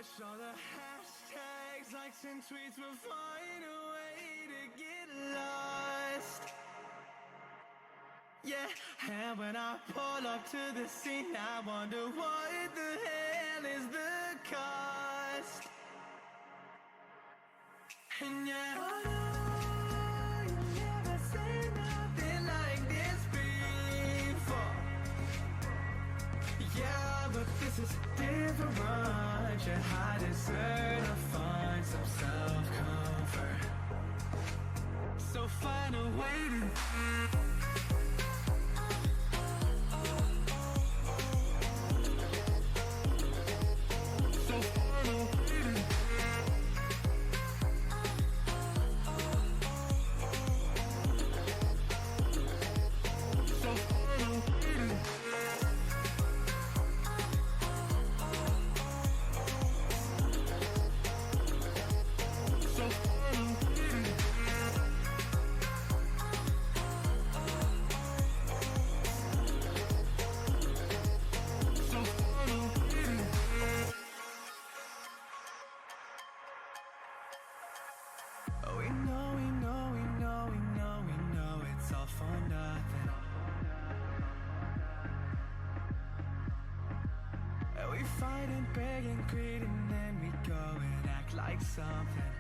Wish all the hashtags, likes, and tweets will find a way to get lost. Yeah, and when I pull up to the scene, I wonder what the hell is the cost. And yeah, oh no, you never seen nothing like this before. Yeah, but this is different. Yeah, I deserve to find some self-comfort. So find a way to it's all for nothing. We fight and beg and greed, and then we go and act like something.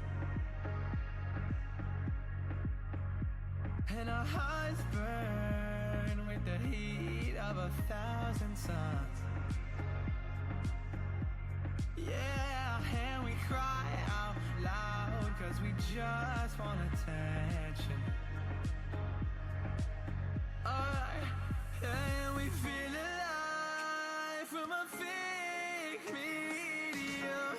And our hearts burn with the heat of 1,000 suns. Yeah, and we cry out loud, cause we just want attention. And we feel alive from a fake medium.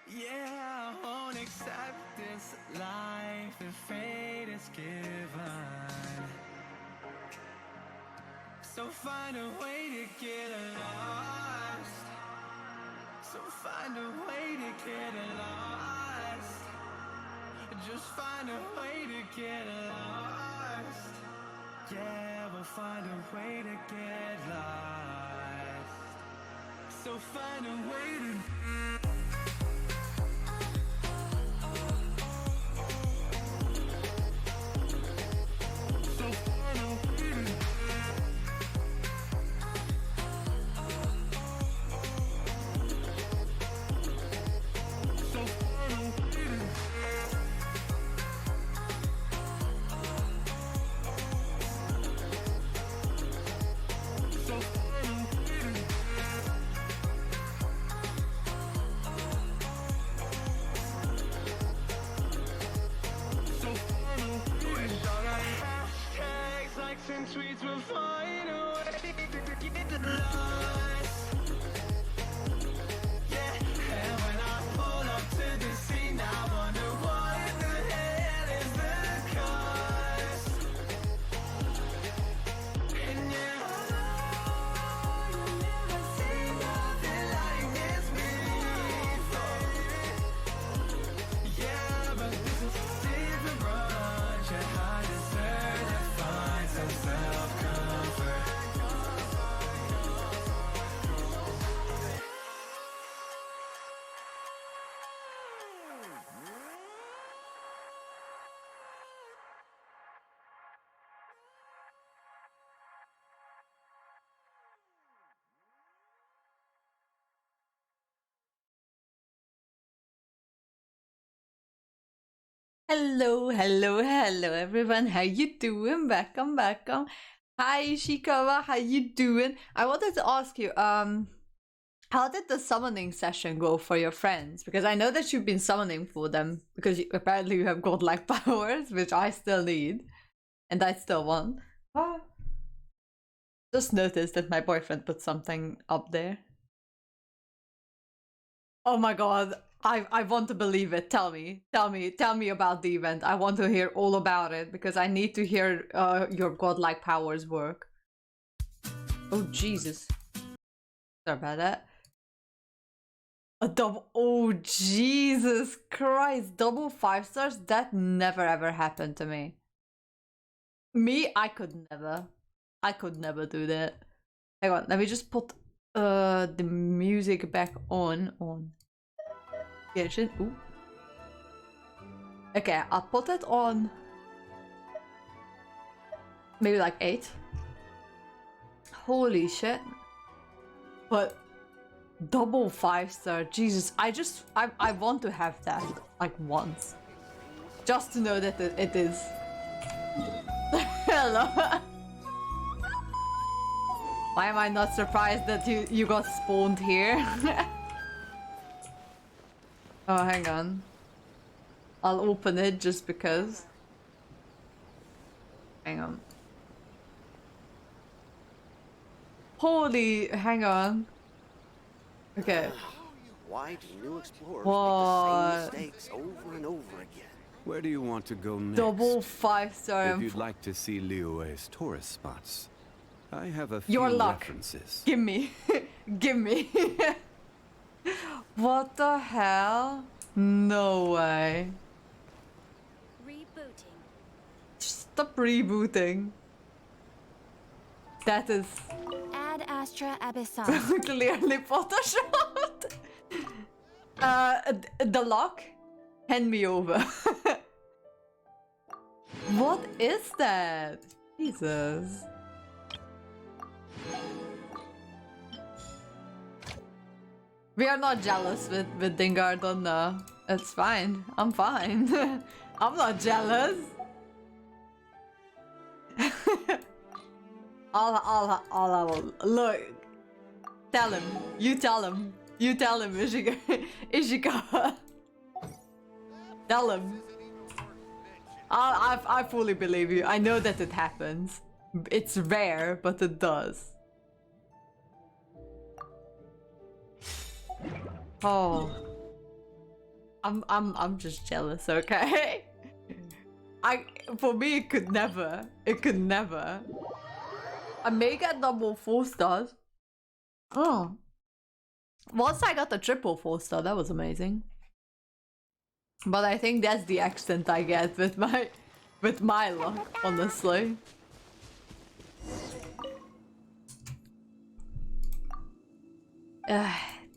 Yeah, I won't accept this life that fate is given. So find a way to get lost. So find a way to get lost. Just find a way to get lost. Yeah, we'll find a way to get lost. So find a way to and tweets will find a way to get lost. Yeah, and when I pull up to the scene, I wonder what the hell is the cost. And yeah, oh, you never seen nothing like this before. Yeah, but this is different. Yeah, I deserve to find some self-comfort. Hello, hello, hello everyone. How you doing? Welcome. Hi Shikawa, how you doing? I wanted to ask you, how did the summoning session go for your friends? Because I know that you've been summoning for them because apparently you have godlike powers, which I still need, and I still want. Ah. Just noticed that my boyfriend put something up there. Oh my god, I want to believe it. Tell me about the event. I want to hear all about it because I need to hear your godlike powers work. Oh Jesus. Sorry about that. A double. Oh Jesus Christ. Double 5 stars? That never ever happened to me. Me, I could never. I could never do that. Hang on, let me just put the music back on. Genshin. Ooh. Okay, I'll put it on. Maybe like 8. Holy shit. But double 5-star, Jesus, I want to have that like once. Just to know that it is. Hello. Why am I not surprised that you got spawned here? Oh, hang on. I'll open it just because. Hang on. Holy, hang on. Okay. Why do new explorers What? make the same mistakes over and over again? Where do you want to go next? Double 5-star. If you'd like to see Liyue's tourist spots, I have a few Your luck. references. Give me. Give me. What the hell? No way. Rebooting. Stop rebooting. That is Ad Astra Abyssal. clearly photoshopped. The lock? Hand me over. What is that? Jesus. We are not jealous with Dingardon, no. It's fine. I'm fine. I'm not jealous. I'll look. Tell him. You tell him. You tell him, Ishikawa. Tell him. I fully believe you. I know that it happens. It's rare, but it does. Oh. I'm just jealous, okay? For me it could never. It could never. I may get double 4-stars. Oh. Once I got the triple 4-star, that was amazing. But I think that's the extent I get with my luck, honestly.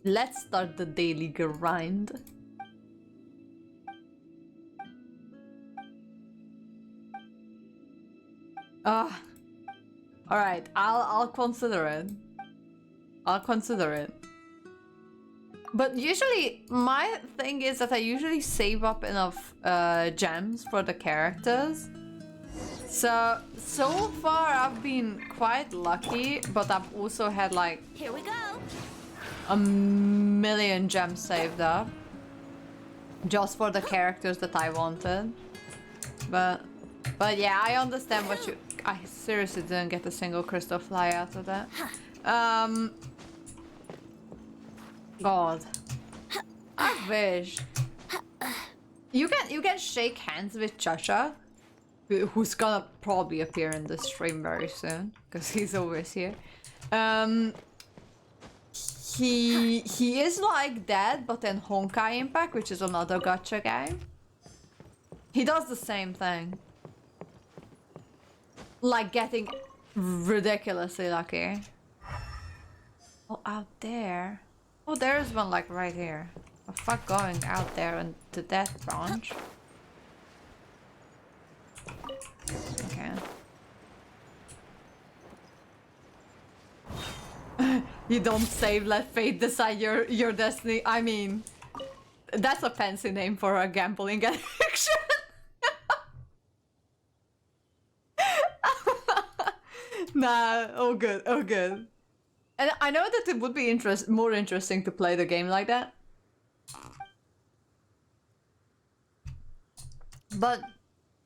Let's start the daily grind. Alright, I'll consider it. I'll consider it. But usually, my thing is that I usually save up enough gems for the characters. So far I've been quite lucky, but I've also had like... Here we go. a million gems saved up. Just for the characters that I wanted. But yeah, I understand what you... I seriously didn't get a single crystal fly out of that. God. I wish. You can shake hands with Chacha, who's gonna probably appear in the stream very soon, because he's always here. He is like that, but in Honkai Impact, which is another gacha game. He does the same thing. Like getting ridiculously lucky. Oh, out there. Oh, there's one like right here. The fuck going out there into that branch? Okay. You don't save, let fate decide your destiny. I mean, that's a fancy name for a gambling addiction. Nah, oh good, oh good. And I know that it would be more interesting to play the game like that. But,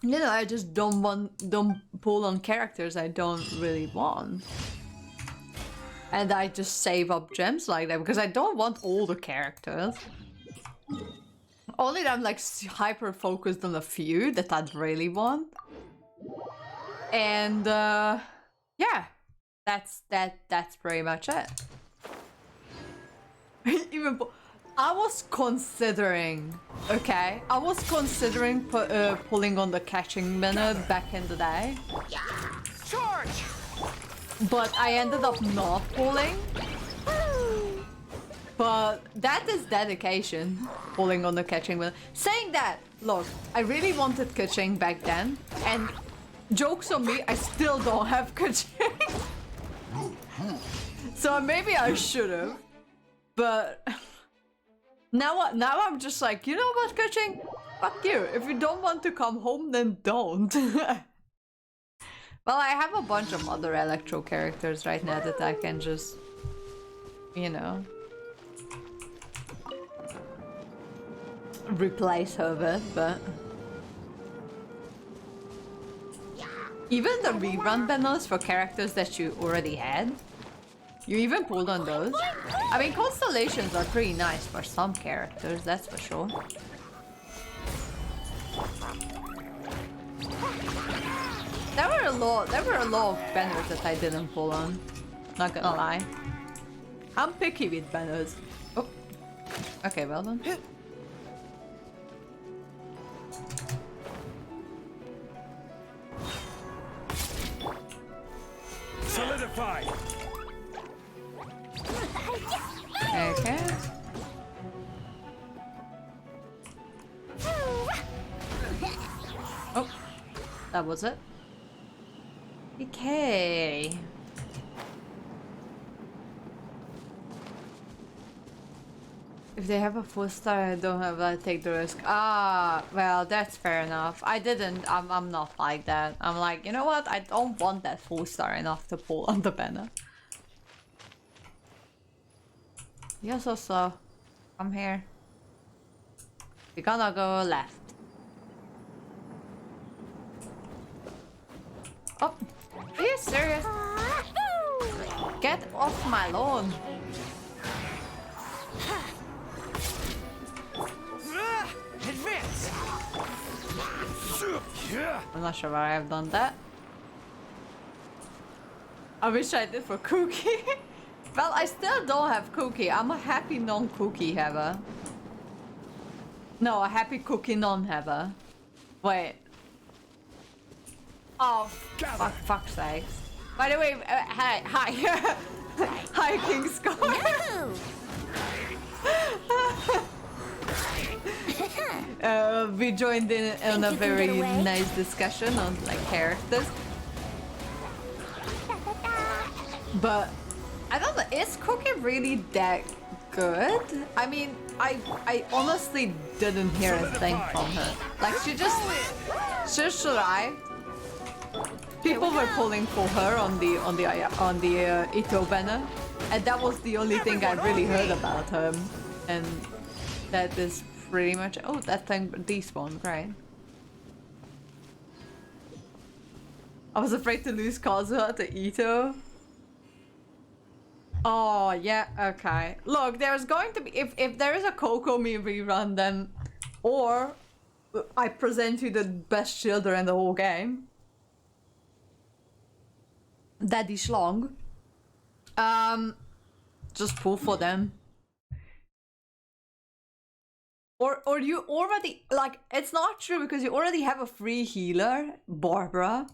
you know, I just don't pull on characters I don't really want. And I just save up gems like that because I don't want all the characters. Only that I'm like hyper focused on a few that I'd really want. And yeah, that's pretty much it. Even I was considering, okay, I was considering pulling on the catching minute back in the day. Charge! But I ended up not pulling But that is dedication, pulling on the catching wheel. Saying that, look, I really wanted catching back then, and jokes on me, I still don't have catching. So maybe I should have, but now I'm just like, you know what, catching? Fuck you. If you don't want to come home, then don't. Well, I have a bunch of other Electro characters right now that I can just, you know, replace her with, but even the rerun banners for characters that you already had, you even pulled on those. I mean, constellations are pretty nice for some characters, that's for sure. There were a lot of banners that I didn't pull on. Not gonna lie. I'm picky with banners. Oh. Okay, well done. Solidify. Okay. Oh, that was it. Okay. If they have a 4-star, I don't have to take the risk. Ah, well, that's fair enough. I didn't. I'm not like that. I'm like, you know what? I don't want that 4-star enough to pull on the banner. You're so slow. Come here. We're gonna go left. Oh, are you serious? Get off my lawn. Advance. I'm not sure why I've done that. I wish I did for Cookie. Well, I still don't have Cookie. I'm a happy non-Cookie haver. No, a happy Cookie non-haver. Wait. Oh, fuck's sakes. By the way, hi. Hi, King Scar. We joined in on a very nice discussion on like characters. But I don't know, is Cookie really that good? I mean, I honestly didn't hear a thing from her. Like she just arrived. People were pulling for her on the Ito banner, and that was the only thing I really heard about her. And that is pretty much. Oh, that thing despawned, right? I was afraid to lose Kazuha to Ito. Oh yeah, okay. Look, there's going to be if there is a Kokomi rerun, then or I present you the best shielder in the whole game. Daddy Schlong. Just pull for them. Or you already like it's not true because you already have a free healer, Barbara.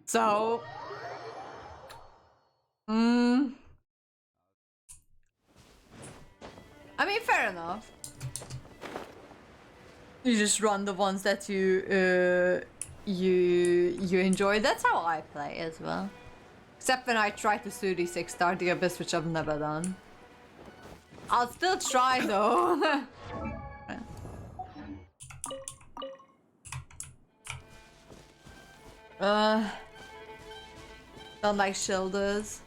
So I mean, fair enough. You just run the ones that you enjoy. That's how I play as well. Except when I try to 36 star the Abyss, which I've never done. I'll still try though. Don't like shoulders.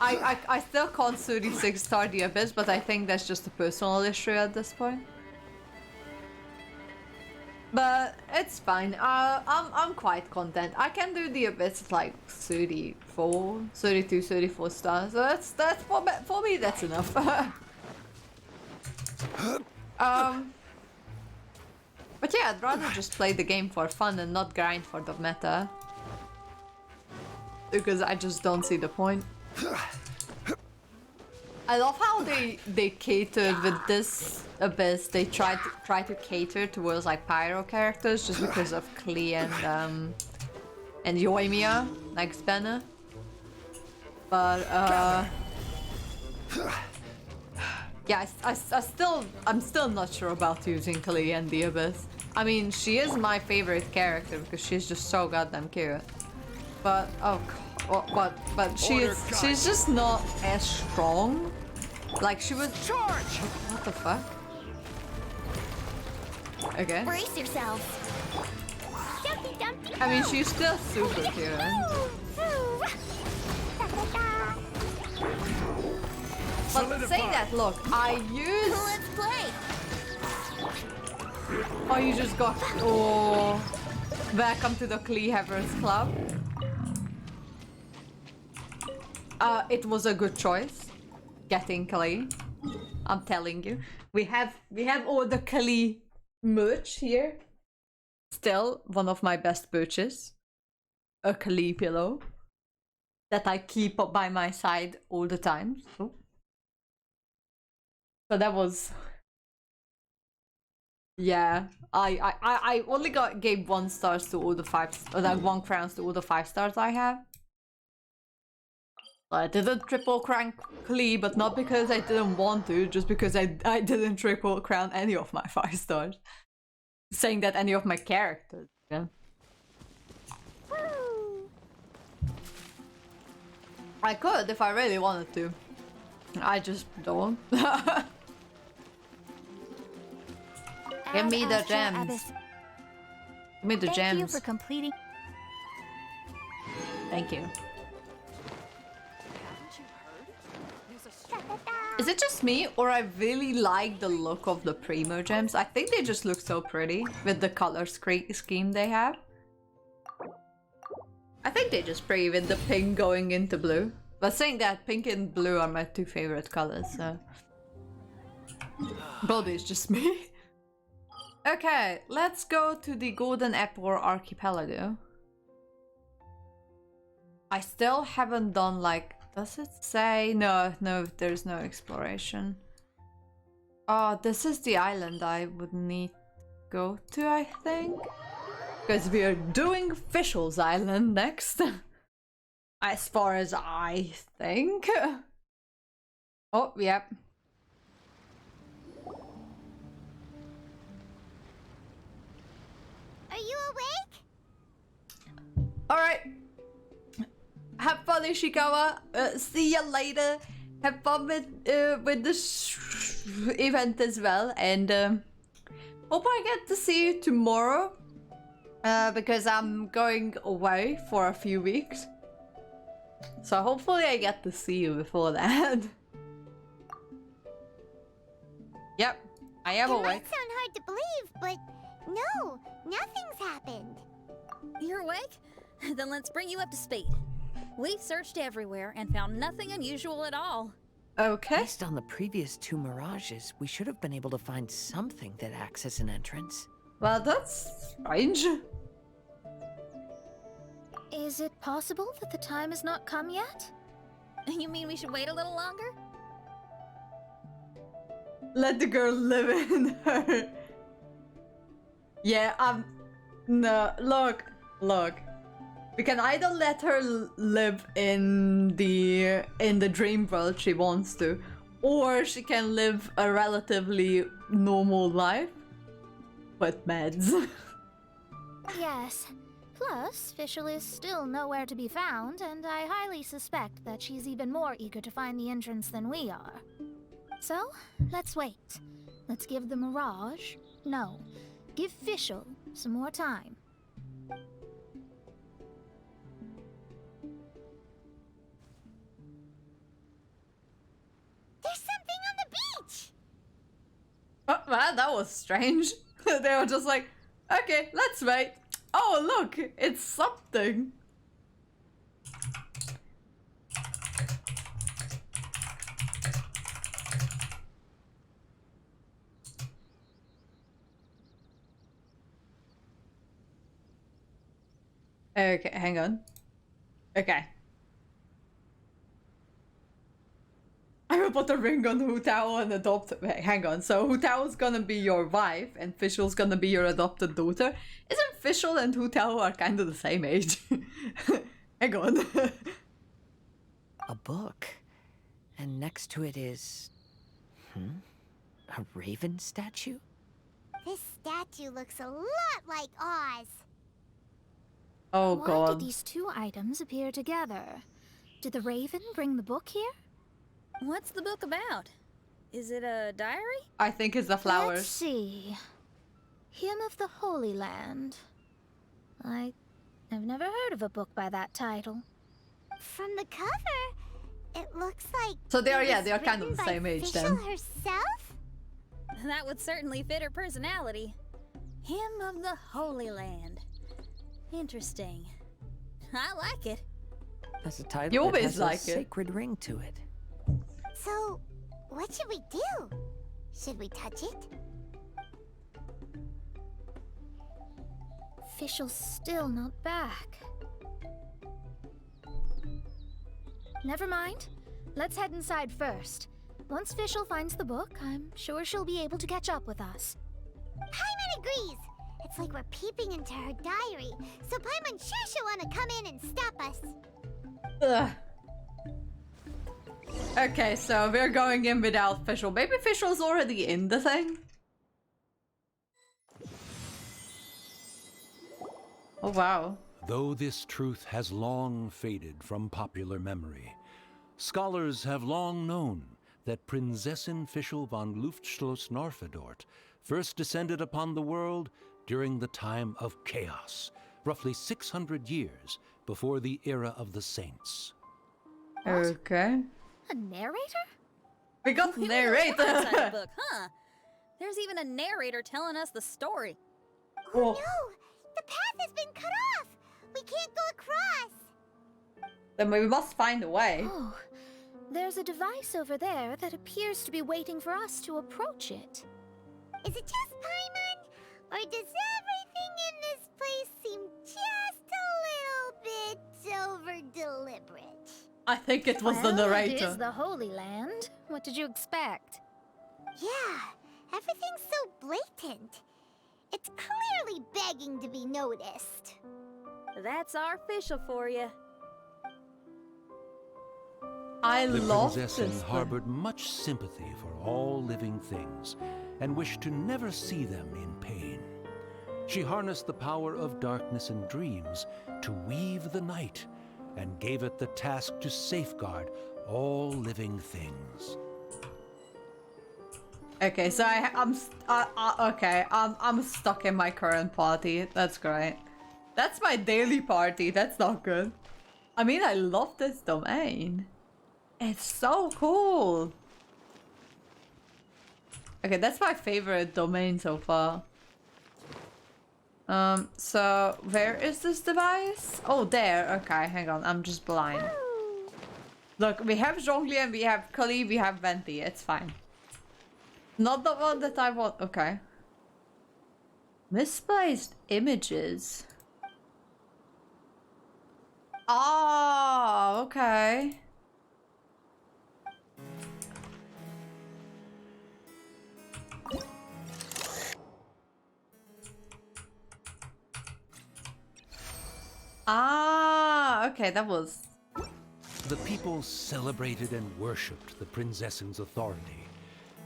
I still can't 36 star the Abyss, but I think that's just a personal issue at this point. But it's fine. I'm quite content. I can do the Abyss like 34, 32, 34 stars. So that's for me that's enough. But yeah, I'd rather just play the game for fun and not grind for the meta. Because I just don't see the point. I love how they catered with this Abyss. They try to cater towards like pyro characters just because of Klee and Yoimiya, like Spanner. But yeah, I'm still not sure about using Kali and the Abyss. I mean, she is my favorite character because she's just so goddamn cute. But but she's just not as strong. Like she was. Charge! What the fuck? Okay. Brace yourself. I mean, she's still super cute. But say that, look, I use. Let's play. Oh, you just got. Oh. Welcome to the Clehavers Club. It was a good choice. Getting Kali. I'm telling you. We have all the Kali merch here. Still one of my best purchases. A Kali pillow. That I keep up by my side all the time. So that was. Yeah, I only gave 1 stars to all the 5, like 1 crowns to all the 5 stars I have. I didn't triple crown Klee, but not because I didn't want to, just because I didn't triple crown any of my 5 stars. Saying that any of my characters, yeah. I could if I really wanted to. I just don't. Give me the gems. Give me the gems. Thank you for completing. Thank you. Is it just me, or I really like the look of the Primo gems? I think they just look so pretty with the color scheme they have. I think they just pretty with the pink going into blue. But saying that, pink and blue are my 2 favorite colors, so... Probably it's just me. Okay, let's go to the Golden Apple Archipelago. I still haven't done, like... Does it say? No, there's no exploration. Oh, this is the island I would need to go to, I think. Because we are doing Fischl's Island next. As far as I think. Oh, yep. Are you awake? Alright. Have fun, Ishikawa. See ya later. Have fun with this event as well. And hope I get to see you tomorrow. Because I'm going away for a few weeks. So hopefully I get to see you before that. Yep, I am awake. It might sound hard to believe, but no, nothing's happened. You're awake? Then let's bring you up to speed. We've searched everywhere and found nothing unusual at all. Okay. Based on the previous 2 mirages, we should have been able to find something that acts as an entrance. Well, that's strange. Is it possible that the time has not come yet? You mean we should wait a little longer? Let the girl live in her. Yeah, no, look. We can either let her live in the dream world she wants to, or she can live a relatively normal life with meds. Yes. Plus, Fischl is still nowhere to be found, and I highly suspect that she's even more eager to find the entrance than we are. So, let's wait. Let's give the Mirage... No, give Fischl some more time. There's something on the beach! Oh, well, that was strange. They were just like, okay, let's wait. Oh, look, it's something. Okay, hang on. Okay. I will put a ring on Hu Tao and adopt. Wait, hang on. So Hu Tao's gonna be your wife, and Fischl's gonna be your adopted daughter. Isn't Fischl and Hu Tao are kind of the same age? Hang on. a book. And next to it is... a raven statue? This statue looks a lot like Oz. Oh Why god. did these two items appear together? Did the raven bring the book here? What's the book about? Is it a diary? I think it's the Let's flowers. see. Hymn of the Holy Land. I've never heard of a book by that title. From the cover, it looks like So they are, it yeah, was they are kind of written the by same age Fischl then. herself? That would certainly fit her personality. Hymn of the Holy Land. Interesting. I like it. As a title, You it always has like a it. sacred ring to it. So, what should we do? Should we touch it? Fischl's still not back. Never mind. Let's head inside first. Once Fischl finds the book, I'm sure she'll be able to catch up with us. Paimon agrees! It's like we're peeping into her diary, so Paimon's sure she'll want to come in and stop us. Ugh. Okay, so we're going in without Fischl. Maybe Fischl's already in the thing? Oh wow. Though this truth has long faded from popular memory, scholars have long known that Prinzessin Fischl von Luftschloss Norfedort first descended upon the world during the time of chaos, roughly 600 years before the era of the saints. Okay. A narrator? We got We really are inside narrator. the book, huh? There's even a narrator telling us the story. Oh Oh. no! The path has been cut off! We can't go across! Then we must find a way. Oh, there's a device over there that appears to be waiting for us to approach it. Is it just Paimon? Or does everything in this place seem just a little bit over-deliberate? I think it was the Well, it narrator. is the Holy Land. What did you expect? Yeah, everything's so blatant. It's clearly begging to be noticed. That's our Fischl for you. I The love Prinzessin this. harbored much sympathy for all living things and wished to never see them in pain. She harnessed the power of darkness and dreams to weave the night and gave it the task to safeguard all living things. Okay, so I'm stuck in my current party. That's great. That's my daily party. That's not good. I mean, I love this domain. It's so cool. Okay, that's my favorite domain so far. So where is this device? Oh, there. Okay, hang on. I'm just blind. Look, we have Zhongli and we have Kali, we have Venti. It's fine. Not the one that I want. Okay. Misplaced images. Oh, okay. Ah, okay, that was... The people celebrated and worshipped the Prinzessin's authority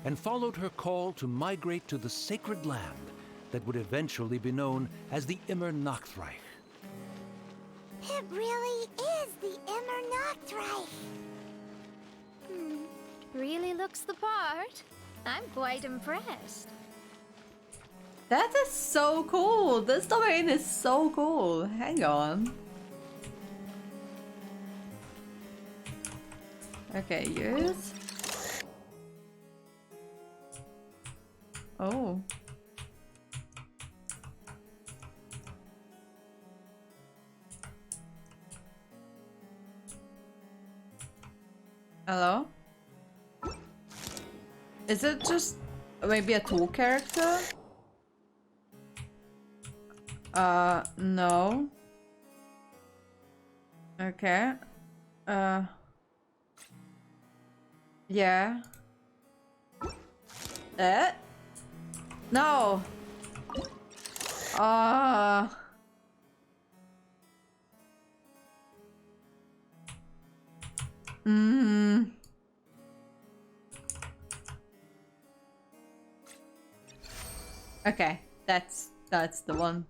and followed her call to migrate to the sacred land that would eventually be known as the Immer Nachtreich. It really is the Immer Nachtreich. Really looks the part. I'm quite impressed. That is so cool. This domain is so cool. Hang on. Okay, use. Oh. Hello? Is it just maybe a tool character? No. Okay. Yeah. No. Okay, that's the one.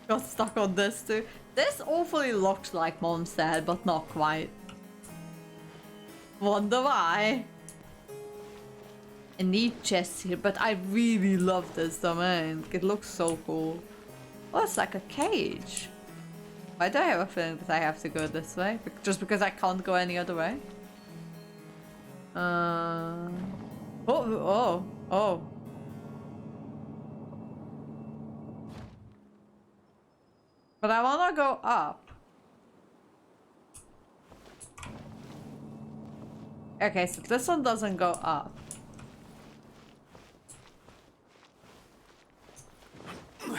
Got stuck on this too. This awfully looks like Mom's said, but not quite. Wonder why. A neat chest here, but I really love this domain. It looks so cool. Oh, it's like a cage. Why do I have a feeling that I have to go this way? Just because I can't go any other way? Oh. But I wanna go up. Okay, so this one doesn't go up.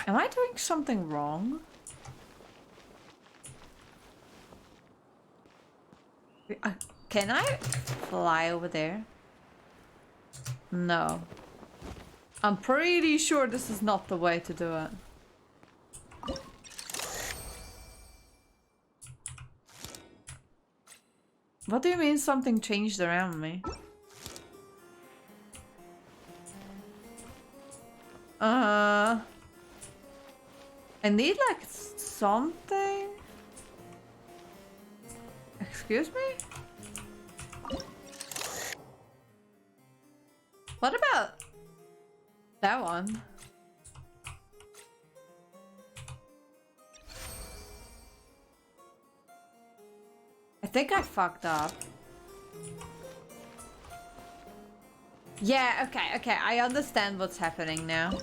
Am I doing something wrong? Can I fly over there? No. I'm pretty sure this is not the way to do it. What do you mean something changed around me? I need like something. Excuse me? What about that one? I think I fucked up. Yeah, okay, I understand what's happening now.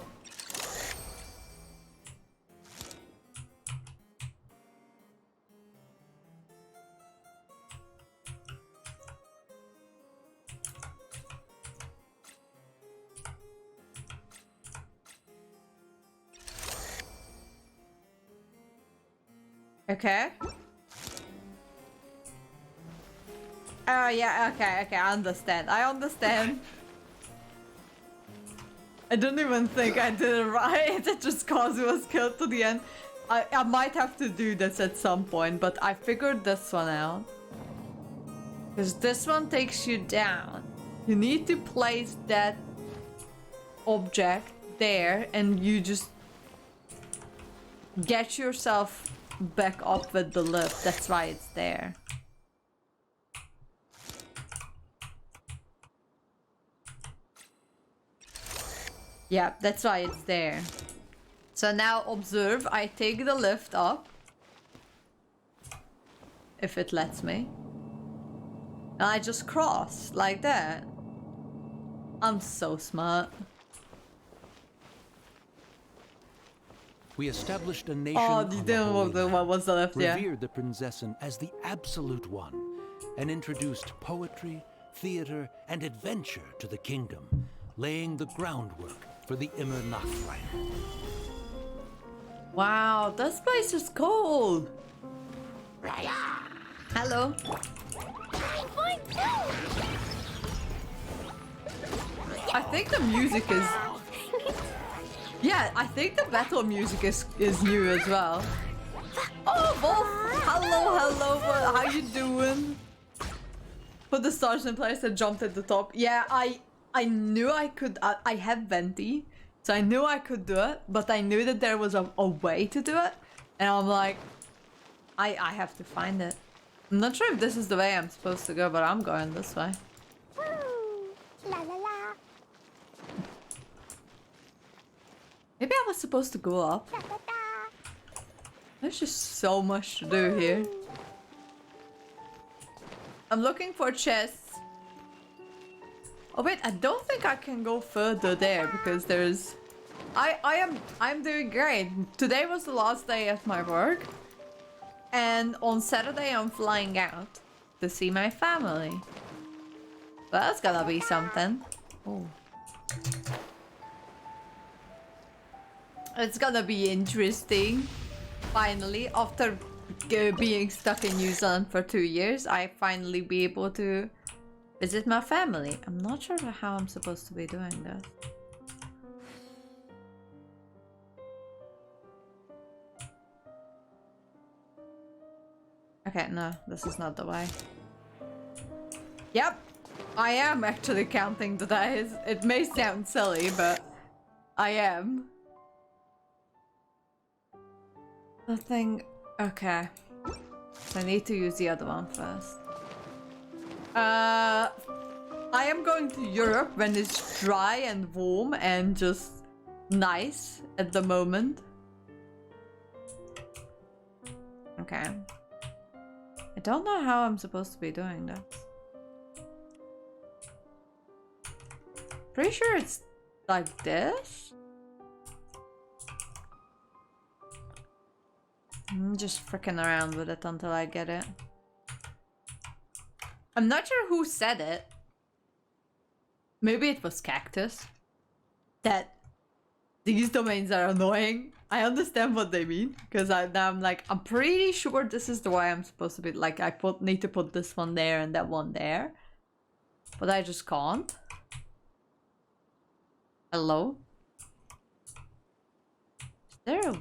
Okay. Oh yeah, okay, I understand. I understand. I don't even think I did it right. It just cause it was killed to the end. I might have to do this at some point, but I figured this one out. Because this one takes you down. You need to place that object there and you just get yourself back up with the lift. That's why it's there. Yeah, that's why it's there. So now observe, I take the lift up. If it lets me. And I just cross like that. I'm so smart. We established a nation Oh, on you the didn't Holy know Land, what was the left, yeah. revered the Prinzessin as the absolute one, and introduced poetry, theater, and adventure to the kingdom, laying the groundwork for the Immer Nachtreiter. Wow, this place is cool. Hello. I think the music is... Yeah, I think the battle music is new as well. Oh, Wolf! Hello, how you doing? Put the stars in place and jumped at the top. Yeah, I knew I could... I have Venti, so I knew I could do it, but I knew that there was a way to do it. And I'm like, I have to find it. I'm not sure if this is the way I'm supposed to go, but I'm going this way. Woo! La la la. Maybe I was supposed to go up. Da, da, da. There's just so much to do here. I'm looking for chests. Oh wait, I don't think I can go further there because there's... I'm doing great. Today was the last day of my work. And on Saturday I'm flying out to see my family. Well, that's gonna be something. Oh. It's gonna be interesting. Finally, after being stuck in New Zealand for 2 years, I finally be able to visit my family. I'm not sure how I'm supposed to be doing this. Okay, no, this is not the way. Yep, I am actually counting the dice. It may sound silly, but I am. Nothing. Okay. So I need to use the other one first. I am going to Europe when it's dry and warm and just nice at the moment. Okay. I don't know how I'm supposed to be doing that. Pretty sure it's like this. I'm just freaking around with it until I get it. I'm not sure who said it. Maybe it was Cactus. That these domains are annoying. I understand what they mean. Because now I'm like, I'm pretty sure this is the way I'm supposed to be. Like, I need to put this one there and that one there. But I just can't. Hello? Is there a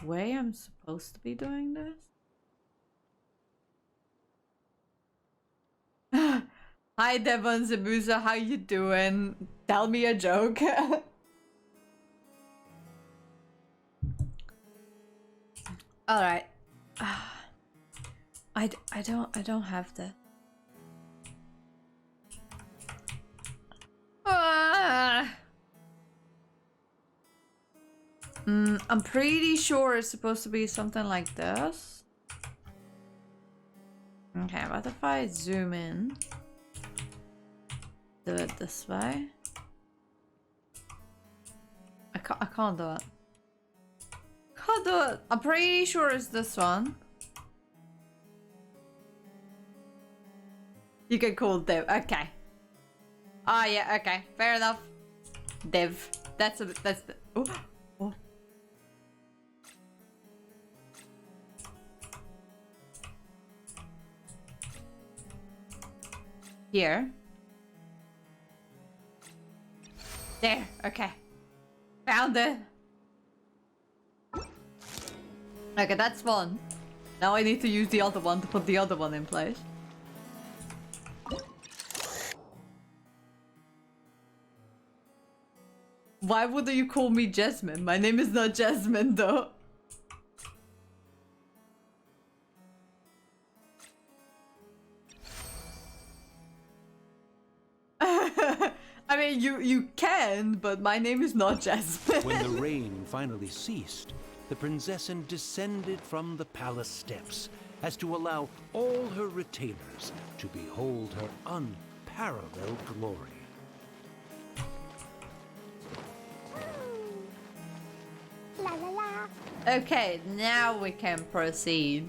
way I'm supposed to be doing this? Hi Devon Zabuza, how you doing? Tell me a joke. All right. I don't have the. I'm pretty sure it's supposed to be something like this. Okay, what if I zoom in? Do it this way. I can't do it. Can't do it. I'm pretty sure it's this one. You can call Dev. Okay. Ah, yeah. Okay. Fair enough. Dev. That's the. Oh. Oh. Here. There. Okay. Found it. Okay, that's one. Now I need to use the other one to put the other one in place. Why would you call me Jasmine? My name is not Jasmine though. I mean, you can, but my name is not Jasmine. When the rain finally ceased, the Prinzessin descended from the palace steps as to allow all her retainers to behold her unparalleled glory. La la la. Okay, now we can proceed.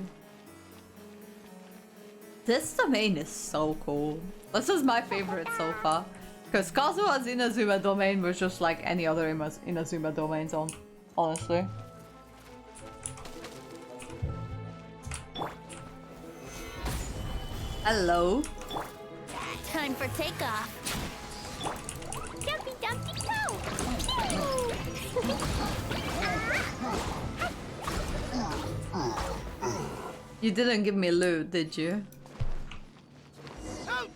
This domain is so cool. This is my favorite so far. Because Kazuha's Inazuma domain was just like any other Inazuma domains honestly. Hello. Time for takeoff. Dumpy dumpy go. You didn't give me loot, did you? Help!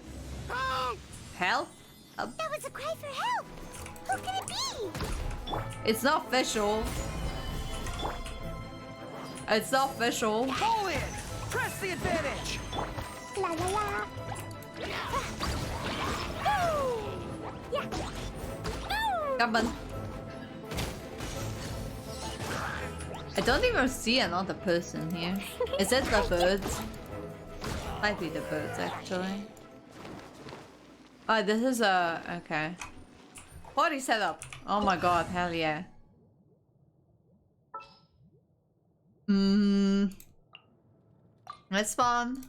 Help! Help? That was a cry for help. Who could it be? It's not Fischl. It's not Fischl. Pull in! Press the advantage! La la la. Yeah. Come on. I don't even see another person here. Is it the birds? Might be the birds actually. Oh, this is a... okay. Party setup. Oh my god, hell yeah. That's fun.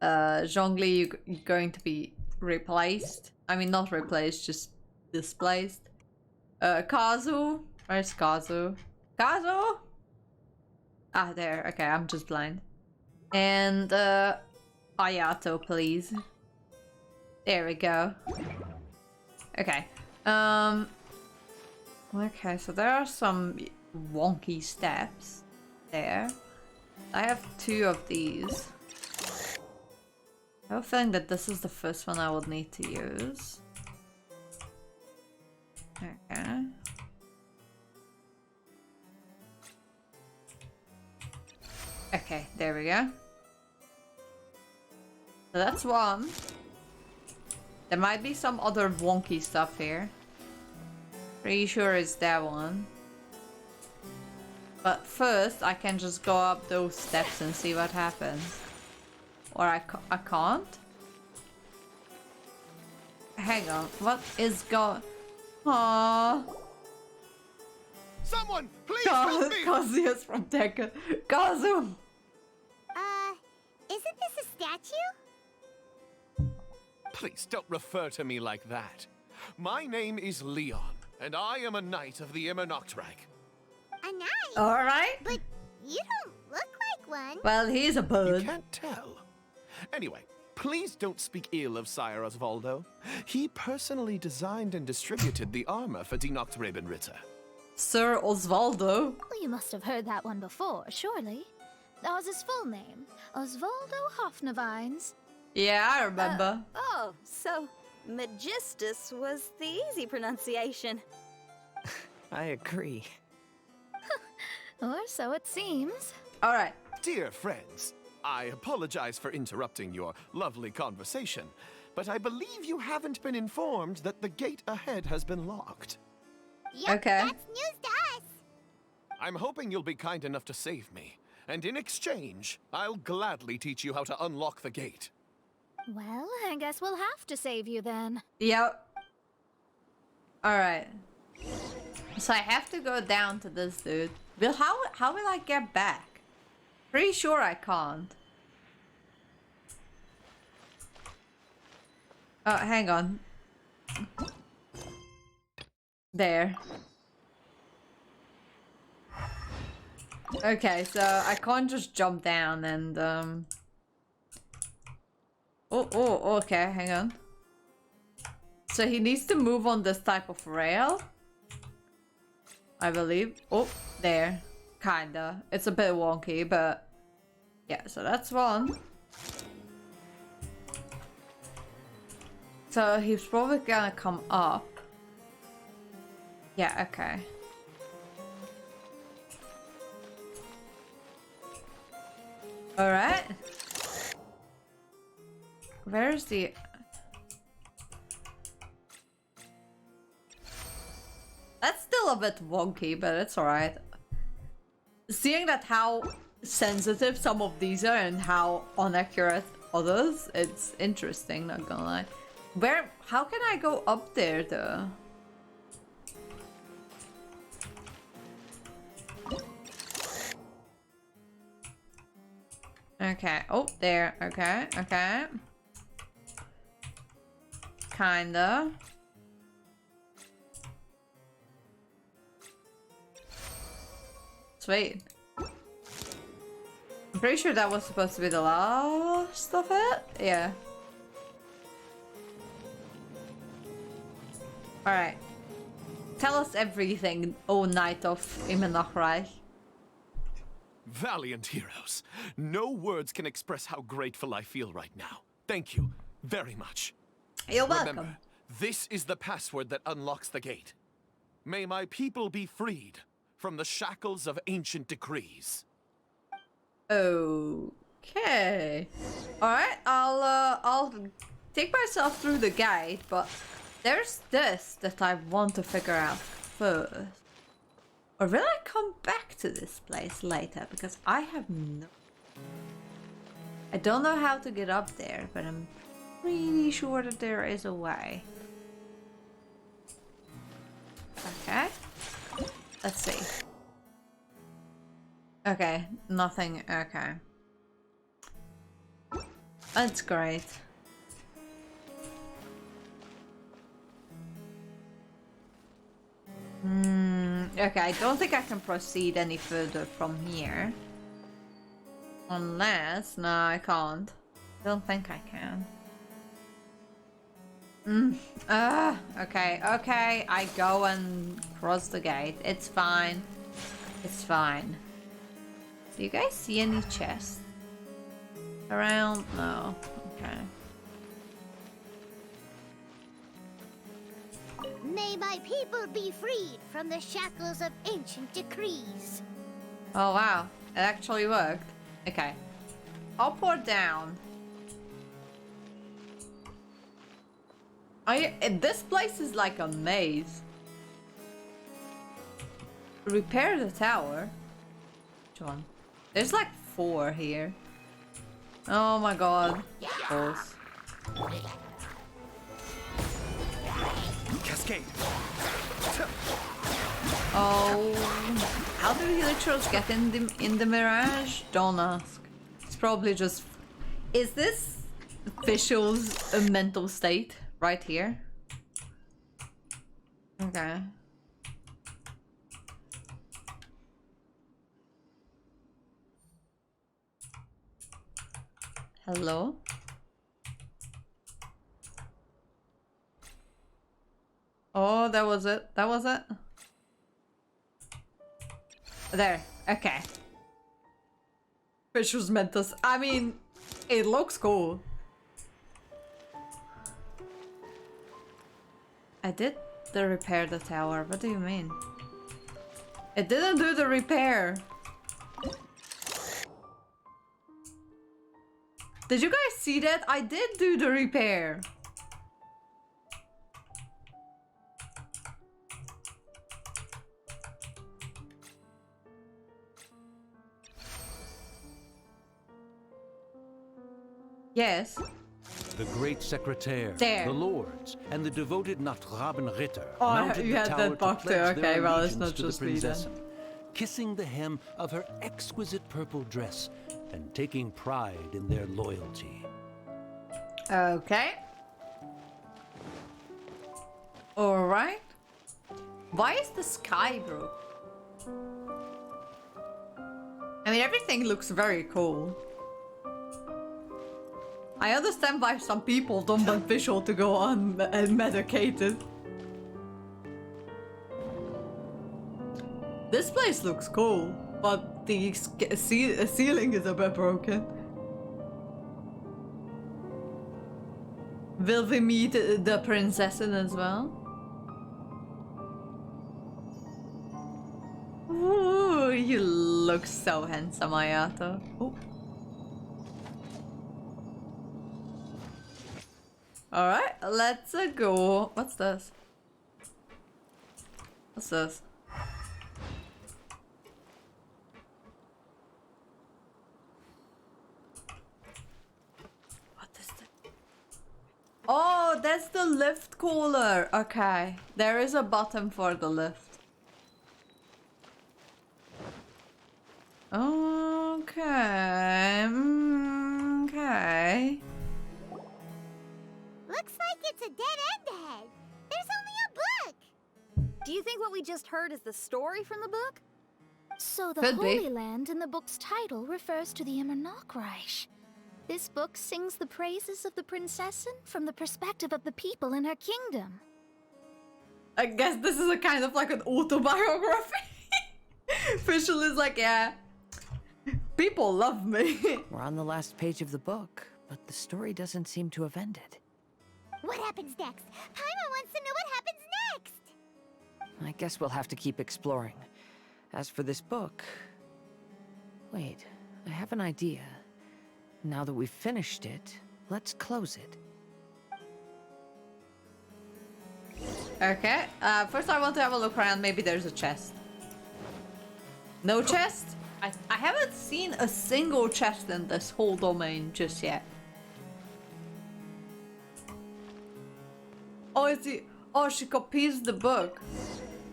Zhongli, you're going to be replaced. I mean, not replaced, just displaced. Kazu. Where's Kazu? Kazu? Ah, there. Okay, I'm just blind. And, Hayato, please. There we go. Okay. Okay, so there are some wonky steps there. I have 2 of these. I have a feeling that this is the first one I will need to use. Okay. Okay, there we go. So that's one. There might be some other wonky stuff here. Pretty sure it's that one. But first, I can just go up those steps and see what happens. Or I can't? Hang on, what is going... Aww. Someone, please help me! Kazuya's from Tekken. Kazu! Isn't this a statue? Please don't refer to me like that. My name is Leon, and I am a knight of the Immernachtreich. A knight? Alright. But you don't look like one. Well, he's a bird. You can't tell. Anyway, please don't speak ill of Sire Osvaldo. He personally designed and distributed the armor for Die Nachtrebenritter. Sir Osvaldo? Well, you must have heard that one before, surely. That was his full name. Osvaldo Hoffnevines. Yeah, I remember. Oh, so Magistus was the easy pronunciation. I agree. Or so it seems. Alright. Dear friends, I apologize for interrupting your lovely conversation, but I believe you haven't been informed that the gate ahead has been locked. Yep, Okay. that's news to us. I'm hoping you'll be kind enough to save me, and in exchange, I'll gladly teach you how to unlock the gate. Well, I guess we'll have to save you then. Yep. Alright. So I have to go down to this dude. Well, how will I get back? Pretty sure I can't. Oh, hang on. There. Okay, so I can't just jump down and Oh, okay, hang on. So he needs to move on this type of rail, I believe. Oh, there. Kinda. It's a bit wonky, but yeah, so that's one. So he's probably gonna come up. Yeah, okay. Alright. Where's the... That's still a bit wonky, but it's alright. Seeing that how sensitive some of these are and how inaccurate others, it's interesting, not gonna lie. How can I go up there though? Okay, oh, there, okay, okay. Kinda. Sweet. I'm pretty sure that was supposed to be the last of it? Yeah. Alright. Tell us everything, O Knight of Immernachtreich. Valiant heroes. No words can express how grateful I feel right now. Thank you very much. You're welcome. Remember, this is the password that unlocks the gate. May my people be freed from the shackles of ancient decrees. Okay. Alright, I'll take myself through the gate, but there's this that I want to figure out first. Or will I come back to this place later? Because I have no... I don't know how to get up there, but I'm pretty sure that there is a way. Okay. Let's see. Okay, nothing. Okay. That's great. Okay, I don't think I can proceed any further from here. Unless... No, I can't. Don't think I can. Okay, okay. I go and cross the gate. It's fine. It's fine. Do you guys see any chests around? No. Okay. May my people be freed from the shackles of ancient decrees. Oh wow, it actually worked. Okay. Up or down? This place is like a maze. Repair the tower. Which one? There's like 4 here. Oh my god. Balls. Cascade. Oh, how do Helixos get in the mirage? Don't ask. It's probably just. Is this Fischl's mental state right here? Okay. Hello? Oh, that was it. That was it. There. Okay. Fischl's mental. I mean, it looks cool. I did the repair the tower. What do you mean? It didn't do the repair. Did you guys see that? I did do the repair. Yes. The great secretaire, There. the lords, and the devoted Nachtrabenritter Oh, mounted you the had tower that to bug too. pledge their Okay, well, it's allegiance not to the just me then. Prinzessin, kissing the hem of her exquisite purple dress and taking pride in their loyalty. Okay. Alright. Why is the sky broke? I mean, everything looks very cool. I understand why some people don't want Fischl to go on medicated. This place looks cool, but the ceiling is a bit broken. Will we meet the Prinzessin as well? Ooh, you look so handsome, Ayato. Oh. Alright, let's go. What's this? What's this? What is that? Oh, that's the lift cooler. Okay, there is a button for the lift. Okay. Okay. Looks like it's a dead end ahead. There's only a book. Do you think what we just heard is the story from the book? So the Could be. Holy Land in the book's title refers to the Immernachtreich. This book sings the praises of the Prinzessin from the perspective of the people in her kingdom. I guess this is a kind of like an autobiography. Fischl is like, yeah, people love me. We're on the last page of the book, but the story doesn't seem to have ended. What happens next? Paimon wants to know what happens next. I guess we'll have to keep exploring. As for this book... Wait, I have an idea. Now that we've finished it, let's close it. Okay, first I want to have a look around. Maybe there's a chest. No chest? I haven't seen a single chest in this whole domain just yet. Oh, is he? Oh, she copies the book.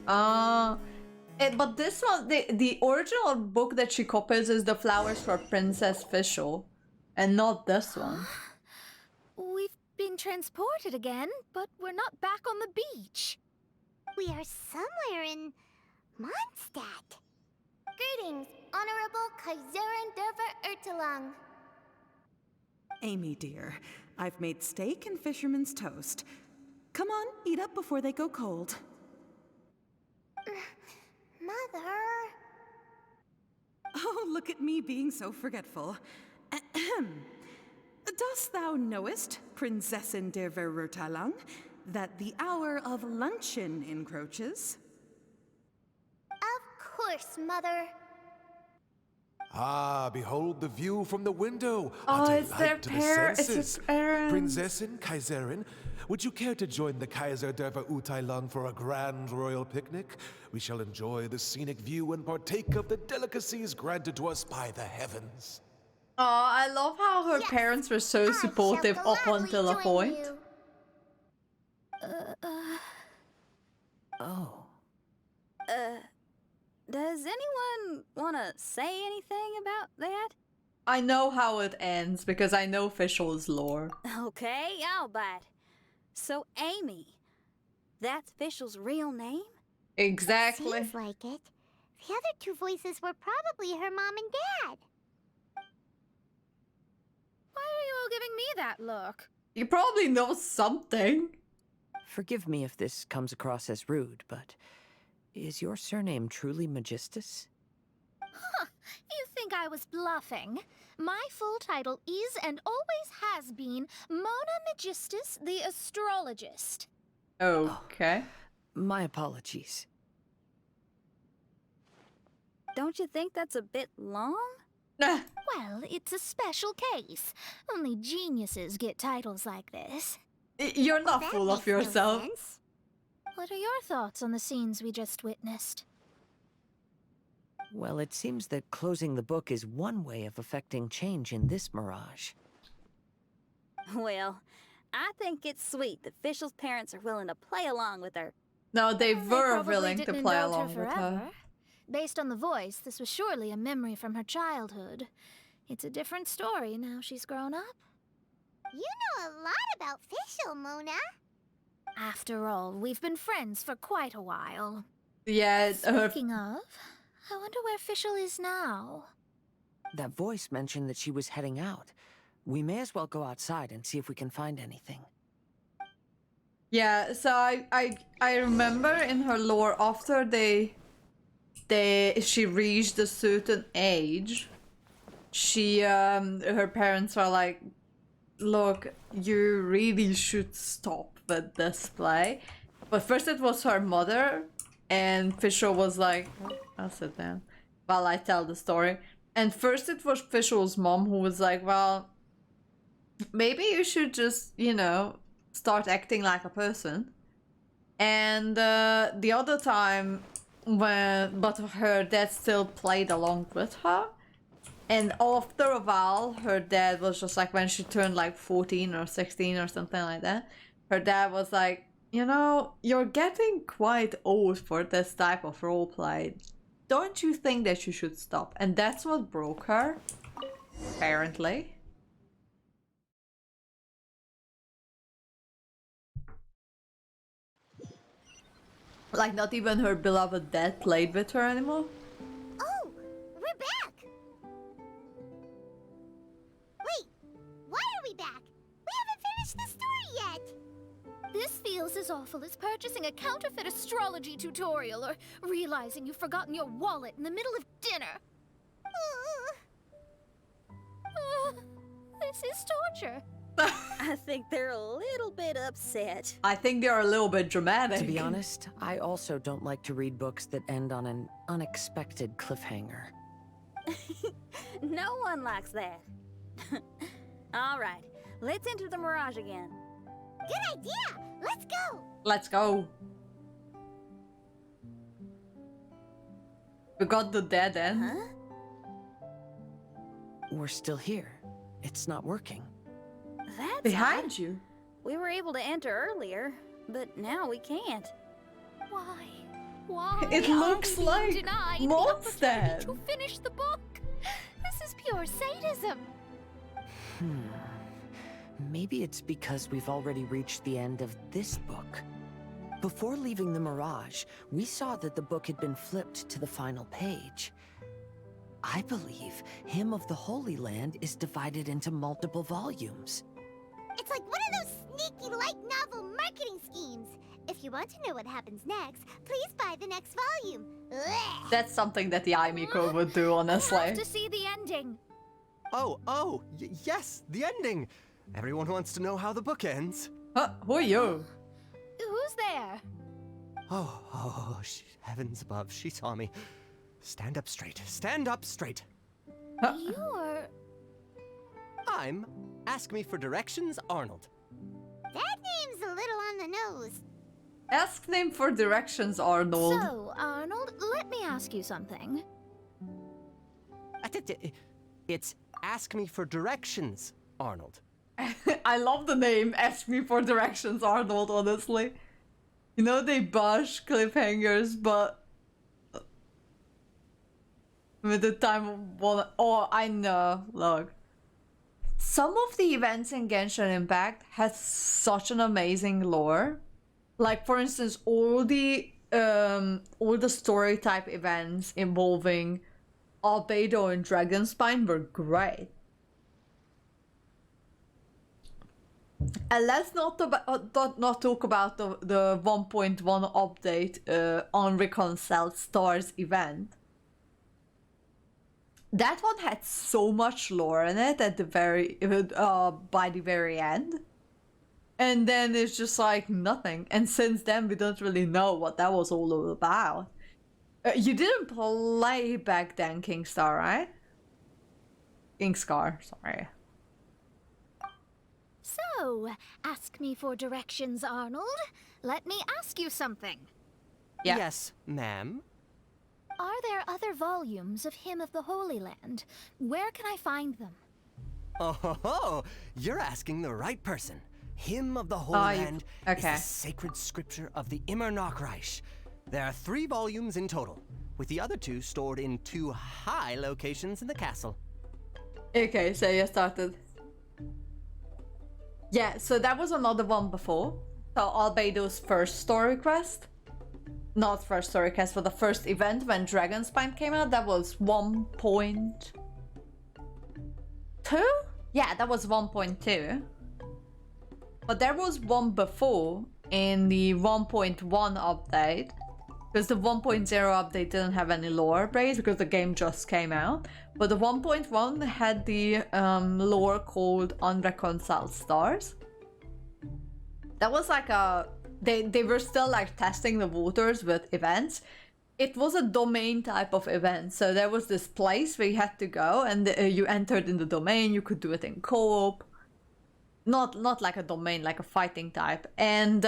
But this one, the original book that she copies is The Flowers for Princess Fischl, and not this one. We've been transported again, but we're not back on the beach. We are somewhere in Mondstadt. Greetings, Honorable Kaiserin Derver Ertelang. Amy, dear, I've made steak and fisherman's toast. Come on, eat up before they go cold. Mother... Oh, look at me being so forgetful. Ahem. Dost thou knowest, Prinzessin der Verurteilung, that the hour of luncheon encroaches? Of course, Mother. Ah, behold the view from the window. Oh, A it's their delight to the pair. It's senses. his parents. Prinzessin, Kaiserin, would you care to join the Kaiser der Verurteilung for a grand royal picnic? We shall enjoy the scenic view and partake of the delicacies granted to us by the heavens. Oh, I love how her parents were so supportive up until a point. Oh. Does anyone want to say anything about that? I know how it ends because I know Fischl's lore. Okay, I'll bite. So, Amy, that's Fischl's real name? Exactly. Seems like it. The other two voices were probably her mom and dad. Why are you all giving me that look? You probably know something. Forgive me if this comes across as rude, but is your surname truly Magistus? Huh, you think I was bluffing? My full title is and always has been Mona Magistus the Astrologist. Okay. My apologies. Don't you think that's a bit long? Well, it's a special case. Only geniuses get titles like this. You're not full of yourself. What are your thoughts on the scenes we just witnessed? Well, it seems that closing the book is one way of affecting change in this mirage. Well, I think it's sweet that Fischl's parents are willing to play along with her. No, they Well, were probably willing to didn't play indulge along with her. forever. Based on the voice, this was surely a memory from her childhood. It's a different story now she's grown up. You know a lot about Fischl, Mona. After all, we've been friends for quite a while. Yeah, Speaking of, I wonder where Fischl is now. That voice mentioned that she was heading out. We may as well go outside and see if we can find anything. yeah, so I remember in her lore after she reached a certain age, her parents were like, look, you really should stop with this play. But first it was her mother, and Fischl was like, I'll sit down while I tell the story. And first it was Fischl's mom who was like, well, maybe you should just, start acting like a person. And the other time but her dad still played along with her. And after a while, her dad was just like, when she turned like 14 or 16 or something like that, her dad was like, you're getting quite old for this type of roleplay. Don't you think that you should stop? And that's what broke her, apparently. Like, not even her beloved dad played with her anymore. Oh, we're back! Wait, why are we back? We haven't finished the story yet! This feels as awful as purchasing a counterfeit astrology tutorial or realizing you've forgotten your wallet in the middle of dinner. This is torture. I think they're a little bit upset. I think they're a little bit dramatic. To be honest, I also don't like to read books that end on an unexpected cliffhanger. No one likes that. All right, let's enter the Mirage again. Good idea! Let's go! Let's go. We got the dead end. Huh? We're still here. It's not working. That's Behind odd. you. We were able to enter earlier, but now we can't. Why? Why It are looks we being like denied the Mondstadt. opportunity to finish the book? This is pure sadism. Maybe it's because we've already reached the end of this book. Before leaving the Mirage, we saw that the book had been flipped to the final page. I believe Hymn of the Holy Land is divided into multiple volumes. It's like one of those sneaky light novel marketing schemes. If you want to know what happens next, please buy the next volume. Ugh. That's something that the Aimiko would do, honestly. I have to see the ending. Yes, the ending. Everyone wants to know how the book ends. Huh, who are you? Who's there? Heavens above, she saw me. Stand up straight. Stand up straight. You're... I'm Ask Me for Directions, Arnold. That name's a little on the nose. Ask name for directions, Arnold. So, Arnold, let me ask you something. It's Ask Me for Directions, Arnold. I love the name Ask Me for Directions, Arnold, honestly. You know, they bash cliffhangers, but... with the time one... Oh, I know. Look. Some of the events in Genshin Impact has such an amazing lore. Like, for instance, all the story type events involving Albedo and Dragonspine were great. And let's not talk about the 1.1 update on Reconciled Stars event. That one had so much lore in it at the by the very end. And then it's just like nothing. And since then we don't really know what that was all about. You didn't play back then, Kingstar, right? Kingscar, sorry. So, ask me for directions, Arnold. Let me ask you something. Yeah. Yes, ma'am. Are there other volumes of Hymn of the Holy Land? Where can I find them? Oh, you're asking the right person. Hymn of the Holy Land is the sacred scripture of the Immernachtreich. There are 3 volumes in total, with the other 2 stored in 2 high locations in the castle. Okay, so you started. Yeah, so that was another one before. So Albedo's first story quest. Not first story quest, but the first event when Dragonspine came out, that was 1.2? Yeah, that was 1.2. But there was one before in the 1.1 update. Because the 1.0 update didn't have any lore updates because the game just came out. But the 1.1 had the lore called Unreconciled Stars. That was like a... They were still like testing the waters with events. It was a domain type of event. So there was this place where you had to go and you entered in the domain. You could do it in co-op. Not like a domain, like a fighting type. And...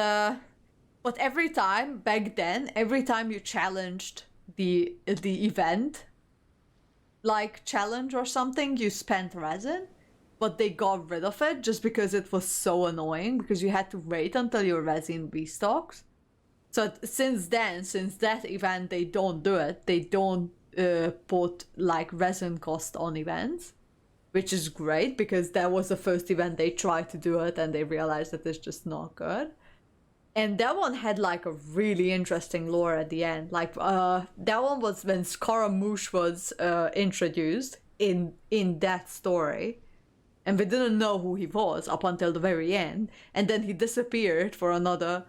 but every time, back then, every time you challenged the event, like challenge or something, you spent resin, but they got rid of it just because it was so annoying, because you had to wait until your resin restocks. So since then, since that event, they don't do it. They don't put like resin cost on events, which is great because that was the first event they tried to do it and they realized that it's just not good. And that one had like a really interesting lore at the end. Like that one was when Scaramouche was introduced in that story. And we didn't know who he was up until the very end. And then he disappeared for another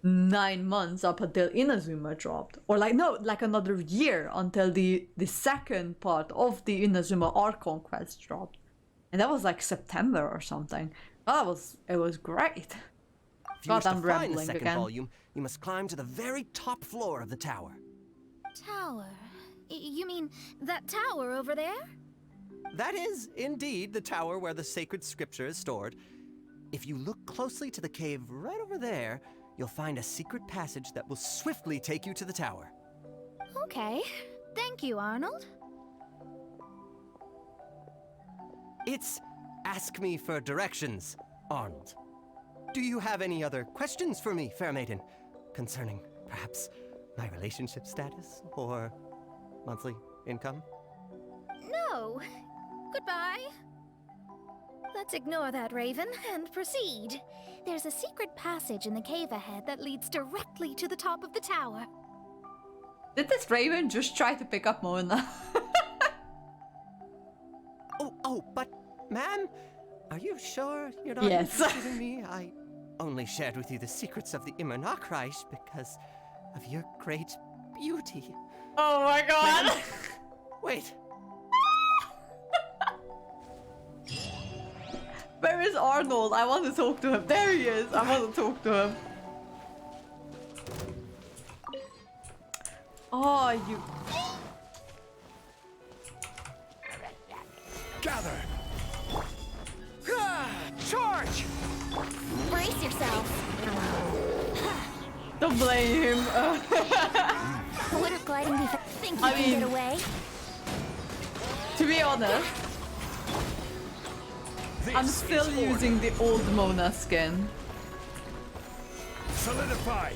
9 months up until Inazuma dropped. Or like, no, like another year until the second part of the Inazuma Art Conquest dropped. And that was like September or something. Oh, it was great. If you wish to find the second volume, you must climb to the very top floor of the tower. Tower? You mean that tower over there? That is, indeed, the tower where the sacred scripture is stored. If you look closely to the cave right over there, you'll find a secret passage that will swiftly take you to the tower. Okay. Thank you, Arnold. It's Ask Me for Directions, Arnold. Do you have any other questions for me, fair maiden? Concerning, perhaps, my relationship status or monthly income? No. Goodbye. Let's ignore that, Raven, and proceed. There's a secret passage in the cave ahead that leads directly to the top of the tower. Did this Raven just try to pick up Mona? But, ma'am, are you sure you're not Yes. interested in me? I only shared with you the secrets of the Immernachtreich because of your great beauty. Oh my god! Wait. Where is Arnold? I want to talk to him. There he is. I want to talk to him. Oh, you... Gather! Charge! Brace yourself. Don't blame him. Would gliding be think you I can mean, get away? to be honest, I'm still using the old Mona skin. Solidify!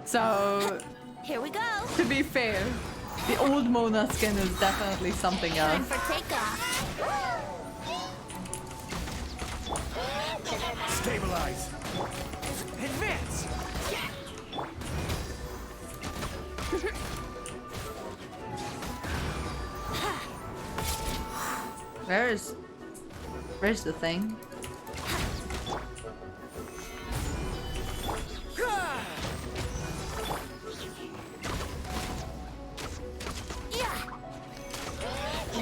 So, Here we go. to be fair, the old Mona skin is definitely something Time else. for takeoff. Stabilize! Advance! Where's the thing?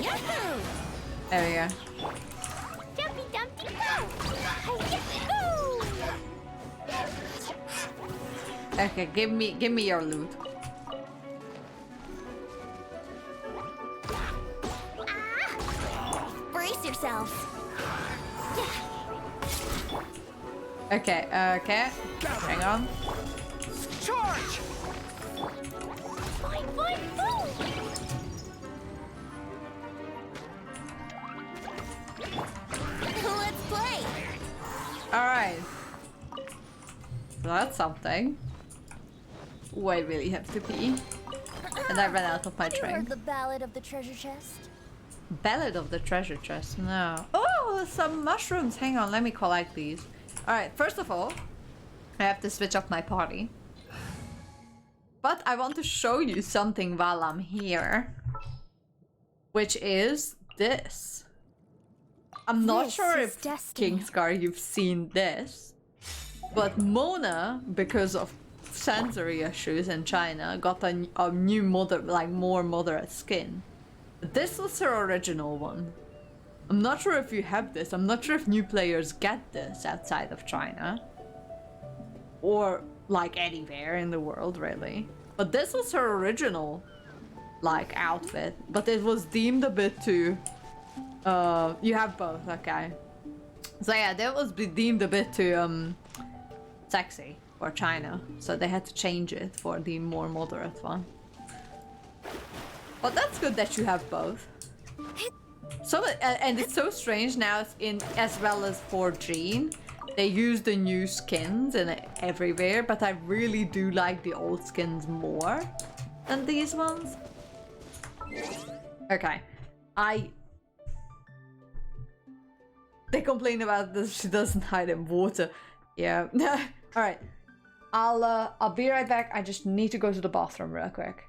Yahoo! There we go. Jumpy Dumpty go! Yahoo! Okay, give me your loot. Brace yourself. Okay, okay. Hang on. Charge! Boing, boing, boom! Let's play. All right. That's something. Oh, I really have to pee. And I ran out of my Have you heard drink. the ballad of the treasure chest? Ballad of the treasure chest. No. Oh, some mushrooms. Hang on, let me collect these. All right. First of all, I have to switch up my party. But I want to show you something while I'm here, which is this. I'm not This sure is if destiny. Kingscar you've seen this, but Mona, because of sensory issues in China, got a new more moderate skin. This was her original one. I'm not sure if you have this. I'm not sure if new players get this outside of China. Or like anywhere in the world, really. But this was her original like outfit, but it was deemed a bit too you have both, okay. So yeah, that was deemed a bit too sexy for China, so they had to change it for the more moderate one. But that's good that you have both. So and it's so strange now in as well as for Jean. They use the new skins in everywhere, but I really do like the old skins more than these ones. Okay, they complain about this. She doesn't hide in water. Yeah. All right. I'll be right back. I just need to go to the bathroom real quick.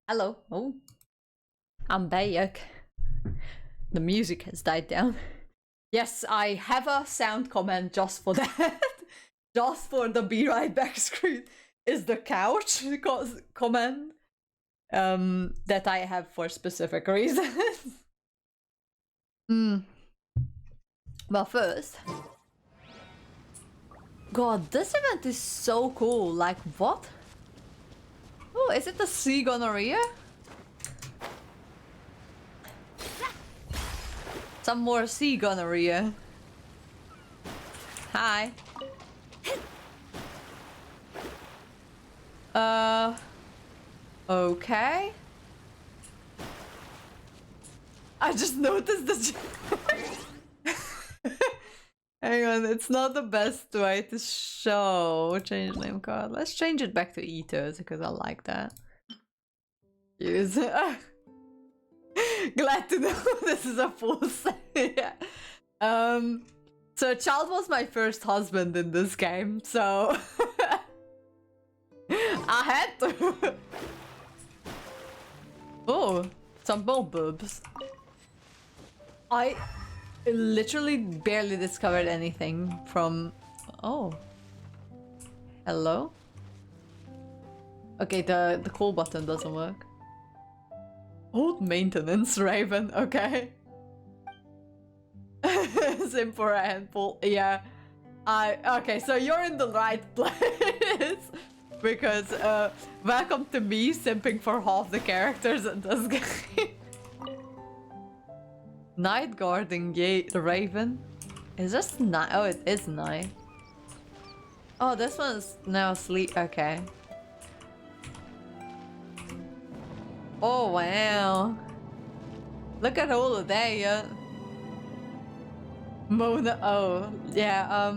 Hello. Oh, I'm back. The music has died down. Yes, I have a sound comment just for that. Just for the be right back screen is the couch comment that I have for specific reasons. But first, God, this event is so cool. Like, what? Oh, is it the sea gonorrhea? Some more sea gonorrhea. Hi. Okay. I just noticed the hang on, it's not the best way to show change name card. Let's change it back to Eaters because I like that. Use glad to know this is a full set. Yeah. So Child was my first husband in this game, so I had to. Oh, some more boobs. I literally barely discovered anything from... Oh. Hello? Okay, the call button doesn't work. Hold maintenance, Raven, okay. Simple handful, yeah. Okay, so you're in the right place. Because, welcome to me simping for half the characters in this game. Night guarding gate raven. Is this night? Oh, it is night. Oh, this one's now asleep. Okay. Oh wow. Look at all of that, yeah. Mona. Oh yeah.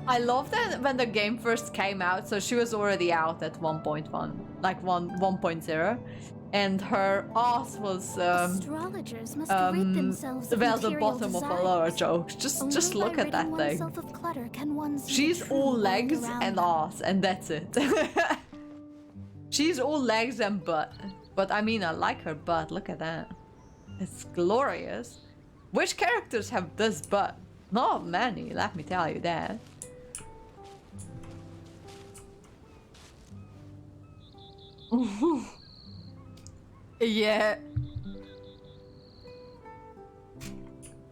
I love that when the game first came out, so she was already out at 1.1, like 1.0, and her ass was Astrologers must rid themselves of well, the material bottom of a desires. lot of jokes. Just Only look by at that ridding thing. oneself of clutter can one see She's the true all world legs around and them. ass, and that's it. She's all legs and butt. But I mean, I like her butt. Look at that. It's glorious. Which characters have this butt? Not many, let me tell you that. Yeah.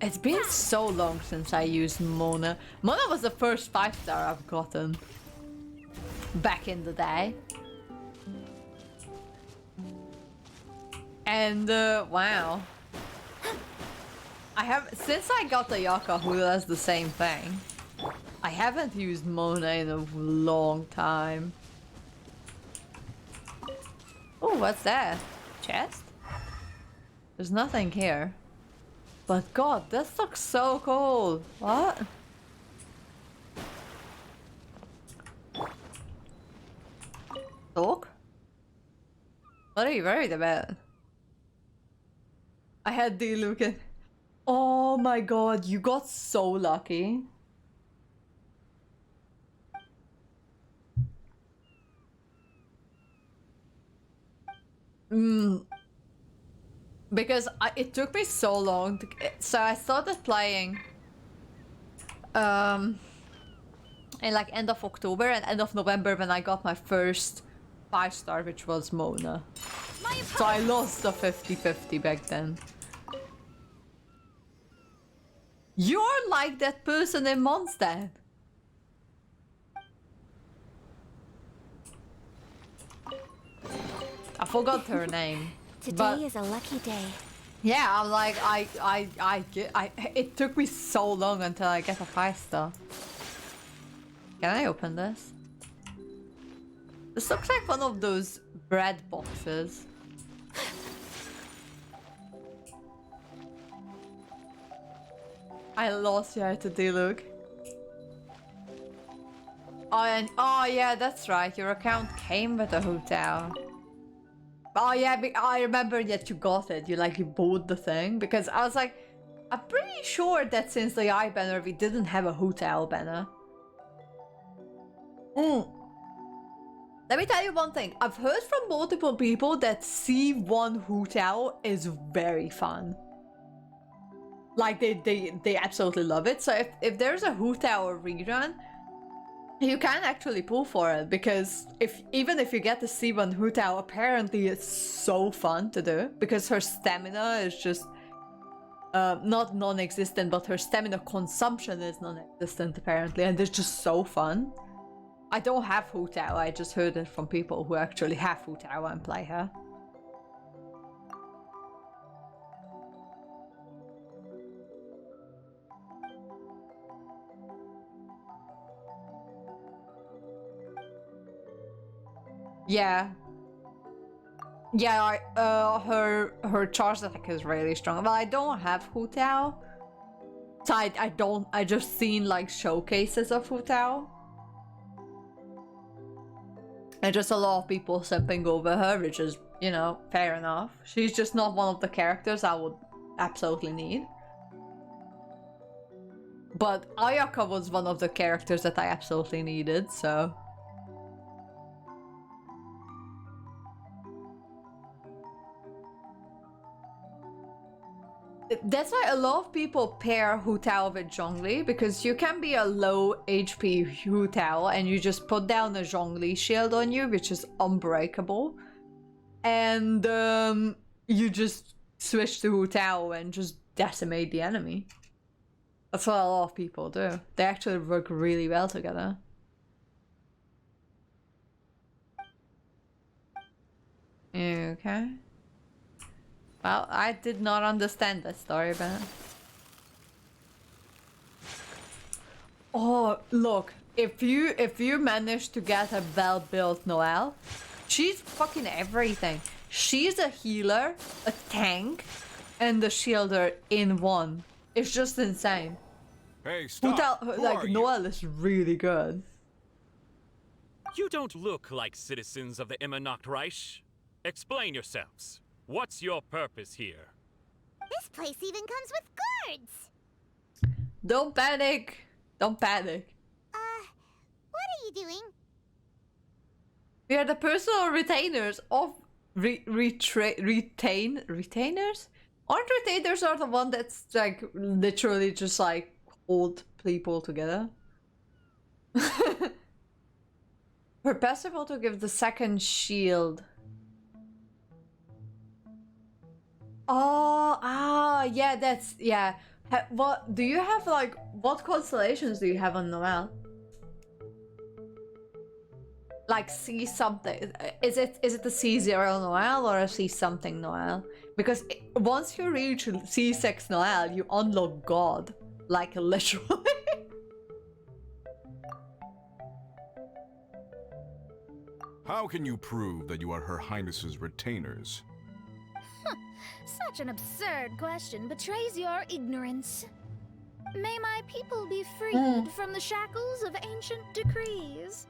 It's been so long since I used Mona. Mona was the first 5-star I've gotten. Back in the day. And, wow. Since I got the Yaka who does the same thing, I haven't used Mona in a long time. Oh, what's that? Chest? There's nothing here. But god, this looks so cool. What? Talk? What are you worried about? I had the look at... Oh my god, you got so lucky. Because it took me so long to... So I started playing in like end of October and end of November when I got my first 5-star, which was Mona. So I lost the 50-50 back then. You're like that person in Mondstadt. I forgot her name. Today is a lucky day. Yeah, I'm like, it took me so long until I get a 5-star. Can I open this? This looks like one of those bread boxes. I lost you to D-Look. Oh, and oh yeah, that's right. Your account came with a hotel. Oh yeah, I remember that you got it. You bought the thing because I was like, I'm pretty sure that since the eye banner we didn't have a hotel banner. Let me tell you one thing. I've heard from multiple people that C1 hotel is very fun. Like they absolutely love it. So if there's a hotel rerun, you can actually pull for it because even if you get the C1 hotel, apparently it's so fun to do because her stamina is just not non-existent, but her stamina consumption is non-existent apparently, and it's just so fun. I don't have hotel, I just heard it from people who actually have hotel and play her. Yeah. Yeah, her charge attack is really strong. Well, I don't have hotel. So I just seen like showcases of hotel. And just a lot of people simping over her, which is, you know, fair enough. She's just not one of the characters I would absolutely need. But Ayaka was one of the characters that I absolutely needed, so... That's why a lot of people pair Hu Tao with Zhongli, because you can be a low HP Hu Tao and you just put down a Zhongli shield on you, which is unbreakable. And you just switch to Hu Tao and just decimate the enemy. That's what a lot of people do. They actually work really well together. Okay. Well, I did not understand that story, but... Oh, look. If you manage to get a well-built Noelle, she's fucking everything. She's a healer, a tank, and a shielder in one. It's just insane. Hey, stop! Who like, are you? Noelle is really good. You don't look like citizens of the Immernachtreich. Explain yourselves. What's your purpose here? This place even comes with guards! Don't panic! Don't panic. What are you doing? We are the personal retainers of retainers? Aren't retainers are the one that's like literally just like hold people together? Permissible to give the second shield. Oh, yeah, that's, yeah. What do you have, like, what constellations do you have on Noelle? Like C something. Is it the C0 Noelle or a C something Noelle? Because once you reach C6 Noelle, you unlock God. Like, literally. How can you prove that you are Her Highness's retainers? Such an absurd question betrays your ignorance. May my people be freed from the shackles of ancient decrees.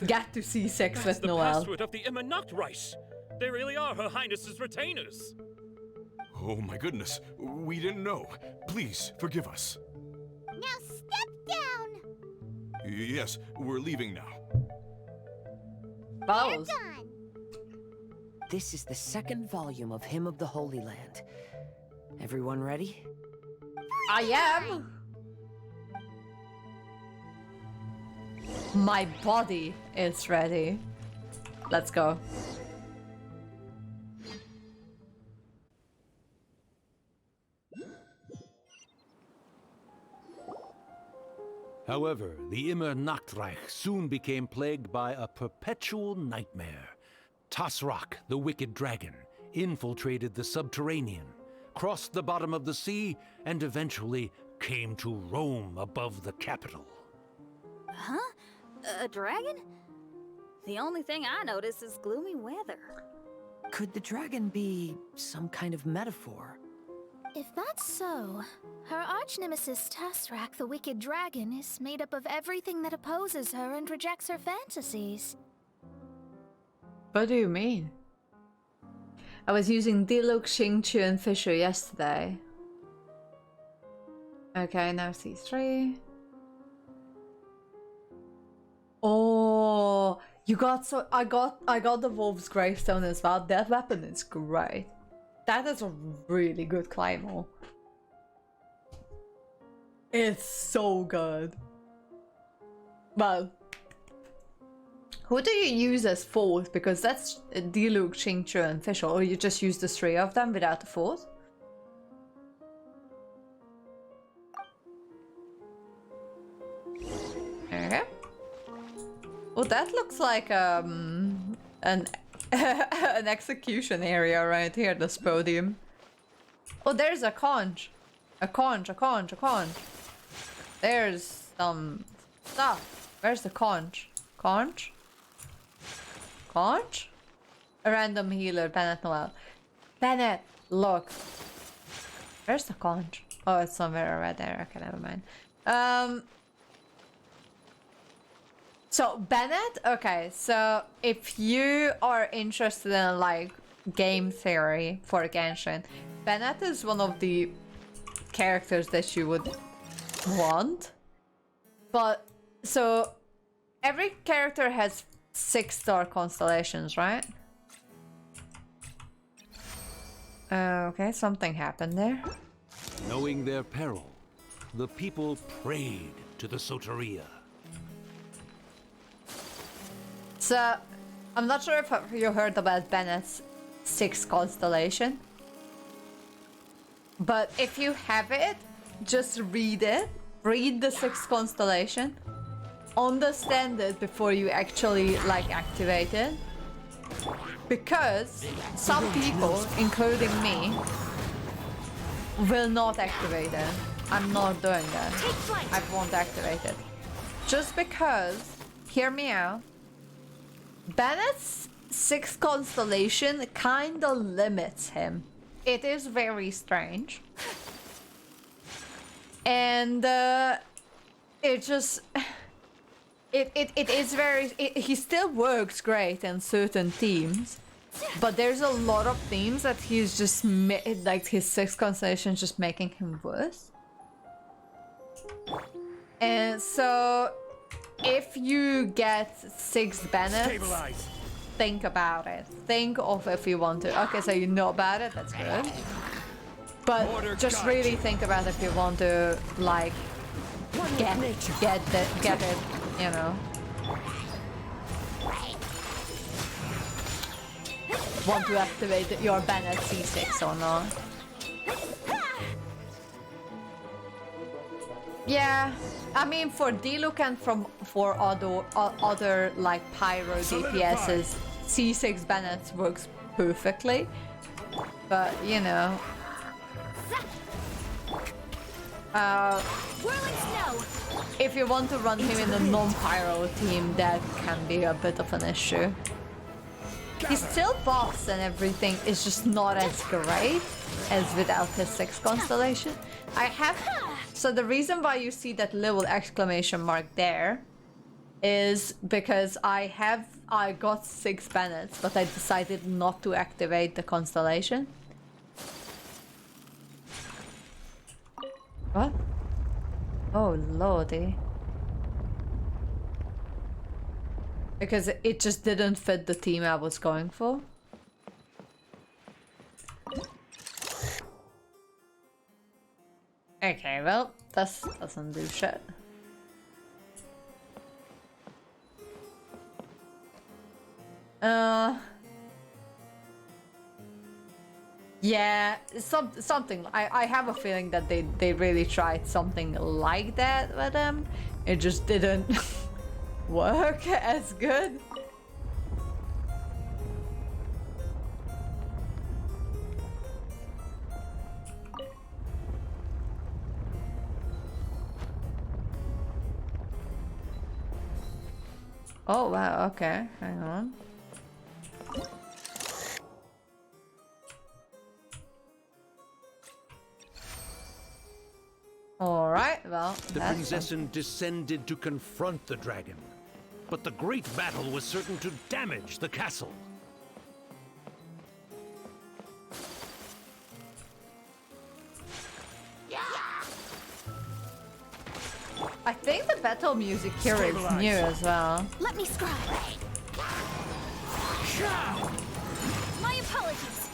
Get to C6 That's with the Noelle. password of the Immernachtreich. They really are Her Highness's retainers. Oh my goodness, we didn't know. Please, forgive us. Now step down! Yes, we're leaving now. Balls. Done! This is the second volume of Hymn of the Holy Land. Everyone ready? I am! My body is ready. Let's go. However, the Immernachtreich soon became plagued by a perpetual nightmare. Tasrak, the wicked dragon, infiltrated the subterranean, crossed the bottom of the sea, and eventually came to roam above the capital. Huh? A dragon? The only thing I notice is gloomy weather. Could the dragon be some kind of metaphor? If that's so, her arch-nemesis Tasrak, the wicked dragon, is made up of everything that opposes her and rejects her fantasies. What do you mean? I was using Diluc, Xingqiu, and Fischl yesterday. Okay, now C3. Oh, you got so I got the Wolf's Gravestone as well. That weapon is great. That is a really good Claymore. It's so good. Well, who do you use as fourth? Because that's Diluc, Xingqiu, and Fischl. Or you just use the three of them without the fourth? Okay. Oh, that looks like an an execution area right here, this podium. Oh, there's a conch. A conch. There's some stuff. Where's the conch? Conch? Conch? A random healer, Bennett Noelle. Bennett, look. Where's the conch? Oh, it's somewhere right there. Okay, never mind. So, Bennett, okay, so if you are interested in, like, game theory for Genshin, Bennett is one of the characters that you would want. But, so, every character has 6-star constellations, right? Okay, something happened there. Knowing their peril, the people prayed to the Soteria. So, I'm not sure if you heard about Bennett's 6th constellation. But if you have it, just read it. Read the 6th constellation. Understand it before you actually, like, activate it. because some people, including me, will not activate it. I'm not doing that. I won't activate it. Just because, hear me out, Bennett's 6th constellation kinda limits him. It is very strange. And it just... It is very... he still works great in certain teams. But there's a lot of themes that he's just... like his 6th constellation is just making him worse. And so... if you get 6 Bennett, think about it. Think of if you want to. Okay, so you know about it, that's good. But just really think about if you want to, like, get it, you know. Want to activate your Bennett C6 or not. Yeah, I mean for Diluc and for other like Pyro DPSs, C6 Bennett works perfectly. But you know, if you want to run him in a non-Pyro team, that can be a bit of an issue. He's still boss and everything, it's just not as great as without his 6th constellation. So the reason why you see that little exclamation mark there is because I got 6 Bennetts, but I decided not to activate the constellation. What? Oh lordy. Because it just didn't fit the team I was going for. Okay, well, that doesn't do shit. Yeah, something. I have a feeling that they really tried something like that with them. It just didn't work as good. Oh wow, okay, hang on. Alright, well, the Prinzessin descended to confront the dragon, but the great battle was certain to damage the castle. I think the battle music here is new as well. Let me scribe. My apologies.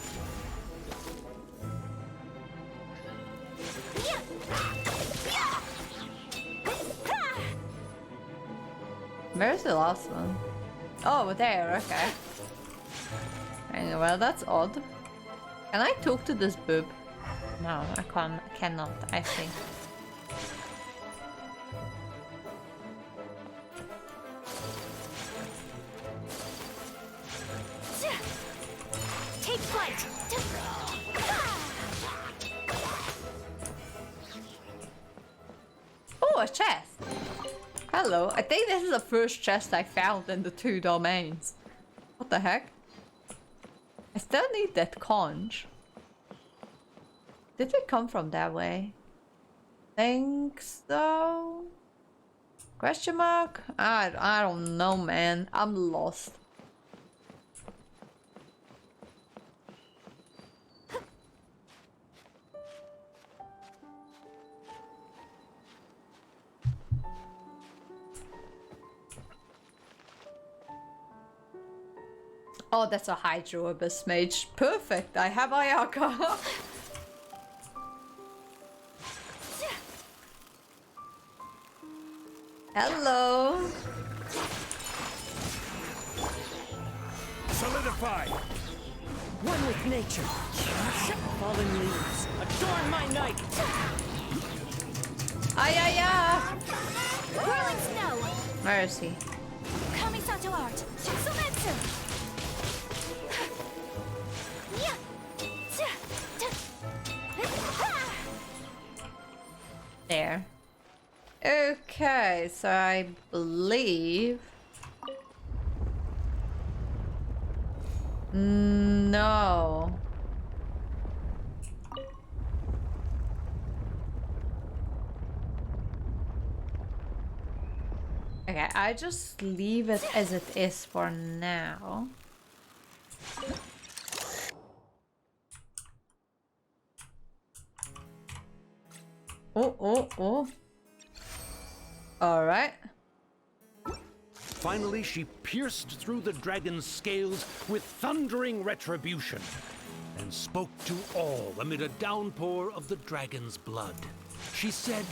Where's the last one? Oh, there, okay. Anyway, well, that's odd. Can I talk to this boob? No, I cannot, I think. Take flight. Oh, a chest. Hello. I think this is the first chest I found in the 2 domains. What the heck? I still need that conch. Did we come from that way? Think so? Question mark? I don't know, man. I'm lost. Oh, that's a Hydro Abyss Mage. Perfect, I have Ayaka. Hello. Solidify. One with nature. Fallen leaves. Adorn my night. Ayaya. Whirling snow. Where is he? Kamisato art. Sumetsu. There. Okay, so I believe... No. Okay, I just leave it as it is for now. Oh. All right. Finally, she pierced through the dragon's scales with thundering retribution and spoke to all amid a downpour of the dragon's blood. She said...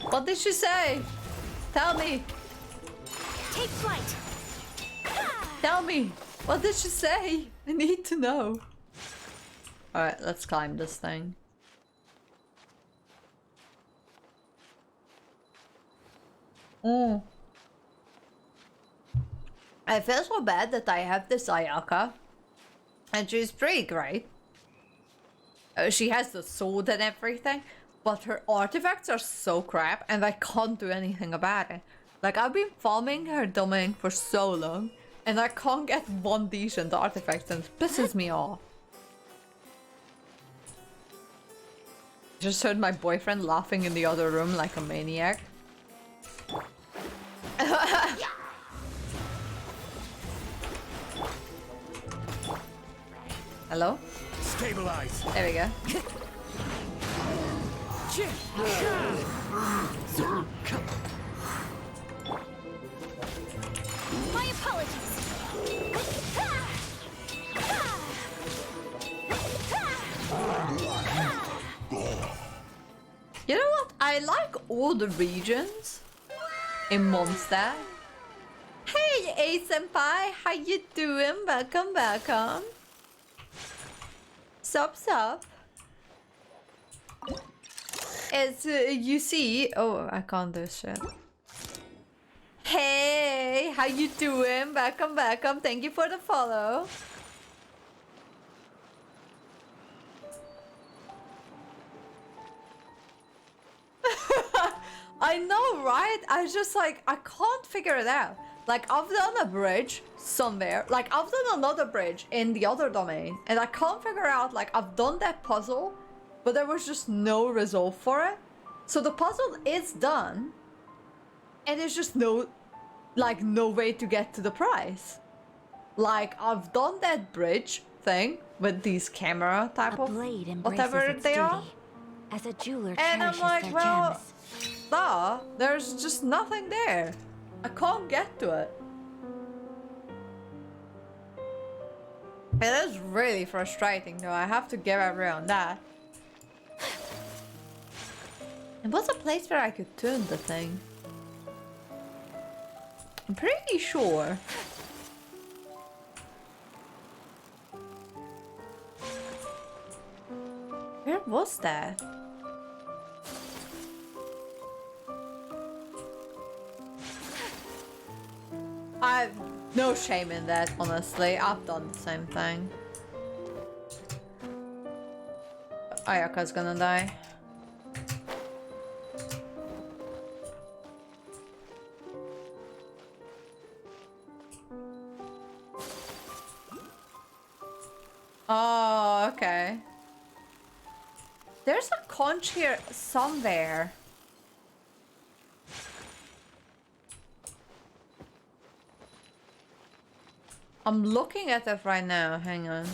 What did she say? Tell me. Take flight. Tell me. What did she say? I need to know. Alright, let's climb this thing. I feel so bad that I have this Ayaka. And she's pretty great. She has the sword and everything. But her artifacts are so crap and I can't do anything about it. Like, I've been farming her domain for so long and I can't get one decent artifact and it pisses me off. Just heard my boyfriend laughing in the other room like a maniac. Hello? Stabilize. There we go. My apologies. You know what? I like all the regions in Monster. Hey, A-senpai, how you doing? Welcome. Sup. As you see, oh, I can't do shit. Hey, how you doing? Welcome. Thank you for the follow. I know, right? I just like, I can't figure it out. Like, I've done a bridge somewhere. Like, I've done another bridge in the other domain. And I can't figure out, like, I've done that puzzle, but there was just no resolve for it. So the puzzle is done. And there's just no way to get to the prize. Like, I've done that bridge thing with these camera type of whatever they are. As a jeweler And I'm cherishes like, their well, gems. there's just nothing there. I can't get to it. It is really frustrating though, I have to give everyone that. It was a place where I could turn the thing. I'm pretty sure. Where was that? I've no shame in that, honestly. I've done the same thing. Ayaka's gonna die. Oh, okay. There's a conch here somewhere. I'm looking at it right now. Hang on.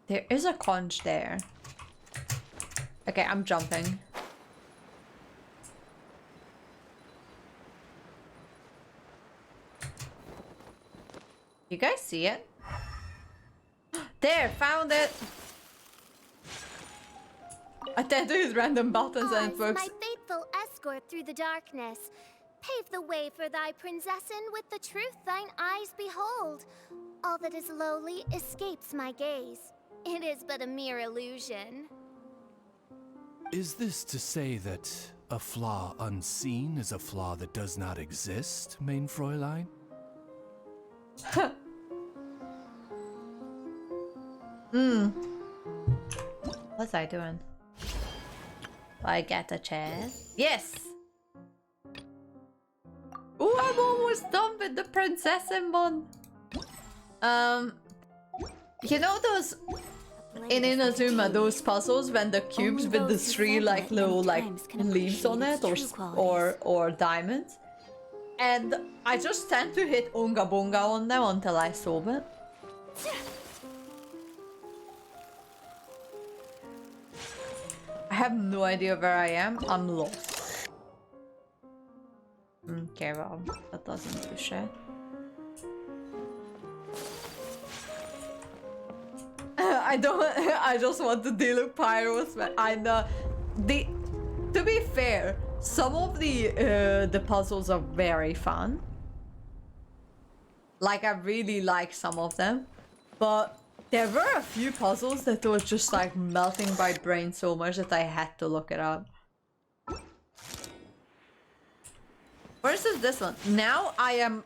There is a conch there. Okay, I'm jumping. You guys see it? There, found it! I tend to use random buttons and it works. My faithful escort through the darkness. Pave the way for thy princessin with the truth thine eyes behold. All that is lowly escapes my gaze. It is but a mere illusion. Is this to say that a flaw unseen is a flaw that does not exist, mein Fräulein? was I doing? I get a chest. Yes! Oh, I'm almost done with the Princessin one. You know those in Inazuma, those puzzles when the cubes with the three like little like leaves on it or diamonds? And I just tend to hit Unga Bunga on them until I solve it. I have no idea where I am. I'm lost. Okay, well, that doesn't do shit. I just want to deal with pyros, but I know to be fair, some of the puzzles are very fun. Like, I really like some of them, but there were a few puzzles that were just like melting my brain so much that I had to look it up. For instance, this one. Now I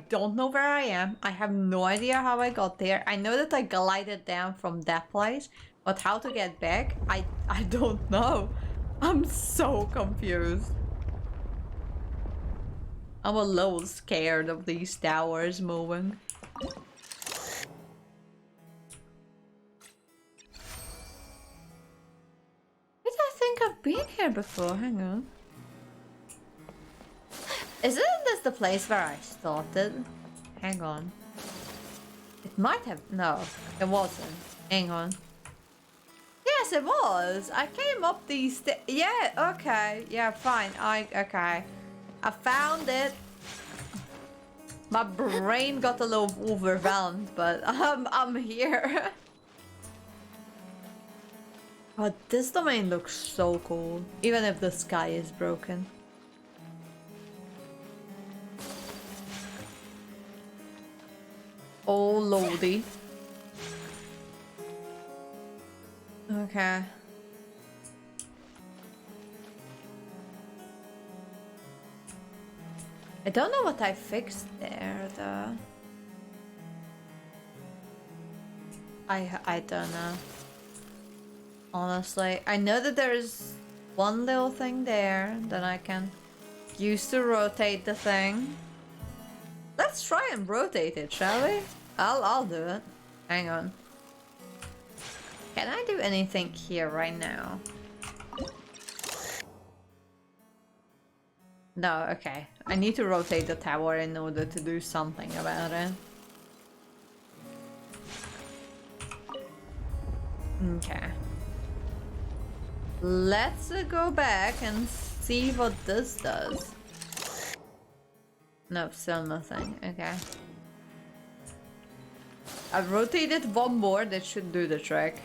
don't know where I am. I have no idea how I got there. I know that I glided down from that place, but how to get back, I don't know. I'm so confused. I'm a little scared of these towers moving. I think I've been here before. Hang on. Isn't this the place where I started? Hang on. It might have... No, it wasn't. Hang on. Yes, it was. I came up these... Yeah, okay. Yeah, fine. Okay. I found it. My brain got a little overwhelmed, but I'm here. Oh, this domain looks so cool. Even if the sky is broken. Oh, lordy. Okay. I don't know what I fixed there, though. I don't know. Honestly, I know that there's one little thing there that I can use to rotate the thing. Let's try and rotate it, shall we? I'll do it. Hang on. Can I do anything here right now? No, okay. I need to rotate the tower in order to do something about it. Okay. Let's go back and see what this does. No, still nothing. Okay. I've rotated one more, that should do the trick.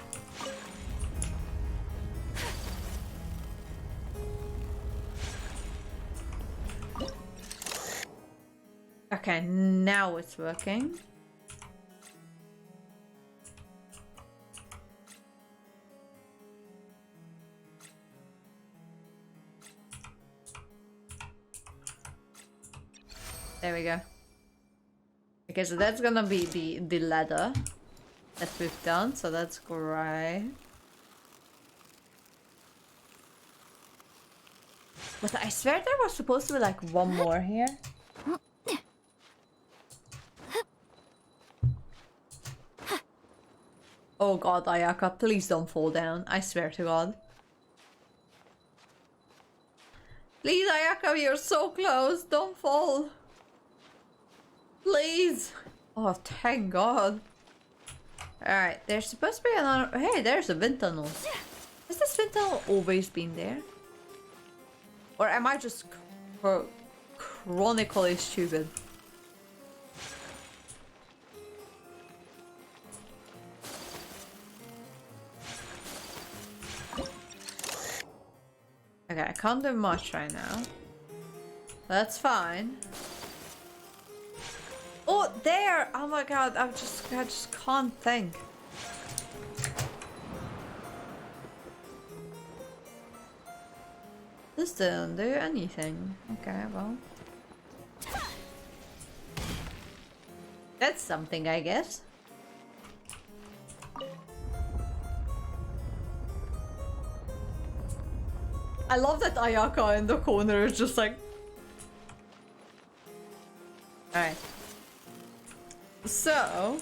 Okay, now it's working. There we go. Okay, so that's gonna be the ladder that we've done, so that's great. But I swear there was supposed to be like one more here. Oh god, Ayaka, please don't fall down. I swear to god. Please, Ayaka, you're so close. Don't fall. Please. Oh, thank god. Alright, there's supposed to be another... Hey, there's a wind tunnel. Has this wind tunnel always been there? Or am I just chronically stupid? Okay, I can't do much right now. That's fine. Oh, there! Oh my god, I just can't think. This didn't do anything. Okay, well. That's something, I guess. I love that Ayaka in the corner is just like... Alright. So...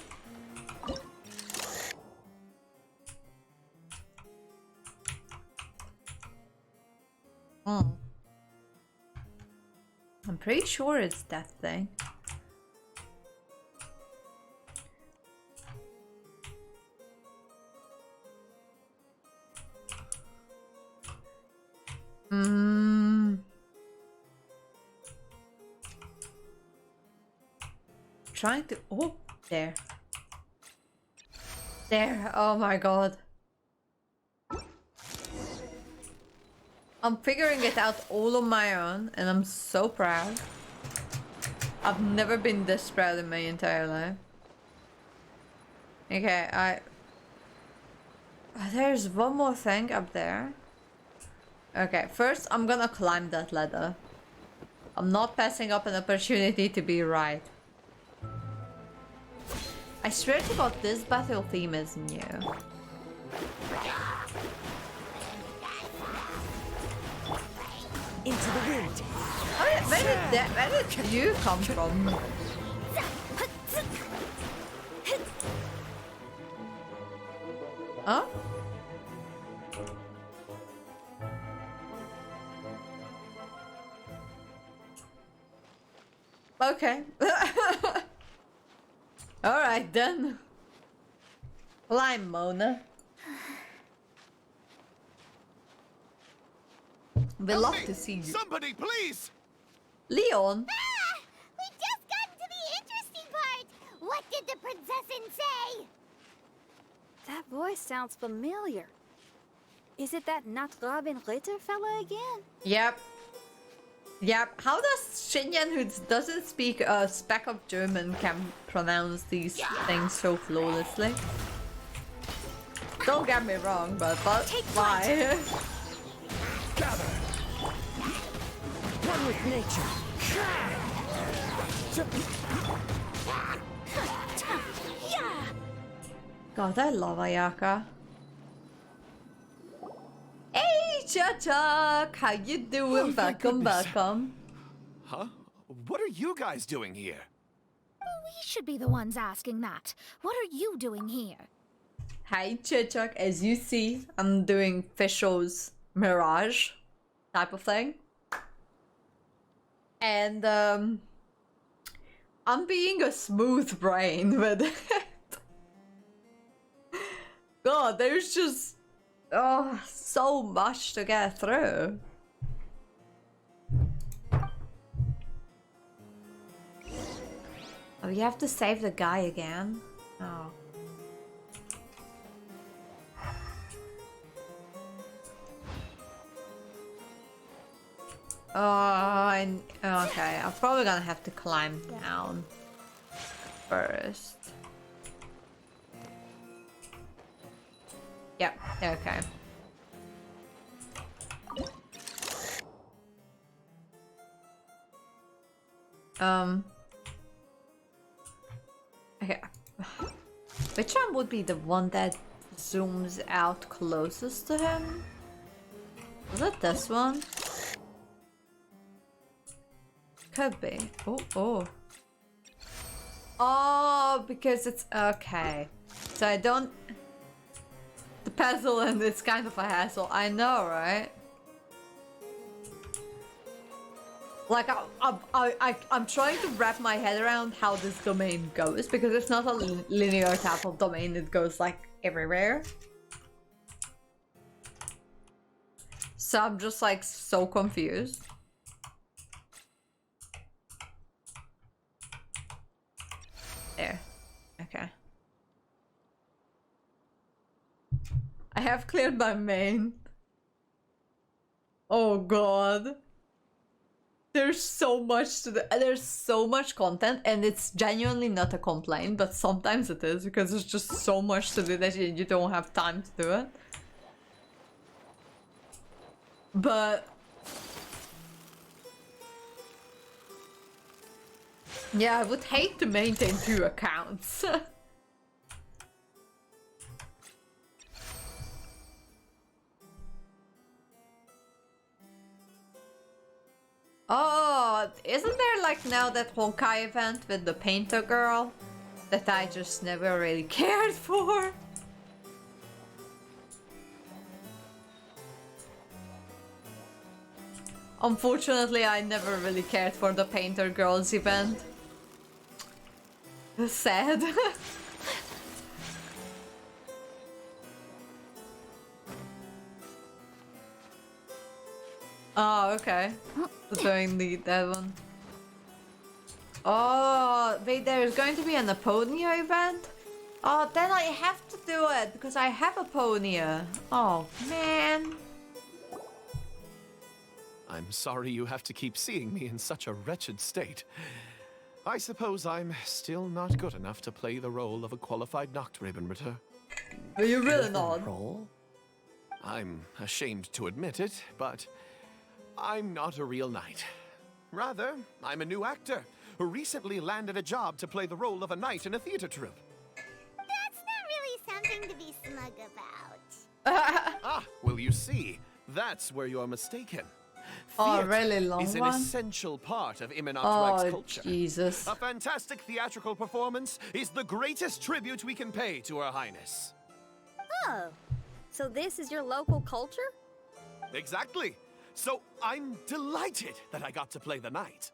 I'm pretty sure it's that thing. Trying to... Oh, there. There. Oh my god. I'm figuring it out all on my own, and I'm so proud. I've never been this proud in my entire life. Okay, there's one more thing up there. Okay, first I'm gonna climb that ladder. I'm not passing up an opportunity to be right. I swear to God, this battle theme is new. Into the wind. Where did you come from? Huh? Okay. Alright then. Climb, Mona. We love to see you. Somebody, please! Leon? Ah! We just got to the interesting part! What did the princessin say? That voice sounds familiar. Is it that not Robin Ritter fella again? Yep. Yep. How does Xinyan, who doesn't speak a speck of German, can pronounce these things so flawlessly? Don't get me wrong, but why? Gather. One with nature. God, I love Ayaka. Hey, Chuck! How you doing? Welcome. Huh? What are you guys doing here? We should be the ones asking that. What are you doing here? Hi, Chuck. As you see, I'm doing Fischl's Mirage type of thing. And, I'm being a smooth brain with it. God, there's just... Oh, so much to get through. Oh, you have to save the guy again? Oh. Okay, I'm probably gonna have to climb down first. Yep, okay. Okay. Which one would be the one that zooms out closest to him? Was it this one? Could be. Oh. Oh, because it's... Okay. So I don't... The puzzle, and it's kind of a hassle. I know, right? Like, I'm trying to wrap my head around how this domain goes, because it's not a linear type of domain. It goes, like, everywhere. So I'm just, like, so confused. There. Okay. I have cleared my main. Oh god. There's so much to there's so much content, and it's genuinely not a complaint, but sometimes it is, because there's just so much to do that you don't have time to do it. But yeah, I would hate to maintain 2 accounts. Isn't there like now that Honkai event with the painter girl that I just never really cared for? Unfortunately, I never really cared for the painter girls event. Sad. Oh, okay. Doing that one. Oh, wait, there's going to be an Aponia event? Oh, then I have to do it because I have Aponia. Oh, man. I'm sorry you have to keep seeing me in such a wretched state. I suppose I'm still not good enough to play the role of a qualified Nachtrebenritter. Are you really not? I'm ashamed to admit it, but I'm not a real knight. Rather, I'm a new actor who recently landed a job to play the role of a knight in a theater troupe. That's not really something to be smug about. Well, you see, that's where you're mistaken. Oh, really long is an one? essential part of Immenotreich's Oh, culture. Jesus. A fantastic theatrical performance is the greatest tribute we can pay to Her Highness. Oh, so this is your local culture? Exactly. So I'm delighted that I got to play the knight.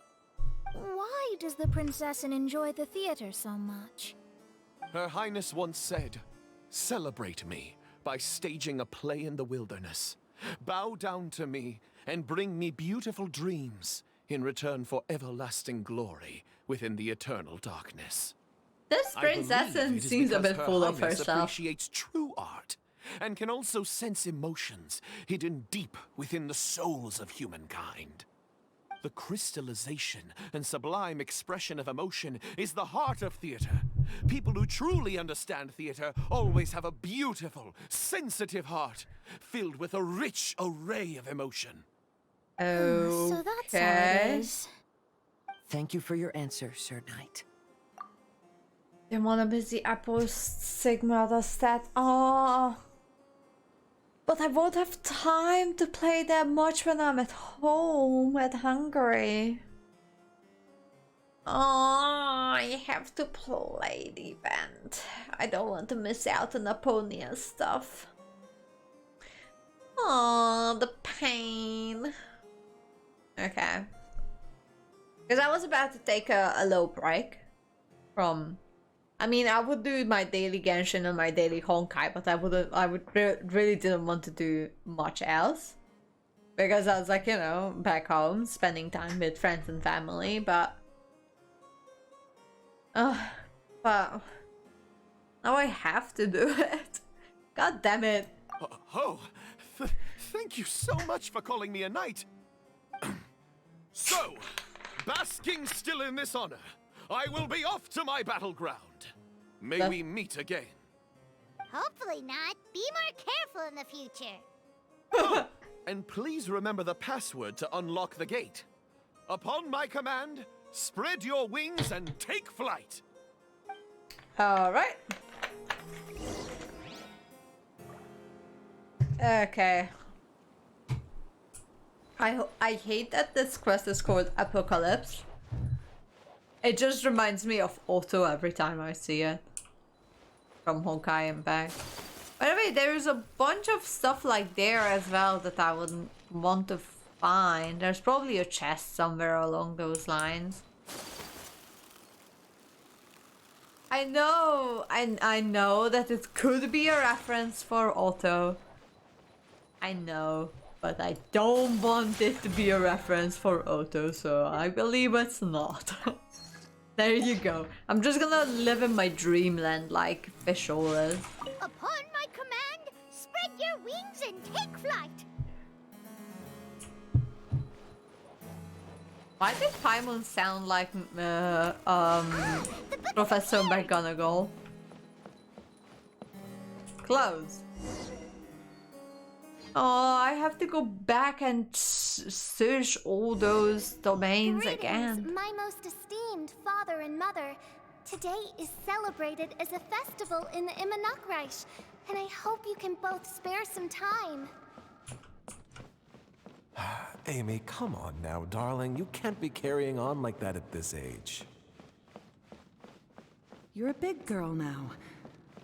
Why does the princessin enjoy the theater so much? Her Highness once said, "Celebrate me by staging a play in the wilderness. Bow down to me and bring me beautiful dreams in return for everlasting glory within the eternal darkness." This princessin seems a bit full of herself. Appreciates true art and can also sense emotions hidden deep within the souls of humankind. The crystallization and sublime expression of emotion is the heart of theater. People who truly understand theater always have a beautiful, sensitive heart filled with a rich array of emotion. Oh, so that's how it is. Thank you for your answer, Sir Knight. They wanna be the Apple Sigma does that. Oh. But I won't have time to play that much when I'm at home at Hungary. Oh, I have to play the event. I don't want to miss out on Aponia stuff. Oh, the pain. Okay. Because I was about to take a low break from... I mean, I would do my daily Genshin and my daily Honkai, but really didn't want to do much else. Because I was like, you know, back home, spending time with friends and family, but now I have to do it. God damn it. Thank you so much for calling me a knight. So, basking still in this honor, I will be off to my battleground. May we meet again. Hopefully not. Be more careful in the future. And please remember the password to unlock the gate. Upon my command, spread your wings and take flight. Alright. Okay. I hate that this quest is called Apocalypse. It just reminds me of Otto every time I see it. From Honkai Impact. By the way, there is a bunch of stuff like there as well that I wouldn't want to find. There's probably a chest somewhere along those lines. I know that it could be a reference for Otto. I know, but I don't want it to be a reference for Otto, so I believe it's not. There you go. I'm just gonna live in my dreamland like Fischl is. Upon my command, spread your wings and take flight. Why did Paimon sound like Professor McGonagall? Close. Oh, I have to go back and search all those domains again. My most esteemed father and mother. Today is celebrated as a festival in the Immenotreich, and I hope you can both spare some time. Amy, come on now, darling. You can't be carrying on like that at this age. You're a big girl now.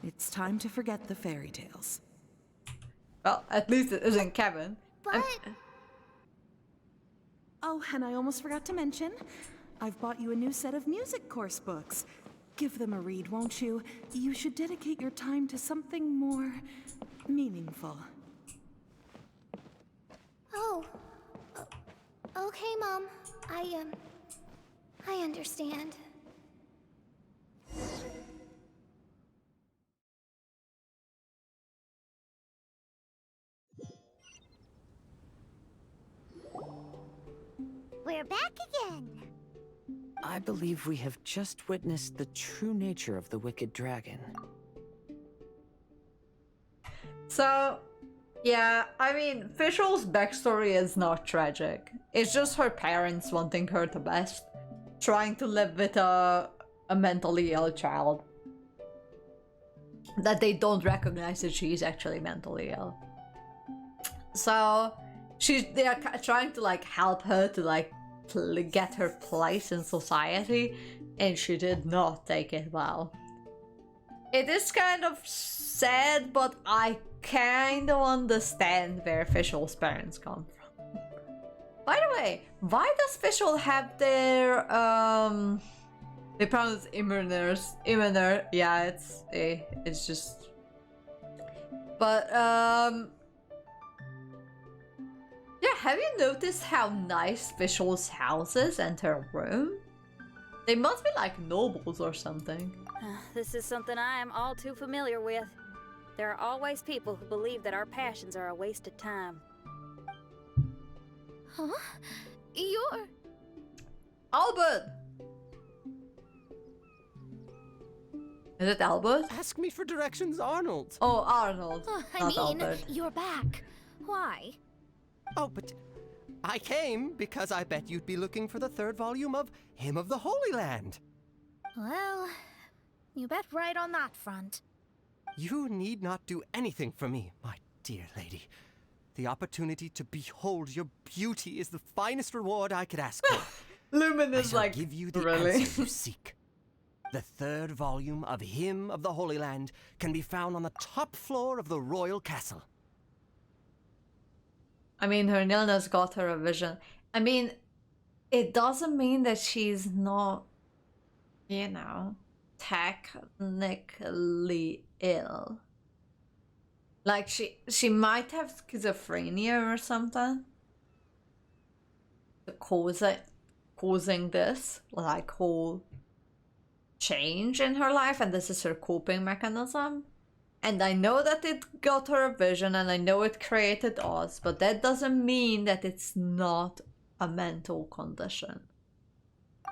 It's time to forget the fairy tales. Well, at least it isn't Kevin. But... Oh, and I almost forgot to mention, I've bought you a new set of music course books. Give them a read, won't you? You should dedicate your time to something more meaningful. Oh. Okay, Mom. I understand. We're back again. I believe we have just witnessed the true nature of the wicked dragon. So, yeah, I mean, Fischl's backstory is not tragic. It's just her parents wanting her the best, trying to live with a mentally ill child. That they don't recognize that she's actually mentally ill. So, they are trying to like help her to like get her place in society, and she did not take it well. It is kind of sad, but I kind of understand where Fischl's parents come from. By the way, why does Fischl have their they pronounce Immerner? Yeah, it's just. But yeah, have you noticed how nice Fischl's house is and her room? They must be like nobles or something. This is something I am all too familiar with. There are always people who believe that our passions are a waste of time. Huh? You're... Albert! Is it Albert? Ask me for directions, Arnold. Oh, Arnold. I mean, Albert. you're back. Why? Oh, but I came because I bet you'd be looking for the third volume of Hymn of the Holy Land. Well, you bet right on that front. You need not do anything for me, my dear lady. The opportunity to behold your beauty is the finest reward I could ask for. Lumen is like, give you the really? answer you seek. The third volume of Hymn of the Holy Land can be found on the top floor of the royal castle. I mean, her illness got her a vision. I mean, it doesn't mean that she's not, you know, technically ill. Like, she might have schizophrenia or something. Causing this, like, whole change in her life, and this is her coping mechanism. And I know that it got her a vision, and I know it created Oz, but that doesn't mean that it's not a mental condition.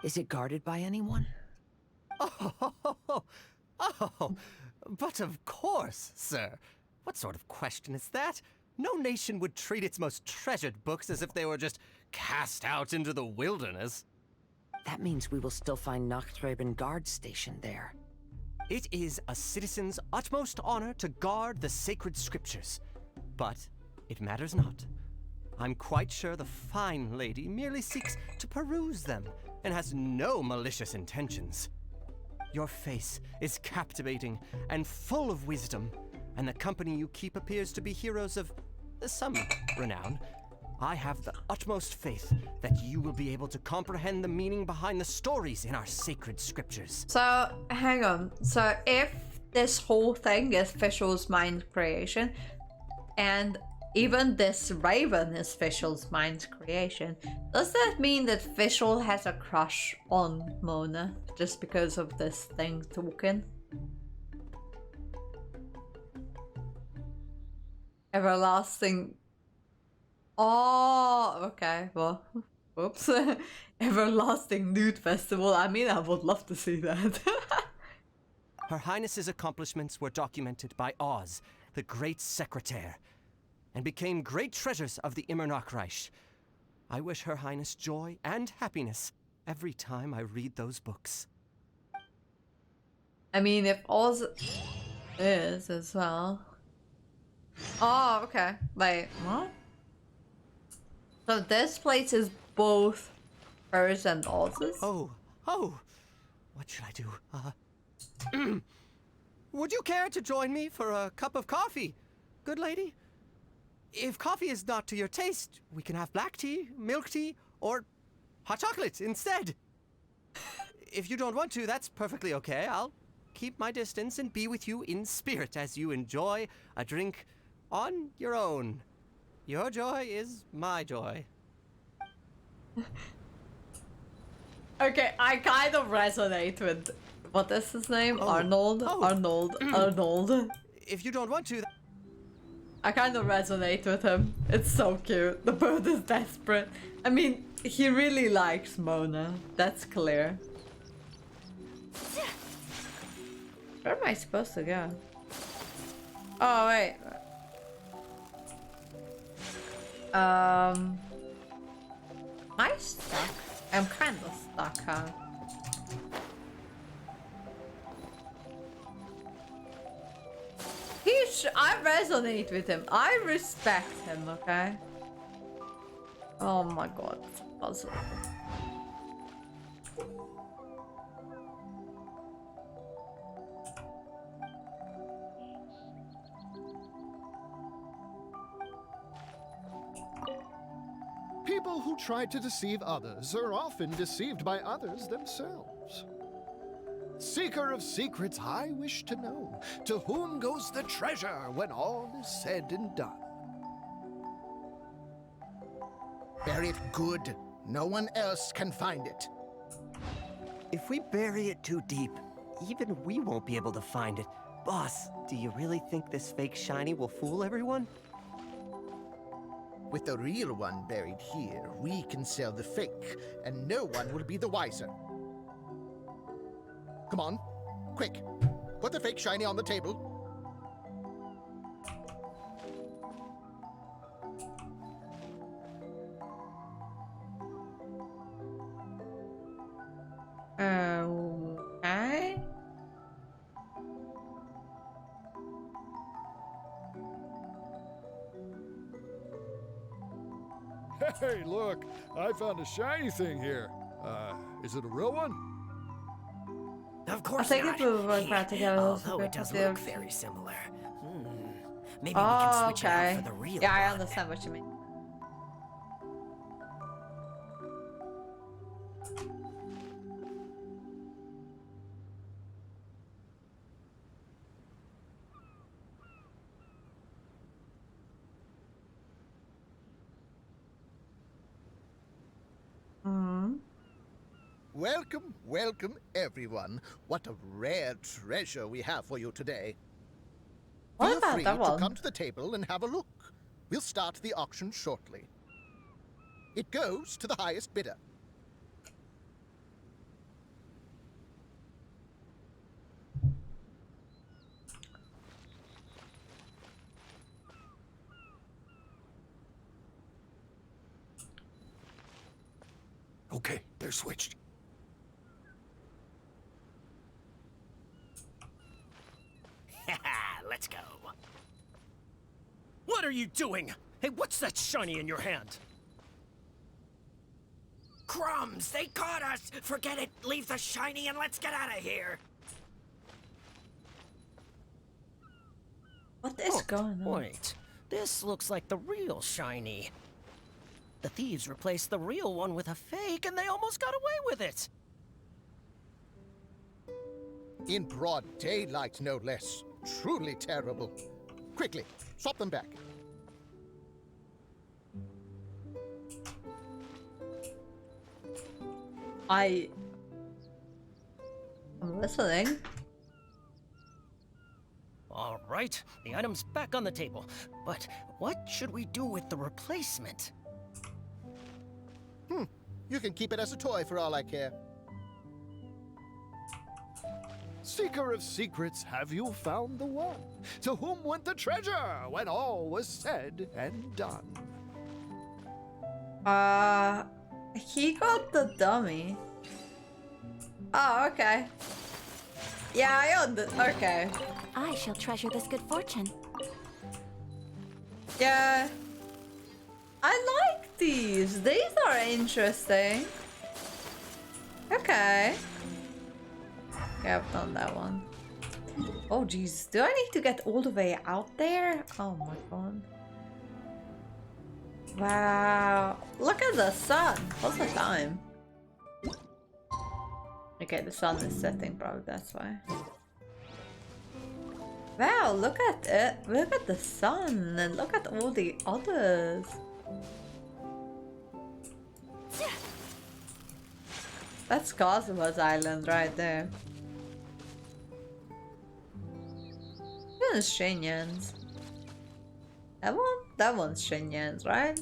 Is it guarded by anyone? Oh, but of course, sir. What sort of question is that? No nation would treat its most treasured books as if they were just cast out into the wilderness. That means we will still find Nachthreben guard stationed there. It is a citizen's utmost honor to guard the sacred scriptures. But it matters not. I'm quite sure the fine lady merely seeks to peruse them and has no malicious intentions. Your face is captivating and full of wisdom, and the company you keep appears to be heroes of some renown. I have the utmost faith that you will be able to comprehend the meaning behind the stories in our sacred scriptures. So, hang on. So, if this whole thing is Fischl's mind creation, and even this raven is Fischl's mind creation, does that mean that Fischl has a crush on Mona just because of this thing talking? Everlasting. Oh, okay. Well, whoops. Everlasting Nude Festival. I mean, I would love to see that. Her Highness's accomplishments were documented by Oz, the Great Secretaire, and became great treasures of the Immernochreich. I wish Her Highness joy and happiness every time I read those books. I mean, if Oz is as well. Oh, okay. Wait, what? So this place is both hers and Oz's? Oh. What should I do? Would you care to join me for a cup of coffee, good lady? If coffee is not to your taste, we can have black tea, milk tea, or hot chocolate instead. If you don't want to, that's perfectly okay. I'll keep my distance and be with you in spirit as you enjoy a drink on your own. Your joy is my joy. Okay, I kind of resonate with... What is his name? Arnold? Arnold. If you don't want to... I kind of resonate with him. It's so cute. The bird is desperate. I mean, he really likes Mona. That's clear. Where am I supposed to go? Oh, wait. Am I stuck? I'm kind of stuck, huh? I resonate with him. I respect him, okay? Oh my god, it's a puzzle. People who try to deceive others are often deceived by others themselves. Seeker of secrets, I wish to know, to whom goes the treasure when all is said and done? Bury it good. No one else can find it. If we bury it too deep, even we won't be able to find it. Boss, do you really think this fake shiny will fool everyone? With the real one buried here, we can sell the fake, and no one will be the wiser. Come on, quick. Put the fake shiny on the table. Okay. Hey, look! I found a shiny thing here. Is it a real one? Of course I think not. it will work out together. Although it does look very similar. Maybe we can switch it out for the real Yeah, I one. understand what you mean. Welcome, welcome, everyone. What a rare treasure we have for you today. What Feel about free that to one? come to the table and have a look. We'll start the auction shortly. It goes to the highest bidder. Okay, they're switched. Let's go. What are you doing? Hey, what's that shiny in your hand? Crumbs! They caught us! Forget it! Leave the shiny and let's get out of here! What is going on? Wait, this looks like the real shiny. The thieves replaced the real one with a fake and they almost got away with it! In broad daylight, no less. Truly terrible. Quickly, swap them back. I'm listening. All right, the item's back on the table. But what should we do with the replacement? You can keep it as a toy for all I care. Seeker of secrets, have you found the one? To whom went the treasure when all was said and done? He got the dummy. Oh, okay. Yeah, okay. I shall treasure this good fortune. Yeah. I like these. These are interesting. Okay. Okay, I've done that one. Oh jeez, do I need to get all the way out there? Oh my god. Wow. Look at the sun. What's the time? Okay, the sun is setting, probably that's why. Wow, look at it. Look at the sun and look at all the others. That's Kazuma's island right there. This is Shenyan's. That one? That one's Shenyan's, right?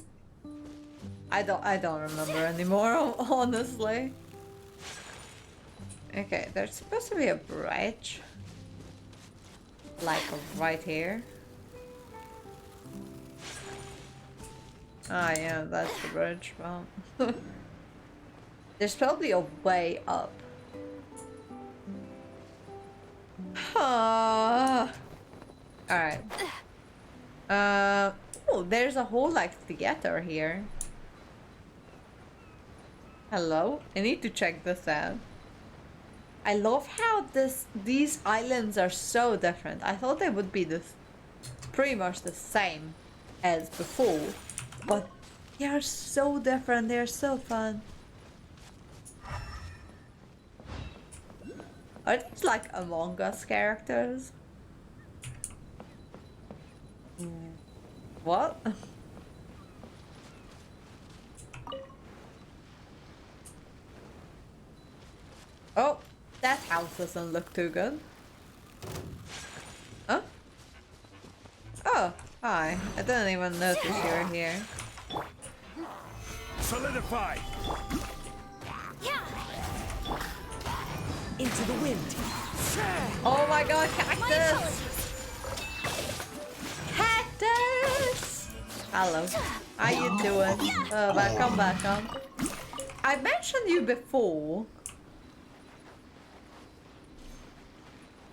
I don't remember anymore, honestly. Okay, there's supposed to be a bridge. Like right here. Ah, yeah, that's the bridge. Well, there's probably a way up. Alright. Oh, there's a whole like theater here. Hello? I need to check this out. I love how these islands are so different. I thought they would be pretty much the same as before, but they are so different. They're so fun. Are these like Among Us characters? What? Oh, that house doesn't look too good. Huh? Oh, hi. I didn't even notice you were here. Solidify! Into the wind. Oh my god, cactus! Cactus! Hello. How you doing? Back on. I mentioned you before.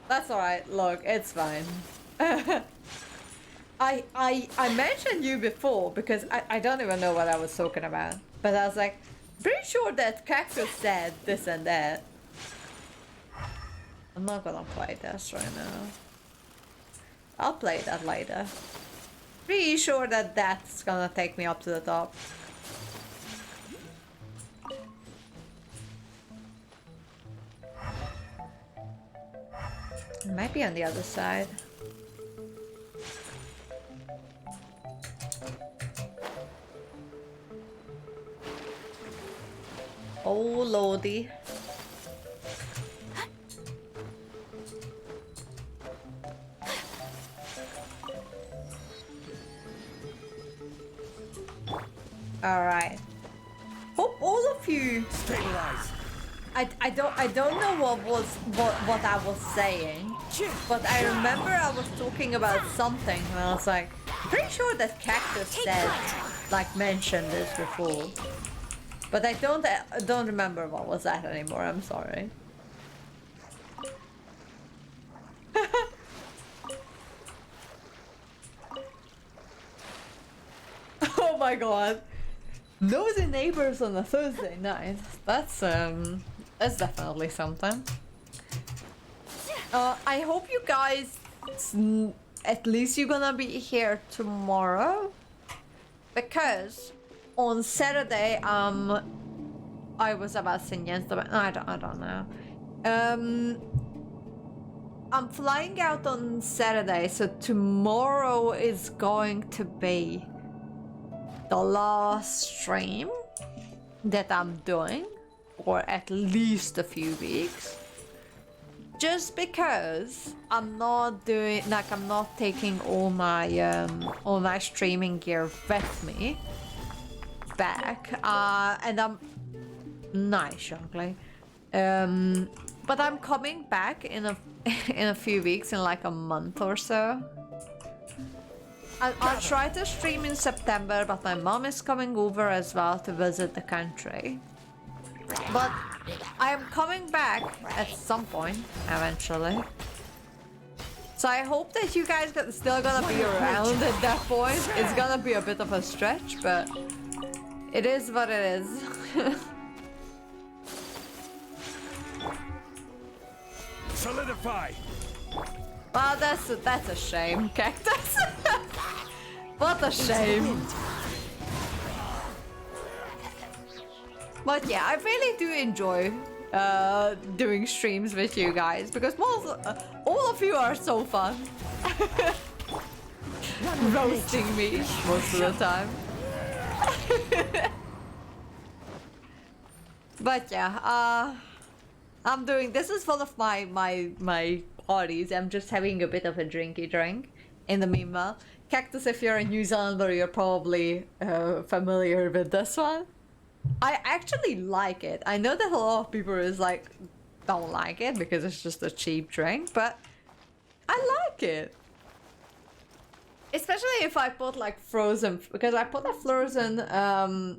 That's alright, look, it's fine. I mentioned you before because I don't even know what I was talking about. But I was like, pretty sure that Cactus said this and that. I'm not gonna play this right now. I'll play that later. Pretty sure that that's gonna take me up to the top. It might be on the other side. Oh lordy. Alright. Hope all of you stabilize. I don't know what I was saying, but I remember I was talking about something and I was like, pretty sure that Cactus said, like, mentioned this before, but I don't remember what was that anymore. I'm sorry. Oh my god. Nosy neighbors on a Thursday night. That's definitely something. I hope you guys, at least you're gonna be here tomorrow, because on Saturday, I was about Sinyan's, I don't know. I'm flying out on Saturday, so tomorrow is going to be the last stream that I'm doing for at least a few weeks, just because I'm not doing, like, I'm not taking all my streaming gear with me back, and I'm nice, youngly, but I'm coming back in a few weeks, in like a month or so. I'll try to stream in September, but my mom is coming over as well to visit the country. But I am coming back at some point, eventually. So I hope that you guys still gonna be around at that point. It's gonna be a bit of a stretch, but it is what it is. Solidify. Well, that's a shame, Cactus. What a shame. But yeah, I really do enjoy doing streams with you guys because all of you are so fun. Roasting me most of the time. But yeah, I'm doing this is one of my parties. I'm just having a bit of a drinky drink in the meanwhile. Cactus, if you're a New Zealander, you're probably familiar with this one. I actually like it. I know that a lot of people is like don't like it because it's just a cheap drink, but I like it. Especially if I put like frozen, because I put a frozen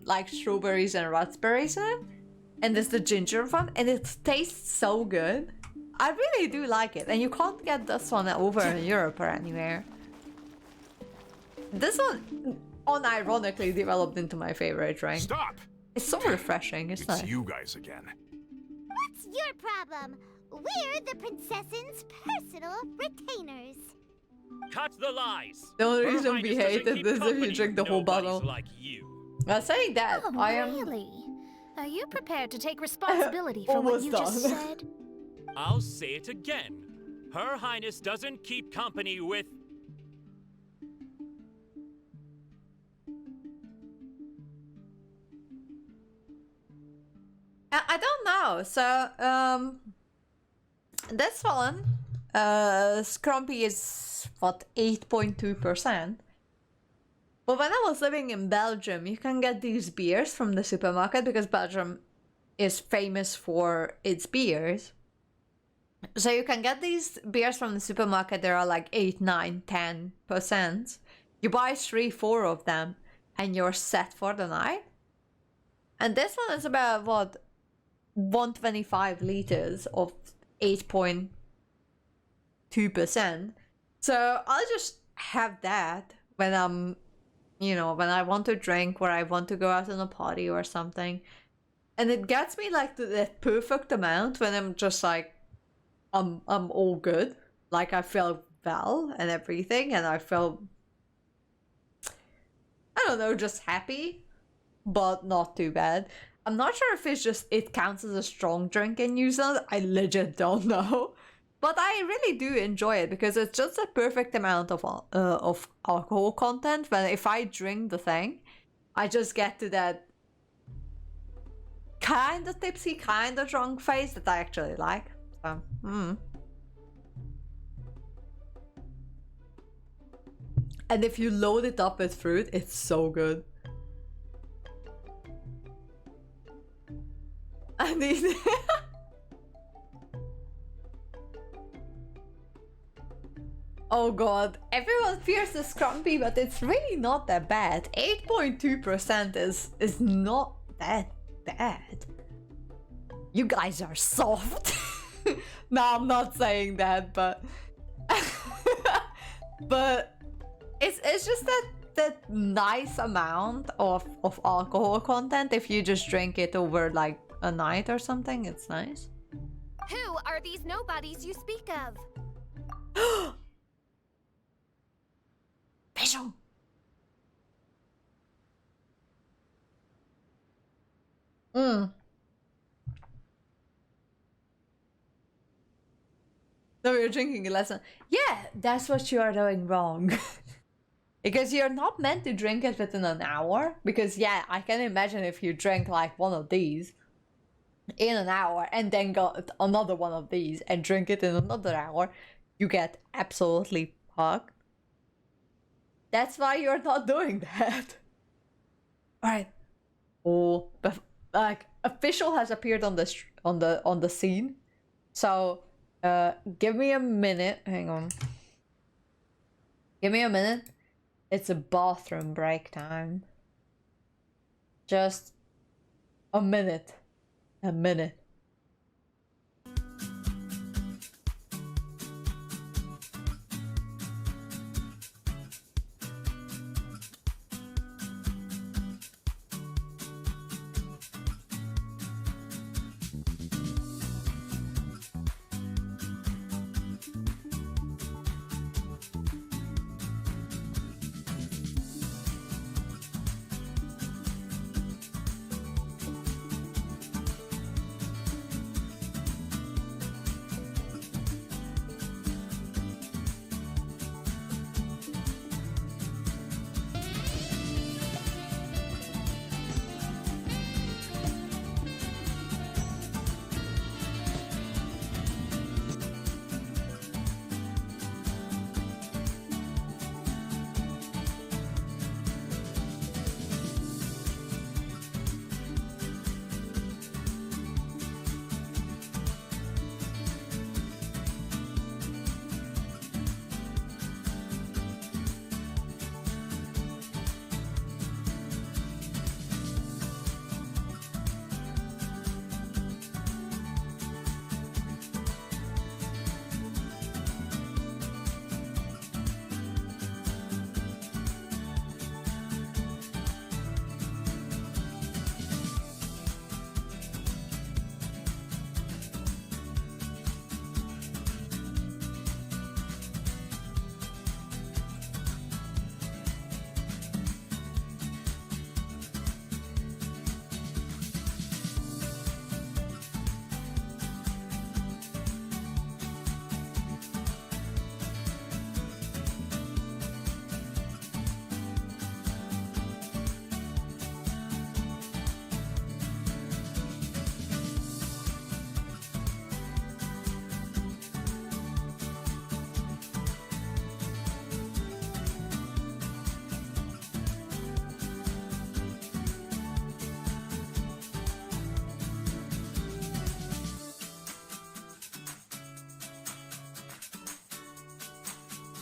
like strawberries and raspberries in it, and there's the ginger one, and it tastes so good. I really do like it, and you can't get this one over in Europe or anywhere. This one unironically developed into my favorite drink. Stop! It's so refreshing, it's nice. You guys again. What's your problem? We're the princess's personal retainers. Cut the lies. The only reason we hated this is if you drink the whole bottle. Like you. Now saying that, Oh, I am really? Are you prepared to take responsibility for what you just said? I'll say it again. Her Highness doesn't keep company with... I don't know. So, this one, Scrumpy is, what, 8.2%? But when I was living in Belgium, you can get these beers from the supermarket because Belgium is famous for its beers. So you can get these beers from the supermarket, they are like 8, 9, 10%. You buy 3, 4 of them and you're set for the night. And this one is about, what, 125 liters of 8.2%. So I'll just have that when I'm, you know, when I want to drink, or I want to go out on a party or something. And it gets me like to that perfect amount when I'm just like, I'm all good. Like I feel well and everything, and I feel, I don't know, just happy, but not too bad. I'm not sure if it's just, it counts as a strong drink in New Zealand. I legit don't know. But I really do enjoy it because it's just a perfect amount of alcohol content. When if I drink the thing, I just get to that kind of tipsy, kind of drunk phase that I actually like. So, And if you load it up with fruit, it's so good. I need... Oh god, everyone fears the Scrumpy, but it's really not that bad. 8.2% is not that bad. You guys are soft. No, I'm not saying that, but... but it's just that nice amount of alcohol content. If you just drink it over like a night or something, it's nice. Who are these nobodies you speak of? Fischl. So you're drinking a lesson. Yeah, that's what you are doing wrong. Because you're not meant to drink it within an hour. Because yeah, I can imagine if you drink like one of these in an hour and then got another one of these and drink it in another hour, you get absolutely fucked. That's why you're not doing that. Alright. Oh, but like a Fischl has appeared on the scene. So give me a minute. Hang on. Give me a minute. It's a bathroom break time. Just a minute. A minute.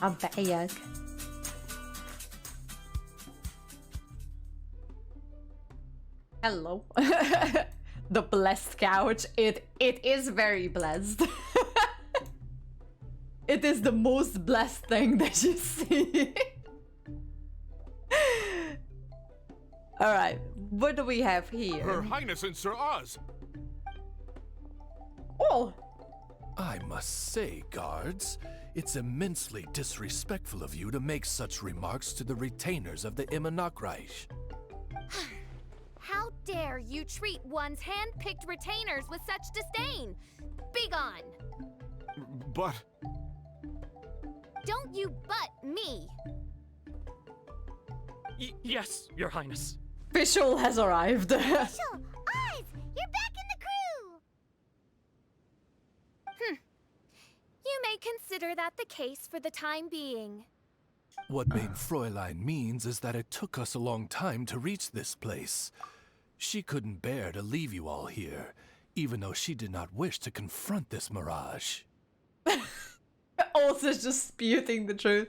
A bag. Hello. The blessed couch. It is very blessed. It is the most blessed thing that you see. Alright, what do we have here? Her Highness and Sir Oz. Oh! I must say, guards, it's immensely disrespectful of you to make such remarks to the retainers of the Immernachtreich. How dare you treat one's hand-picked retainers with such disdain? Begone! But... Don't you butt me! Yes, Your Highness. Fischl has arrived. Fischl! Oz! You're back in the crew! You may consider that the case for the time being. What Mein Fräulein means is that it took us a long time to reach this place. She couldn't bear to leave you all here, even though she did not wish to confront this mirage. Also just spewing the truth.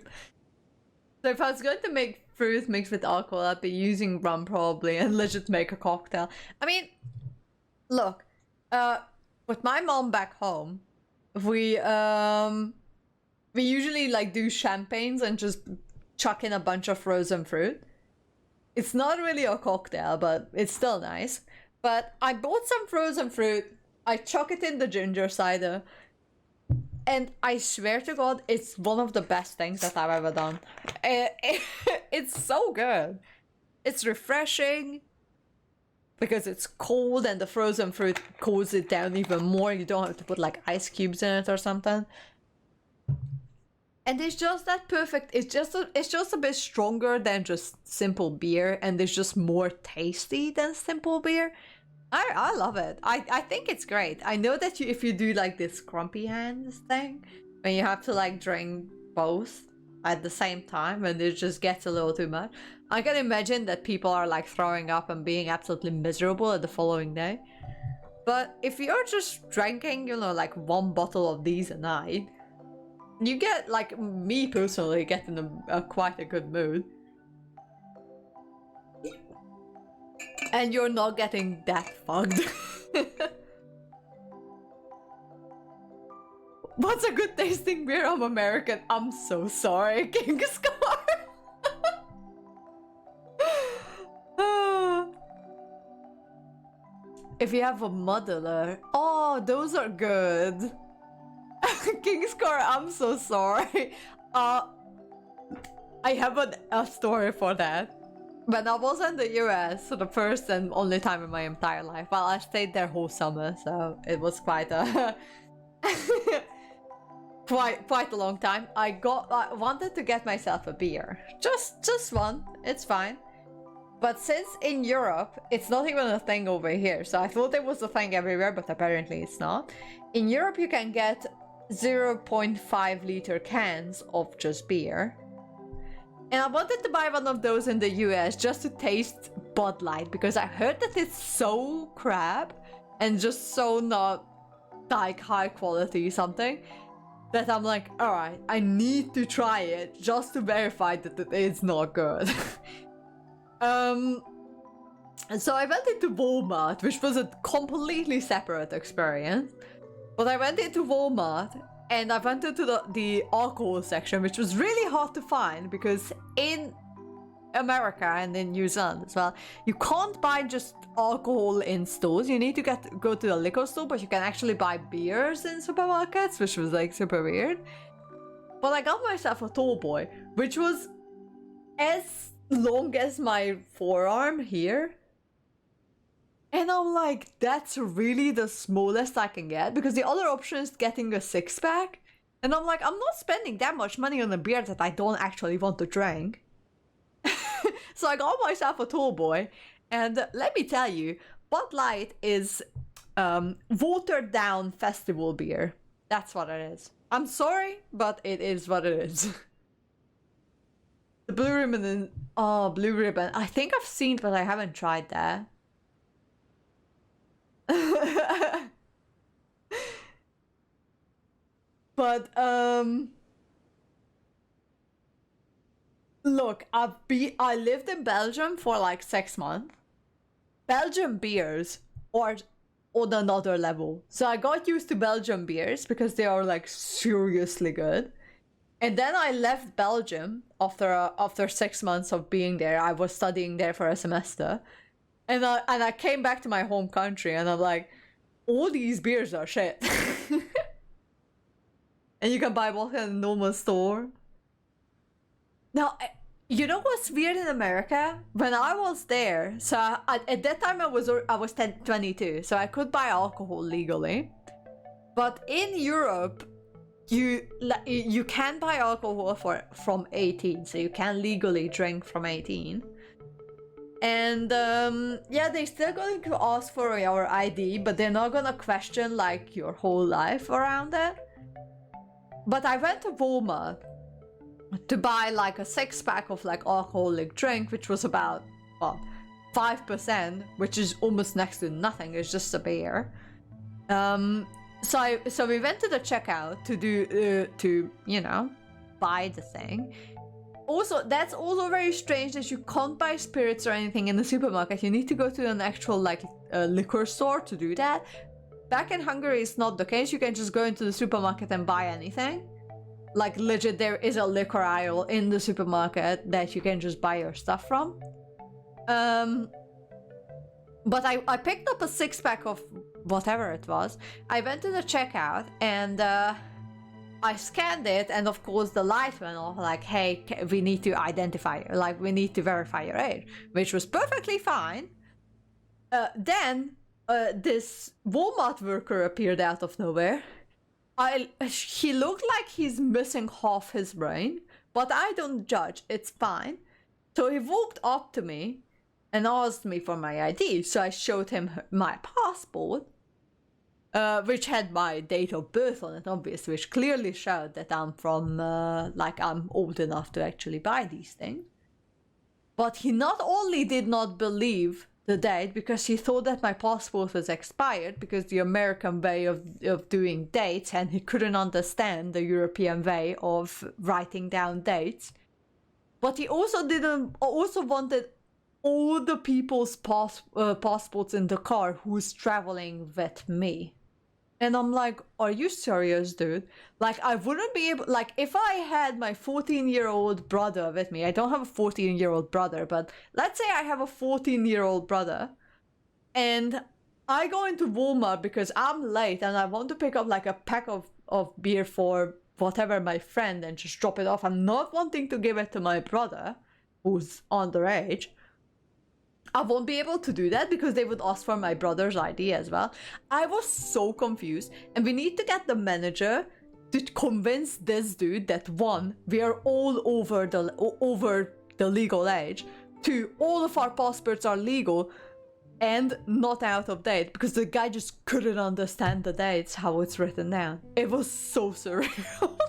So if I was going to make fruit mixed with alcohol, I'd be using rum probably, and let's just make a cocktail. I mean, look, with my mom back home, we usually like do champagnes and just chuck in a bunch of frozen fruit. It's not really a cocktail, but it's still nice. But I bought some frozen fruit, I chuck it in the ginger cider, and I swear to God, it's one of the best things that I've ever done. It's so good. It's refreshing because it's cold and the frozen fruit cools it down even more. You don't have to put like ice cubes in it or something. And it's just that perfect. It's just a bit stronger than just simple beer, and it's just more tasty than simple beer. I love it. I think it's great. I know that if you do like this grumpy hands thing, when you have to like drink both at the same time and it just gets a little too much, I can imagine that people are like throwing up and being absolutely miserable at the following day. But if you're just drinking, you know, like one bottle of these a night, you get, like me personally, get in quite a good mood. And you're not getting that fucked. What's a good tasting beer? I'm American. I'm so sorry, King Scar. If you have a muddler. Oh, those are good. King Scar, I'm so sorry. I have a story for that. When I was in the US, so the first and only time in my entire life, well, I stayed there whole summer, so it was quite a quite a long time. I wanted to get myself a beer, just one. It's fine. But since in Europe, it's not even a thing over here, so I thought it was a thing everywhere, but apparently it's not. In Europe, you can get 0.5 liter cans of just beer. And I wanted to buy one of those in the US just to taste Bud Light, because I heard that it's so crap and just so not like high quality something that I'm like, alright, I need to try it just to verify that it's not good. So I went into Walmart, which was a completely separate experience. But I went into Walmart and I went into the alcohol section, which was really hard to find because in America and in New Zealand as well, you can't buy just alcohol in stores. You need to go to a liquor store, but you can actually buy beers in supermarkets, which was like super weird. But I got myself a tall boy, which was as long as my forearm here. And I'm like, that's really the smallest I can get, because the other option is getting a 6-pack. And I'm like, I'm not spending that much money on a beer that I don't actually want to drink. So I got myself a tall boy. And let me tell you, Bud Light is watered down festival beer. That's what it is. I'm sorry, but it is what it is. The Blue Ribbon Blue Ribbon. I think I've seen, but I haven't tried that. But Look, I lived in Belgium for like 6 months. Belgian beers are on another level. So I got used to Belgian beers because they are like seriously good. And then I left Belgium after 6 months of being there. I was studying there for a semester. And I came back to my home country and I'm like, all these beers are shit. And you can buy vodka in a normal store. Now, you know what's weird in America? When I was there, so at that time I was 22, so I could buy alcohol legally. But in Europe, you can buy alcohol from 18, so you can legally drink from 18. And yeah, they're still going to ask for your ID, but they're not gonna question like your whole life around it. But I went to Walmart to buy like a 6-pack of like alcoholic drink, which was about, well, 5%, which is almost next to nothing. It's just a beer. So we went to the checkout to you know, buy the thing. Also, that's also very strange that you can't buy spirits or anything in the supermarket. You need to go to an actual like liquor store to do that. Back in Hungary, it's not the case. You can just go into the supermarket and buy anything. Like legit, there is a liquor aisle in the supermarket that you can just buy your stuff from. But I picked up a 6-pack of whatever it was. I went to the checkout and I scanned it, and of course the light went off like, hey, we need to identify, like we need to verify your age, which was perfectly fine. Then this Walmart worker appeared out of nowhere. He looked like he's missing half his brain, but I don't judge, it's fine. So he walked up to me and asked me for my ID, so I showed him my passport, which had my date of birth on it, obviously, which clearly showed that I'm from, like I'm old enough to actually buy these things. But he not only did not believe the date because he thought that my passport was expired because the American way of doing dates, and he couldn't understand the European way of writing down dates. But he also wanted all the people's passports in the car who's traveling with me. And I'm like, are you serious, dude? Like, I wouldn't be able, like, if I had my 14-year-old brother with me, I don't have a 14-year-old brother, but let's say I have a 14-year-old brother, and I go into Walmart because I'm late and I want to pick up like a pack of beer for whatever my friend and just drop it off. I'm not wanting to give it to my brother, who's underage. I won't be able to do that because they would ask for my brother's ID as well. I was so confused, and we need to get the manager to convince this dude that 1, we are all over the legal age, 2, all of our passports are legal and not out of date, because the guy just couldn't understand the dates, how it's written down. It was so surreal.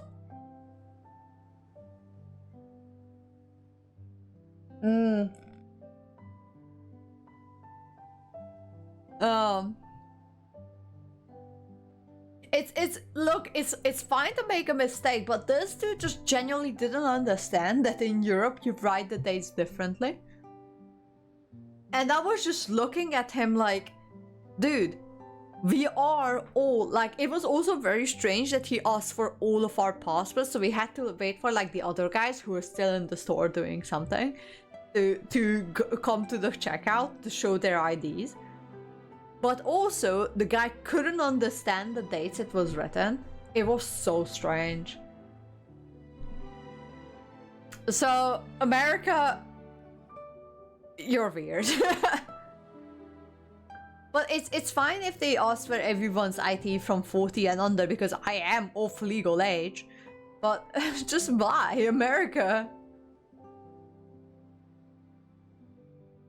It's fine to make a mistake, but this dude just genuinely didn't understand that in Europe you write the dates differently. And I was just looking at him like, dude, we are all, like, it was also very strange that he asked for all of our passports, so we had to wait for like the other guys who were still in the store doing something to come to the checkout to show their IDs. But also, the guy couldn't understand the dates it was written. It was so strange. So, America, you're weird. But it's fine if they ask for everyone's ID from 40 and under, because I am of legal age. But just why, America?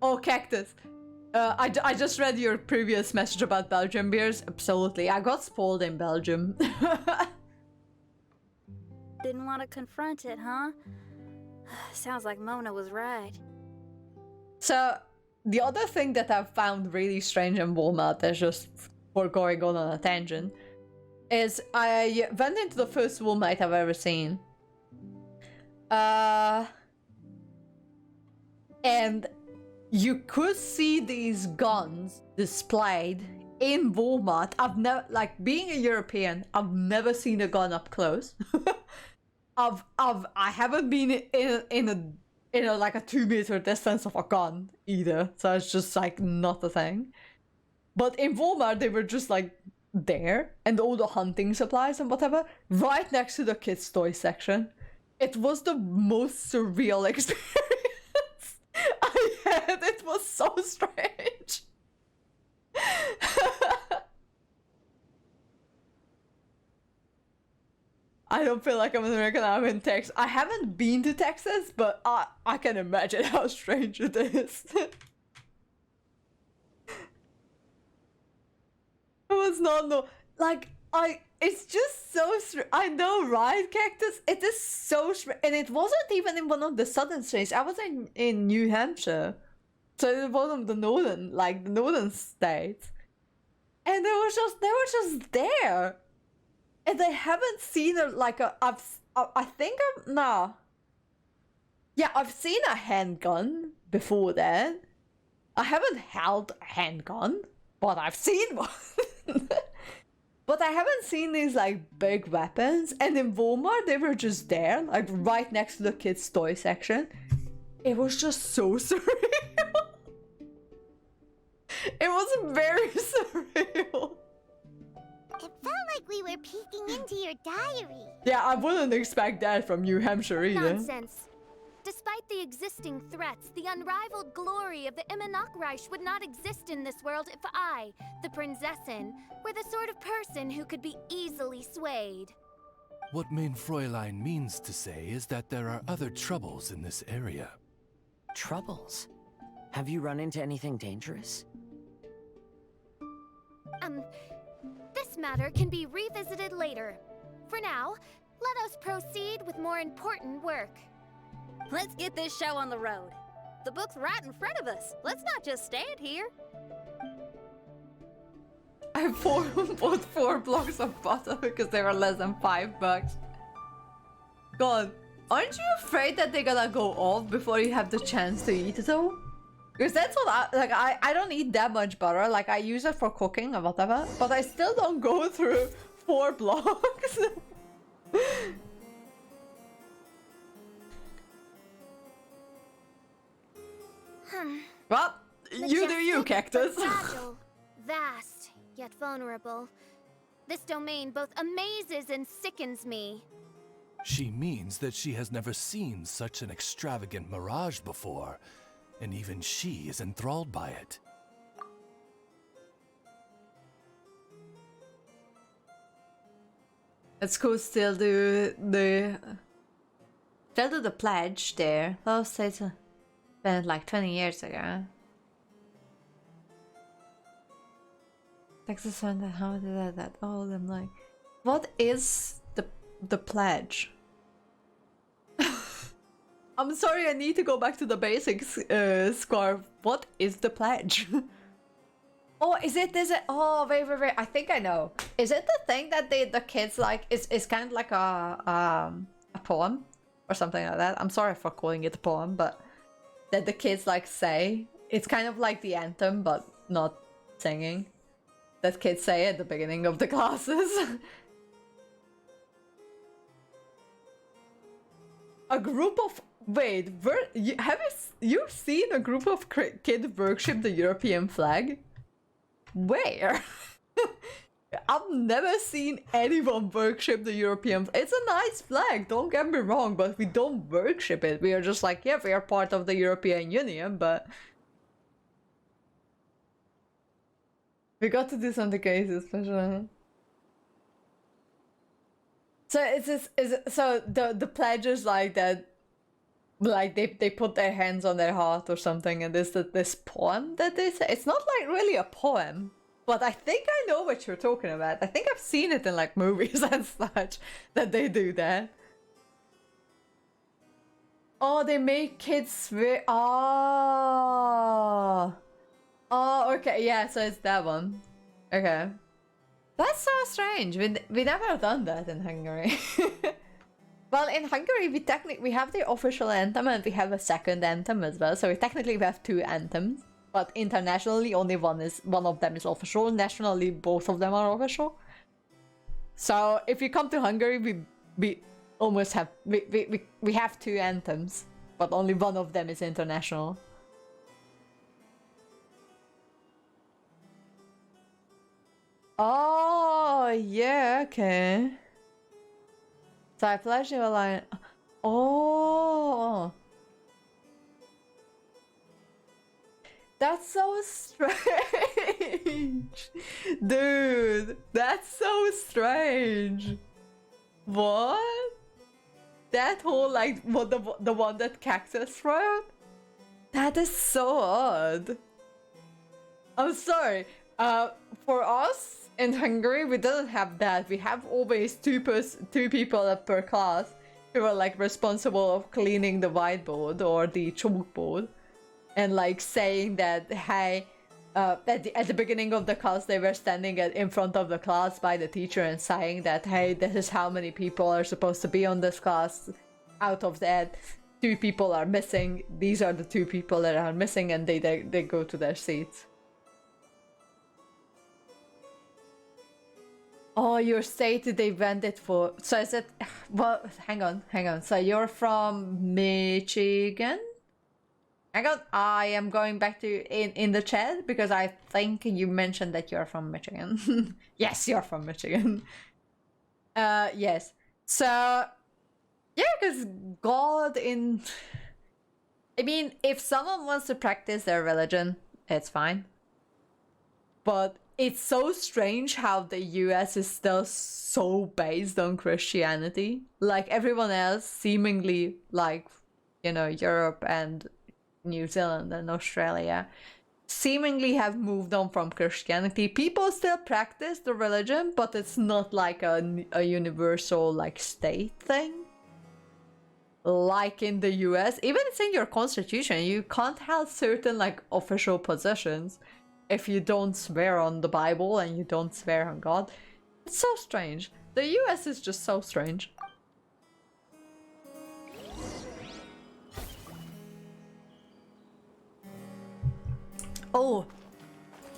Oh, Cactus. I just read your previous message about Belgian beers. Absolutely. I got spoiled in Belgium. Didn't want to confront it, huh? Sounds like Mona was right. So, the other thing that I've found really strange in Walmart, is just for going on a tangent, is I went into the first Walmart I've ever seen. and you could see these guns displayed in Walmart. I've never, like, being a European, I've never seen a gun up close. I haven't been in a like a 2 meter distance of a gun either, so it's just like not a thing. But in Walmart, they were just like there, and all the hunting supplies and whatever, right next to the kids' toy section. It was the most surreal experience I had. It was so strange. I don't feel like I'm an American. I'm in Texas. I haven't been to Texas, but I can imagine how strange it is. It was not no like it's just so I know, right, Cactus? It is so and it wasn't even in one of the southern states. I was in New Hampshire, so it was one of the northern states, and they were just there, and they haven't seen I've seen a handgun before then. I haven't held a handgun, but I've seen one. But I haven't seen these like big weapons, and in Walmart they were just there, like right next to the kids' toy section. It was just so surreal. It was very surreal. It felt like we were peeking into your diary. Yeah, I wouldn't expect that from New Hampshire either. Nonsense. Despite the existing threats, the unrivaled glory of the Immernachtreich would not exist in this world if I, the Prinzessin, were the sort of person who could be easily swayed. What mein Fräulein means to say is that there are other troubles in this area. Troubles? Have you run into anything dangerous? This matter can be revisited later. For now, let us proceed with more important work. Let's get this show on the road. The book's right in front of us. Let's not just stand here. I bought 4 blocks of butter because they were less than $5. God, aren't you afraid that they're gonna go off before you have the chance to eat it all? Because that's what I don't eat that much butter. Like, I use it for cooking or whatever, but I still don't go through 4 blocks. Well, you do you, Cactus. Fragile, vast, yet vulnerable. This domain both amazes and sickens me. She means that she has never seen such an extravagant mirage before, and even she is enthralled by it. Let's go still do the pledge there. That was spent like 20 years ago. Texas went and how did that? Oh, I'm like, what is the pledge? I'm sorry, I need to go back to the basics, Scarf. What is the pledge? Oh, is it? Oh, wait. I think I know. Is it the thing that the kids like? It's kind of like a poem or something like that. I'm sorry for calling it a poem, but that the kids like say. It's kind of like the anthem, but not singing. That kids say at the beginning of the classes. A group of have you seen a group of kids worship the European flag? Where? I've never seen anyone worship the European flag. It's a nice flag, don't get me wrong, but we don't worship it. We are just like, yeah, we are part of the European Union, but we got to do something crazy, especially. So so the pledge is like that, like they put their hands on their heart or something, and there's this poem that they say. It's not like really a poem, but I think I know what you're talking about. I think I've seen it in like movies and such that they do that. Oh, they make kids swear. Oh, okay, yeah. So it's that one. Okay. That's so strange. We never done that in Hungary. Well, in Hungary, we have the official anthem and we have a second anthem as well. So we technically have two anthems, but internationally only one of them is official. Nationally, both of them are official. So if you come to Hungary, we almost have we have two anthems, but only one of them is international. Oh yeah, okay. So I pledge you a line. Oh, that's so strange, dude. That's so strange. What? That whole like what the one that Cactus wrote? That is so odd. I'm sorry. For us in Hungary, we didn't have that. We have always two people per class who are like responsible of cleaning the whiteboard or the chalkboard, and like saying that, hey, at the beginning of the class they were standing in front of the class by the teacher and saying that, hey, this is how many people are supposed to be on this class. Out of that, 2 people are missing. These are the 2 people that are missing, and they go to their seats. Oh, your state they went it for. So is it? Well, hang on. So you're from Michigan? Hang on, I am going back to in the chat because I think you mentioned that you're from Michigan. Yes, you're from Michigan. Yes. So yeah, because God in. I mean, if someone wants to practice their religion, it's fine. But it's so strange how the US is still so based on Christianity. Like everyone else seemingly, like, you know, Europe and New Zealand and Australia seemingly have moved on from Christianity. People still practice the religion, but it's not like a universal like state thing. Like in the US, even it's in your constitution, you can't have certain like official positions if you don't swear on the Bible and you don't swear on God. It's so strange. The US is just so strange. Oh,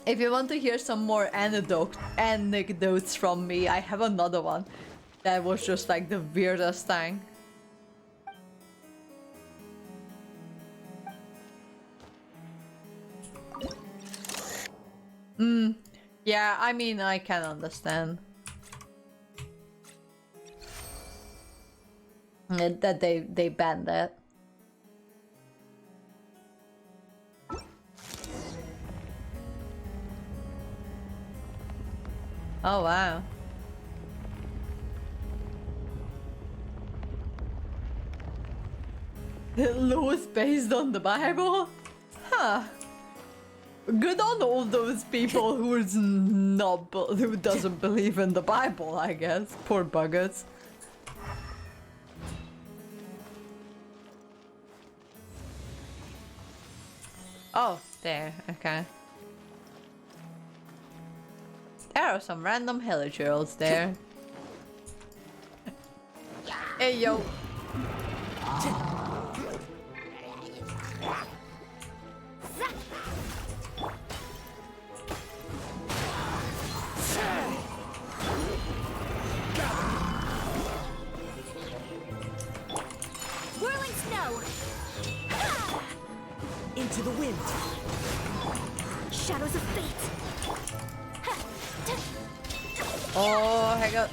if you want to hear some more anecdotes from me, I have another one that was just like the weirdest thing. Yeah, I mean, I can understand that they banned that. Oh wow. Laws based on the Bible? Huh. Good on all those people who doesn't believe in the Bible, I guess. Poor buggers. Oh, there, okay. There are some random hillagers there. Hey yo. Whirling snow! Into the wind! Shadows of fate! Oh, hang on.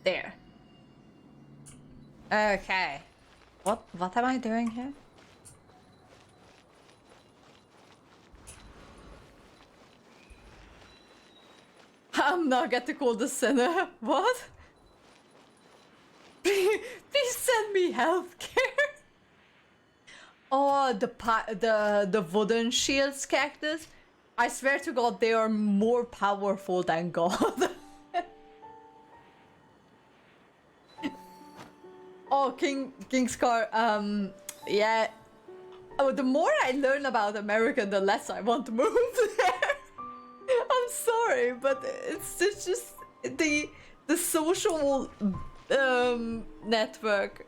There. Okay. What am I doing here? I'm not going to call the sinner. What? Please send me healthcare. Oh, the wooden shields cactus. I swear to God, they are more powerful than God. Oh, King Scar. Yeah. Oh, the more I learn about America, the less I want to move there. I'm sorry, but it's just the the social network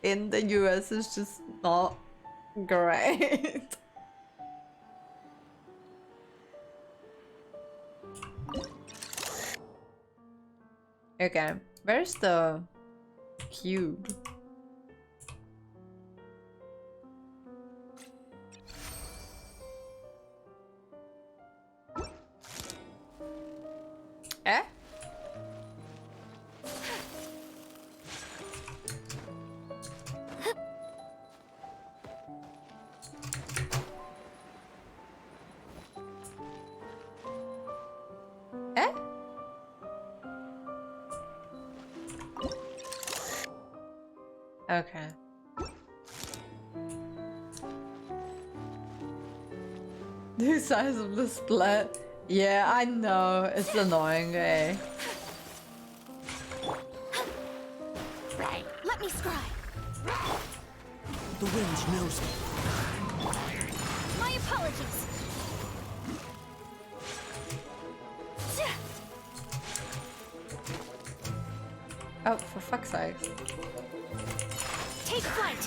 in the US is just not great. Okay, where's the cube? Eh? Eh? Okay. The size of the split. Yeah, I know. It's annoying, eh? Right. Let me scribe. The wind knows me. My apologies. Oh, for fuck's sake. Take flight.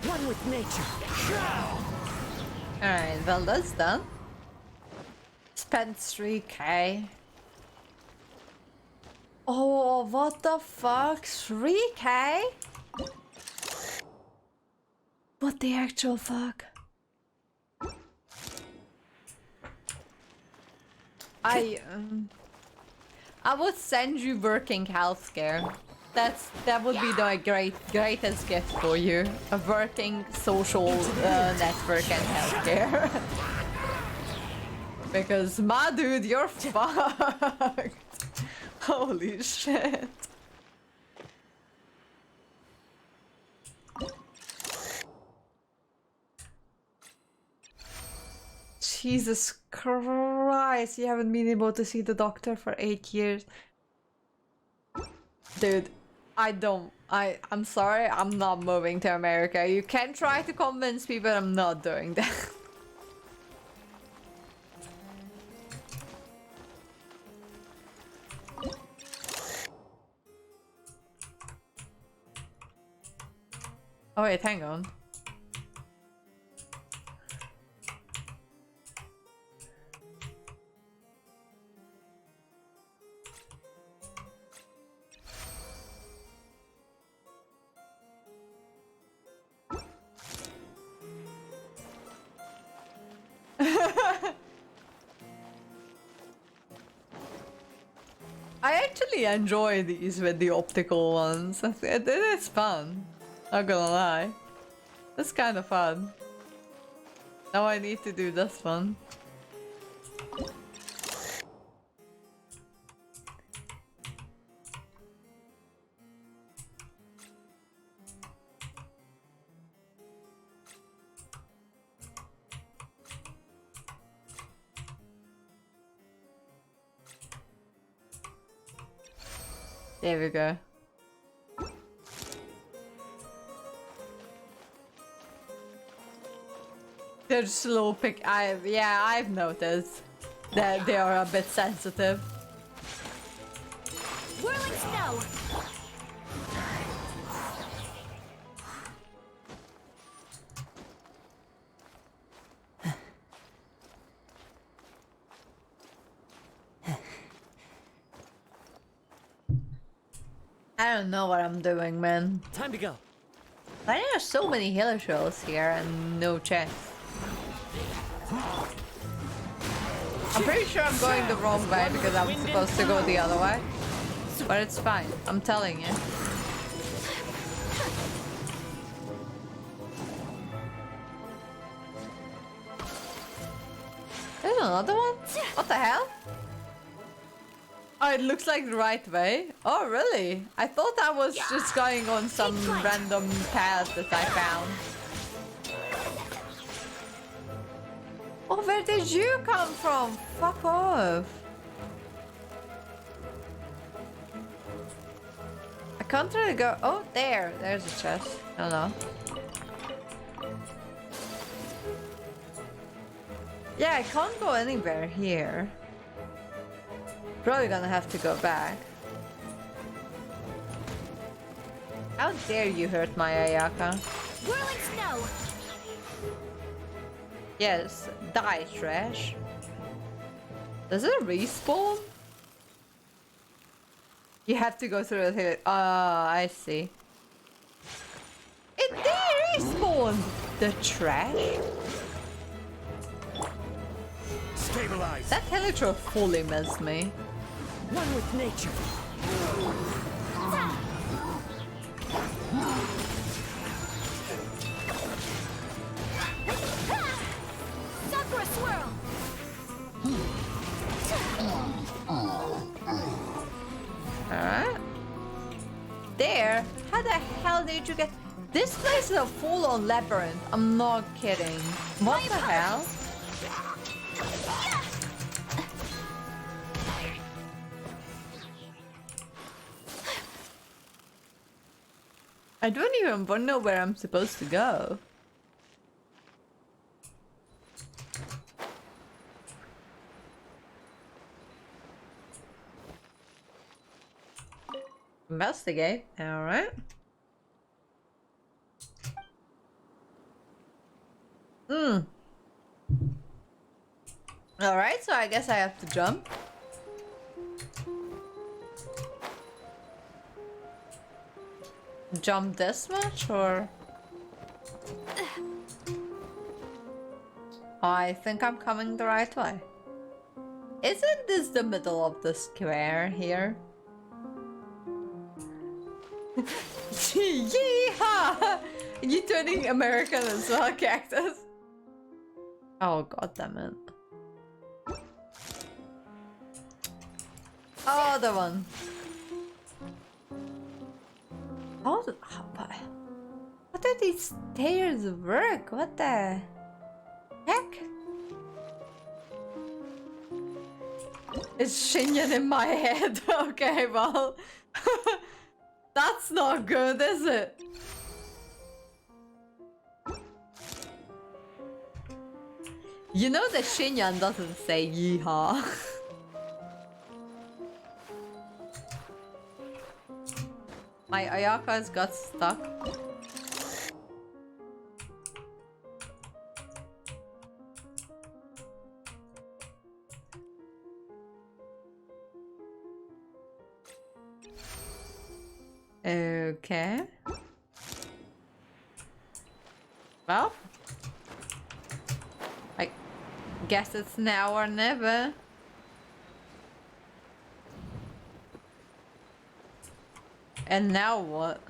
One with nature. Alright, well that's done. Spent 3k. Oh, what the fuck? 3k? What the actual fuck? I would send you working healthcare. That would be the greatest gift for you. A working social network and healthcare. Because my dude, you're fucked. Holy shit. Jesus Christ, you haven't been able to see the doctor for 8 years. Dude, I'm sorry, I'm not moving to America. You can try to convince me, but I'm not doing that. Oh wait, hang on. I actually enjoy these with the optical ones. It is fun. Not gonna lie. It's kind of fun. Now I need to do this one. There we go. They're just a little I've noticed that they are a bit sensitive. Whirling snow. I don't know what I'm doing, man. Time to go. Why are there so many healer shells here and no chest? I'm pretty sure I'm going the wrong way because I'm supposed to go the other way. But it's fine, I'm telling you. There's another one? What the hell? Oh, it looks like the right way. Oh, really? I thought I was just going on some random path that I found. Oh, where did you come from? Fuck off. I can't really go. Oh, there's a chest. Hello. Yeah, I can't go anywhere here. Probably gonna have to go back. How dare you hurt my Ayaka? Whirling snow! Yes, die, trash. Does it respawn? You have to go through it. Ah, I see. It did respawn! The trash? Stabilize. That Helitro fully missed me. One with nature. Sakura swirl! Alright. There? How the hell did you get... This place is a full-on labyrinth. I'm not kidding. What the hell? I don't even know where I'm supposed to go. Investigate. Alright. Alright, so I guess I have to jump. Jump this much, or... I think I'm coming the right way. Isn't this the middle of the square here? Yeehaw! You turning American as well, Cactus? Oh, god damn it. Oh, the one. How do these stairs work? What the heck? It's Shinyan in my head. Okay, well. That's not good, is it? You know that Shinyan doesn't say yeehaw. My Ayaka's got stuck. Okay. Well, I guess it's now or never. And now what?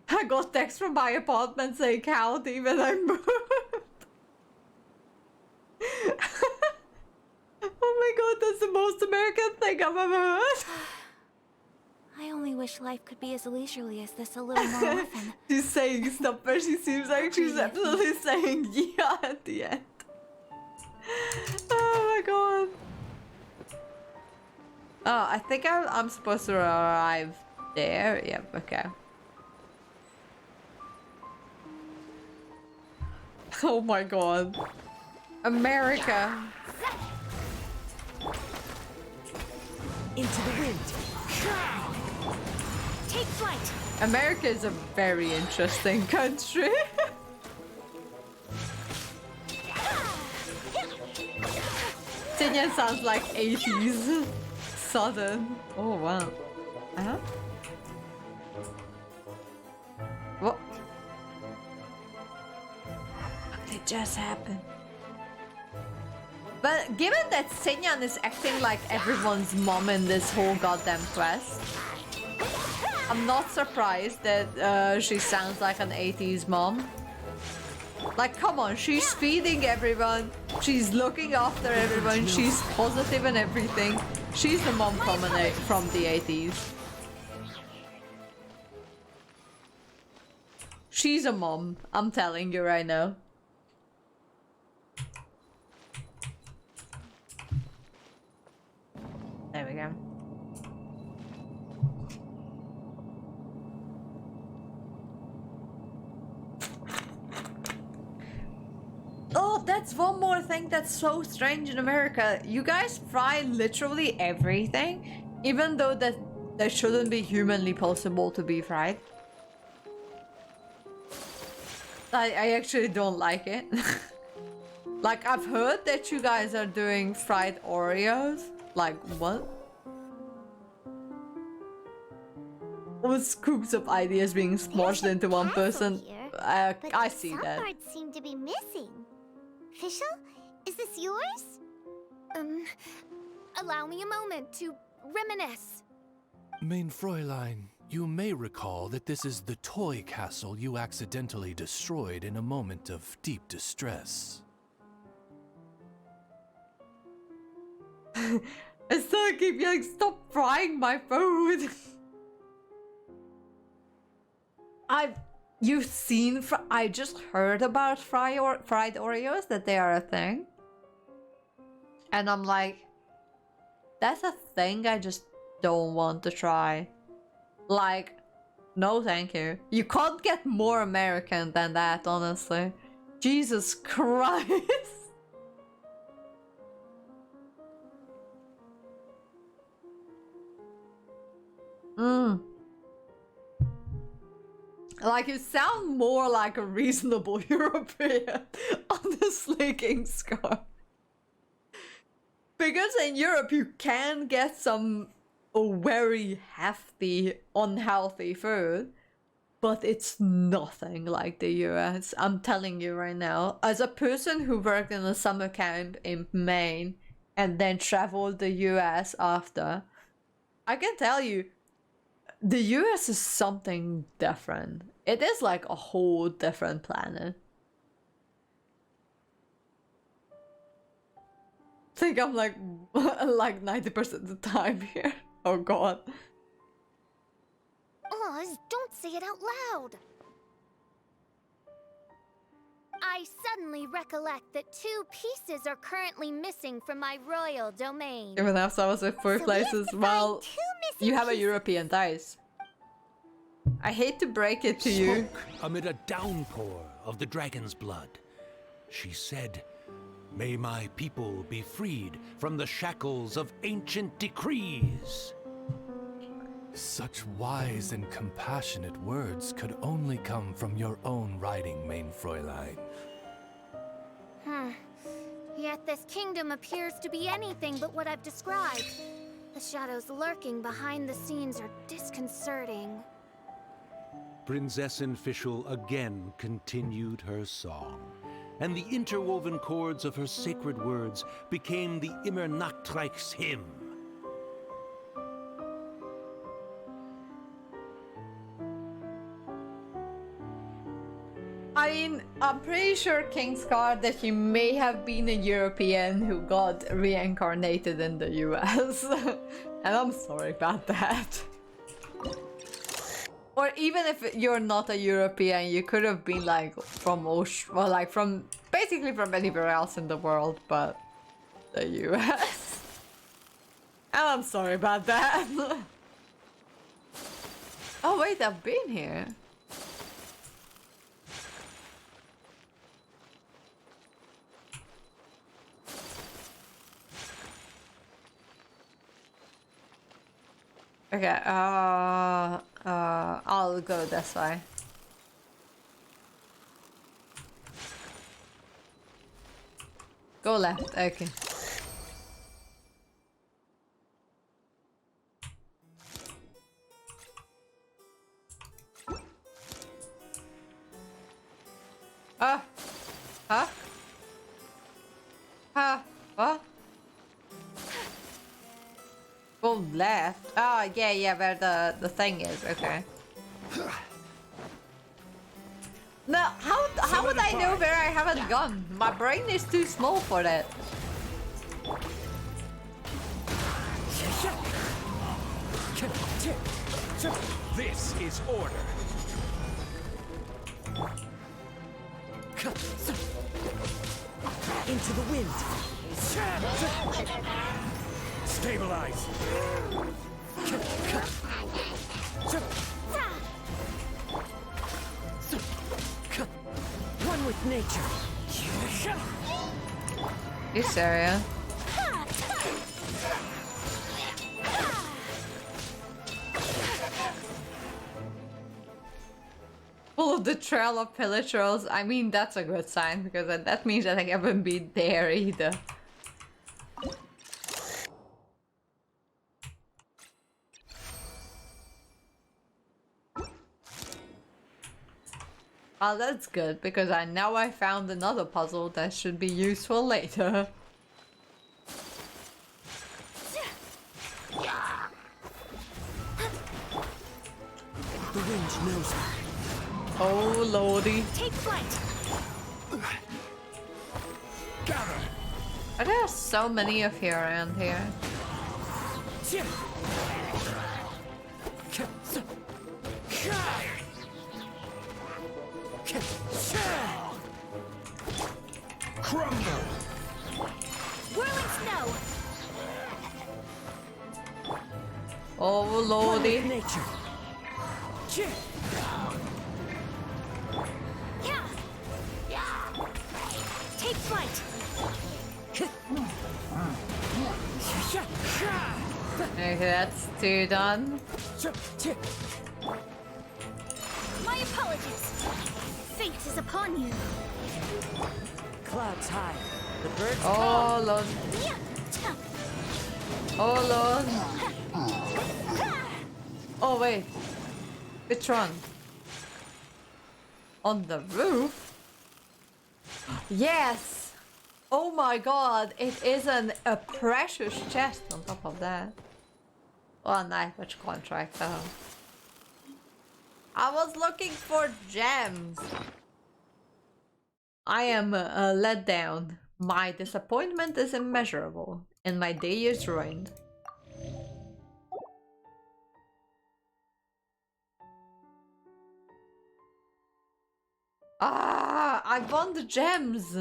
I got text from my apartment saying howdy when I moved. Oh my god, that's the most American thing I've ever heard. I only wish life could be as leisurely as this a little more often. She's saying stuff where she seems like she's absolutely saying yeah at the end. Oh my god. Oh, I think I'm supposed to arrive there. Yep, okay. Oh my god. America. Into the wind. Take flight. America is a very interesting country. Sinyan sounds like 80s Southern. Oh wow. Uh-huh. What? What did just happen? But given that Sinyan is acting like everyone's mom in this whole goddamn quest, I'm not surprised that she sounds like an 80s mom. Like, come on, she's feeding everyone, she's looking after everyone, she's positive and everything. She's the mom from the 80s. She's a mom, I'm telling you right now. There we go. Oh, that's one more thing that's so strange in America. You guys fry literally everything, even though that shouldn't be humanly possible to be fried. I actually don't like it. Like, I've heard that you guys are doing fried Oreos. Like, what? All scoops of ideas being smushed into one person. I see that. Some parts seem to be missing. Fischl, is this yours? Allow me a moment to reminisce. Mein Fräulein, you may recall that this is the toy castle you accidentally destroyed in a moment of deep distress. I still keep yelling, stop frying my food! You've seen, I just heard about fried Oreos, that they are a thing. And I'm like, that's a thing I just don't want to try. Like, no thank you. You can't get more American than that, honestly. Jesus Christ. Like, you sound more like a reasonable European, honestly, King Scar. Because in Europe you can get some very hefty, unhealthy food, but it's nothing like the US. I'm telling you right now. As a person who worked in a summer camp in Maine and then traveled the US after, I can tell you, the US is something different. It is like a whole different planet. I think I'm like 90% of the time here. Oh god. Oz, don't say it out loud. I suddenly recollect that 2 pieces are currently missing from my royal domain. Even after I was with 4 places, well, you have a European dice. I hate to break it to you. Spoke amid a downpour of the dragon's blood. She said, "May my people be freed from the shackles of ancient decrees." Such wise and compassionate words could only come from your own writing, Mein Fräulein. Yet this kingdom appears to be anything but what I've described. The shadows lurking behind the scenes are disconcerting. Prinzessin Fischl again continued her song, and the interwoven chords of her sacred words became the Immer Nachtreich's hymn. I mean, I'm pretty sure, King Scar, that he may have been a European who got reincarnated in the US. And I'm sorry about that. Or even if you're not a European, you could have been like from basically from anywhere else in the world, but the US. And I'm sorry about that. Oh wait, I've been here. Okay, I'll go this way. Go left, okay. What? Go left. Oh, yeah, where the thing is. Okay. No, how would I know where I haven't gone? My brain is too small for that. This is order. Into the wind. Stabilize. One with nature. You serious? Full of the trail of pillagers. I mean, that's a good sign because that means that I haven't been there either. Oh, that's good because I found another puzzle that should be useful later. The wind knows her. Oh lordy. Take flight. Gather. Are there so many of you around here? Crumble. Whirling snow. Oh lordy. Nature. Take flight. Okay, that's two done. My apologies. Fate is upon you. Clouds high. The birds Oh lord. Oh lord. Oh wait. Which one? On the roof? Yes! Oh my god, it is a precious chest on top of that. Oh, nice, which contract though. I was looking for gems. I am let down. My disappointment is immeasurable, and my day is ruined. Ah, I won the gems.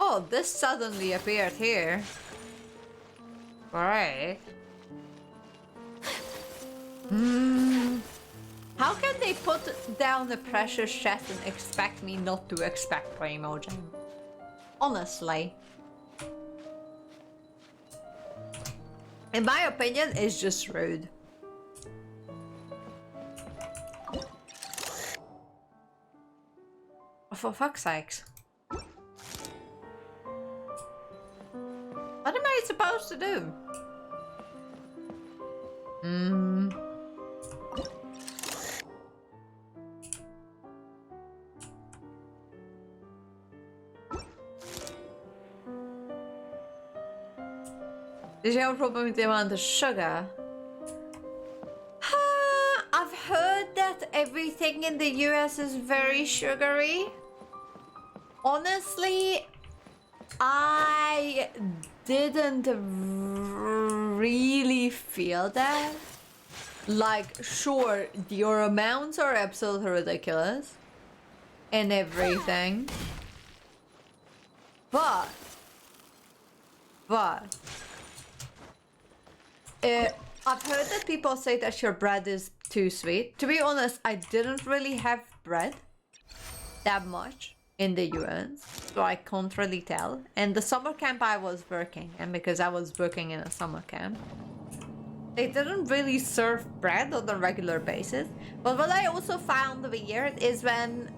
Oh, this suddenly appeared here. Right. How can they put down a precious chest and expect me not to expect Primo Gem? Honestly. In my opinion, it's just rude. For fuck's sakes. What am I supposed to do? Did you have a problem with the amount of sugar? I've heard that everything in the US is very sugary. Honestly, I didn't really feel that. Like, sure, your amounts are absolutely ridiculous and everything. But I've heard that people say that your bread is too sweet. To be honest, I didn't really have bread that much in the US, so I can't really tell. And the summer camp I was working in, because I was working in a summer camp, they didn't really serve bread on a regular basis. But what I also found weird is when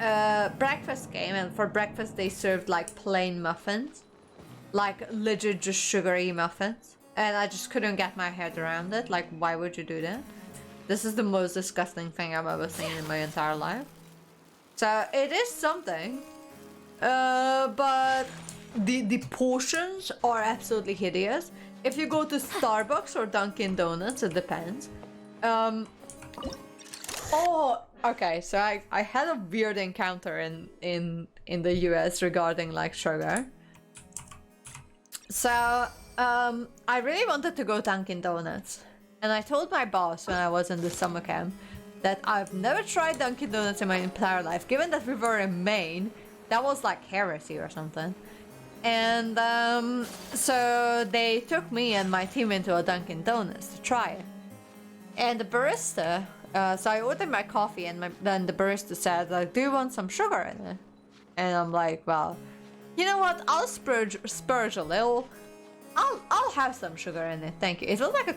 breakfast came, and for breakfast they served like plain muffins, like legit just sugary muffins. And I just couldn't get my head around it. Like, why would you do that? This is the most disgusting thing I've ever seen in my entire life. So it is something. But the portions are absolutely hideous. If you go to Starbucks or Dunkin' Donuts, it depends. Oh, okay. So I had a weird encounter in the US regarding like sugar. So I really wanted to go Dunkin' Donuts, and I told my boss when I was in the summer camp that I've never tried Dunkin' Donuts in my entire life. Given that we were in Maine, that was like heresy or something. And so they took me and my team into a Dunkin' Donuts to try it. And the barista, so I ordered my coffee, and then the barista said, like, do you want some sugar in it? And I'm like, well, you know what? I'll spurge a little. I'll have some sugar in it, thank you. It was like a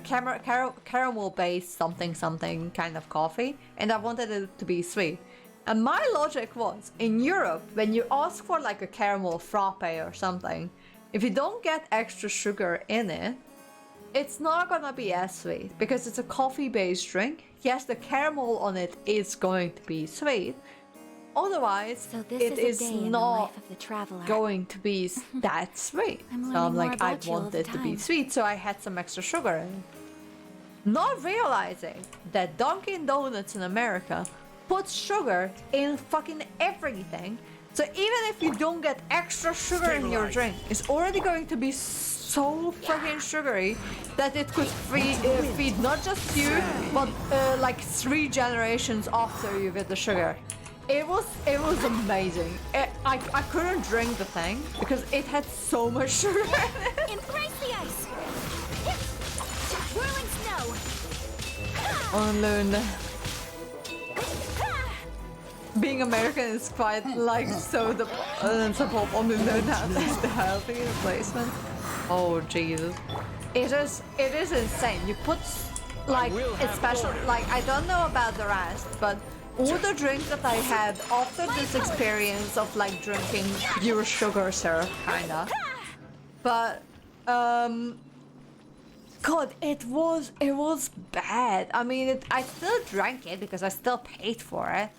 caramel-based something kind of coffee, and I wanted it to be sweet. And my logic was, in Europe, when you ask for like a caramel frappe or something, if you don't get extra sugar in it, it's not gonna be as sweet, because it's a coffee-based drink. Yes, the caramel on it is going to be sweet. Otherwise, it is not going to be that sweet. So I'm like, I want it to be sweet, so I had some extra sugar in it. Not realizing that Dunkin' Donuts in America puts sugar in fucking everything. So even if you don't get extra sugar in your drink, it's already going to be so freaking sugary that it could feed not just you, but like 3 generations after you with the sugar. It was amazing. I couldn't drink the thing because it had so much sugar in it. Embrace the ice. Whirling snow. Unlearn. Being American is quite like so the only learn how to the healthy replacement. Oh Jesus. It is insane. You put like especially like I don't know about the rest, but all the drinks that I had after this experience of like drinking pure sugar syrup kinda. But God, it was bad. I mean I still drank it because I still paid for it.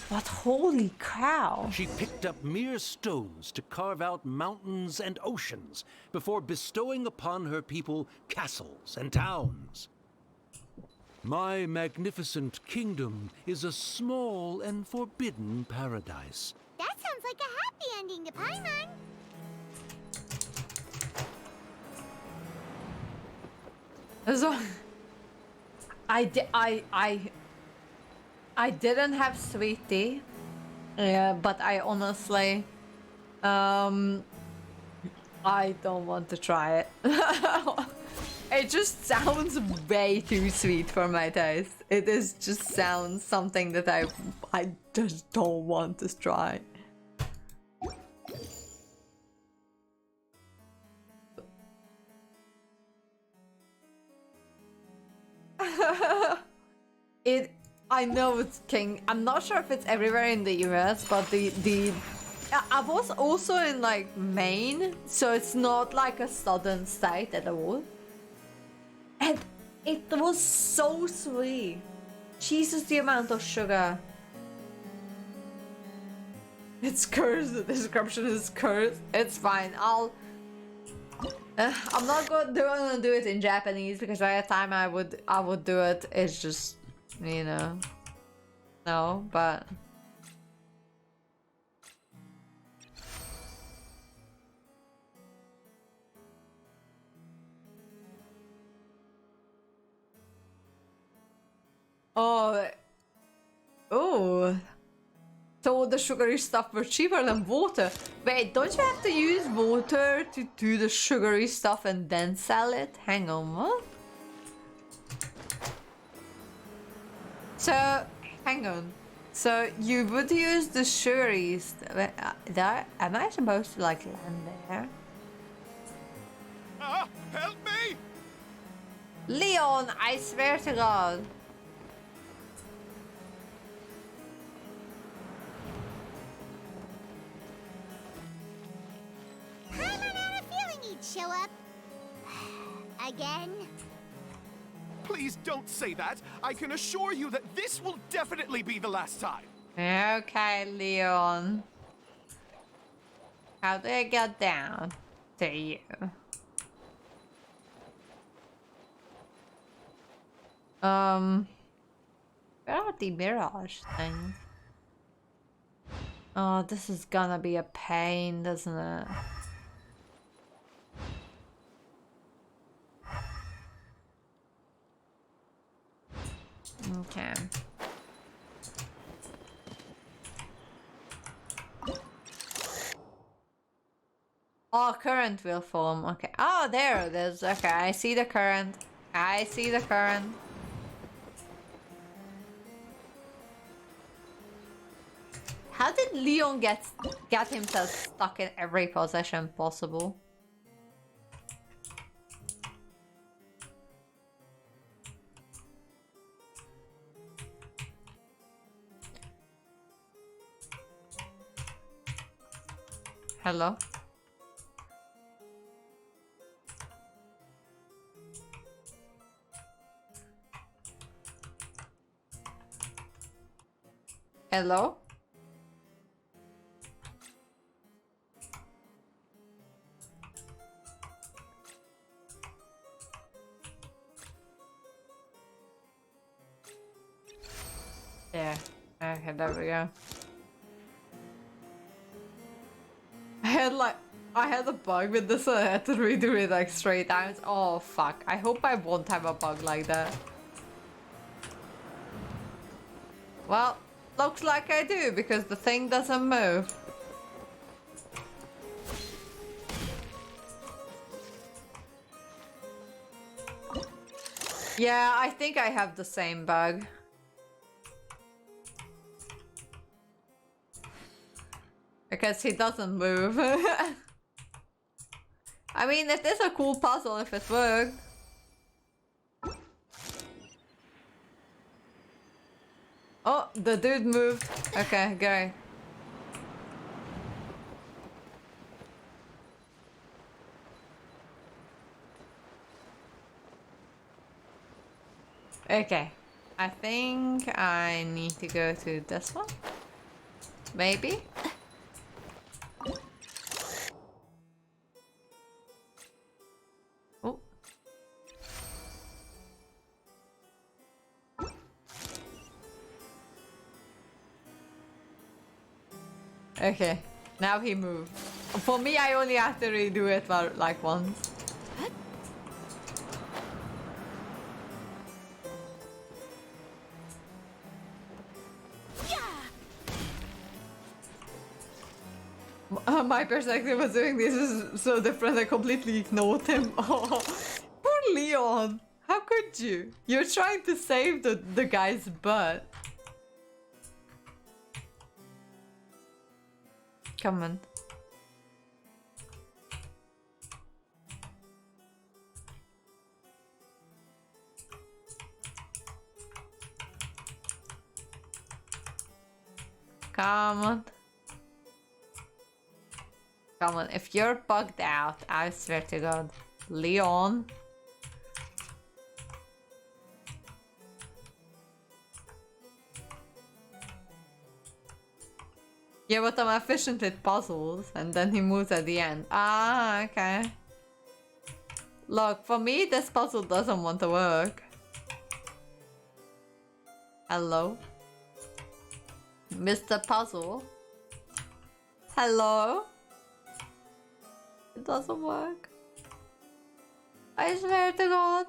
But holy cow! She picked up mere stones to carve out mountains and oceans before bestowing upon her people castles and towns. My magnificent kingdom is a small and forbidden paradise. That sounds like a happy ending to Paimon. So, I didn't have sweet tea, but I honestly, I don't want to try it. It just sounds way too sweet for my taste. It is just sounds something that I just don't want to try. I know it's king. I'm not sure if it's everywhere in the US, but I was also in like Maine, so it's not like a southern state at all. And it was so sweet. Jesus, the amount of sugar. It's cursed. The description is cursed. It's fine. I'm not gonna do it in Japanese because by the time I would do it, it's just, you know, no, but oh, so the sugary stuff were cheaper than water. Wait, don't you have to use water to do the sugary stuff and then sell it? Hang on, what? So, hang on. So, you would use the sugary stuff. Am I supposed to, like, land there? Help me! Leon, I swear to God. I had a feeling he'd show up. Again? Please don't say that. I can assure you that this will definitely be the last time. Okay, Leon. How do I get down to you? Where are the mirage things? Oh, this is gonna be a pain, doesn't it? Okay. Oh, current will form. Okay. Oh, there it is. Okay, I see the current. I see the current. How did Leon get himself stuck in every position possible? Hello? Hello? Yeah. Okay, there we go. I had a bug with this, so I had to redo it like 3 times. Oh fuck. I hope I won't have a bug like that. Well, looks like I do, because the thing doesn't move. Yeah, I think I have the same bug. Because he doesn't move. I mean, it is a cool puzzle if it worked. Oh, the dude moved. Okay, great. Okay. I think I need to go to this one. Maybe? Oh. Okay, now he moved. For me, I only have to redo it like once. My perspective was doing this is so different, I completely ignored him. Oh, poor Leon! How could you? You're trying to save the guy's butt. Come on. Come on. Come on, if you're bugged out, I swear to God. Leon. Yeah, but I'm efficient with puzzles, and then he moves at the end. Ah, okay. Look, for me, this puzzle doesn't want to work. Hello? Mr. Puzzle? Hello? It doesn't work. I swear to God.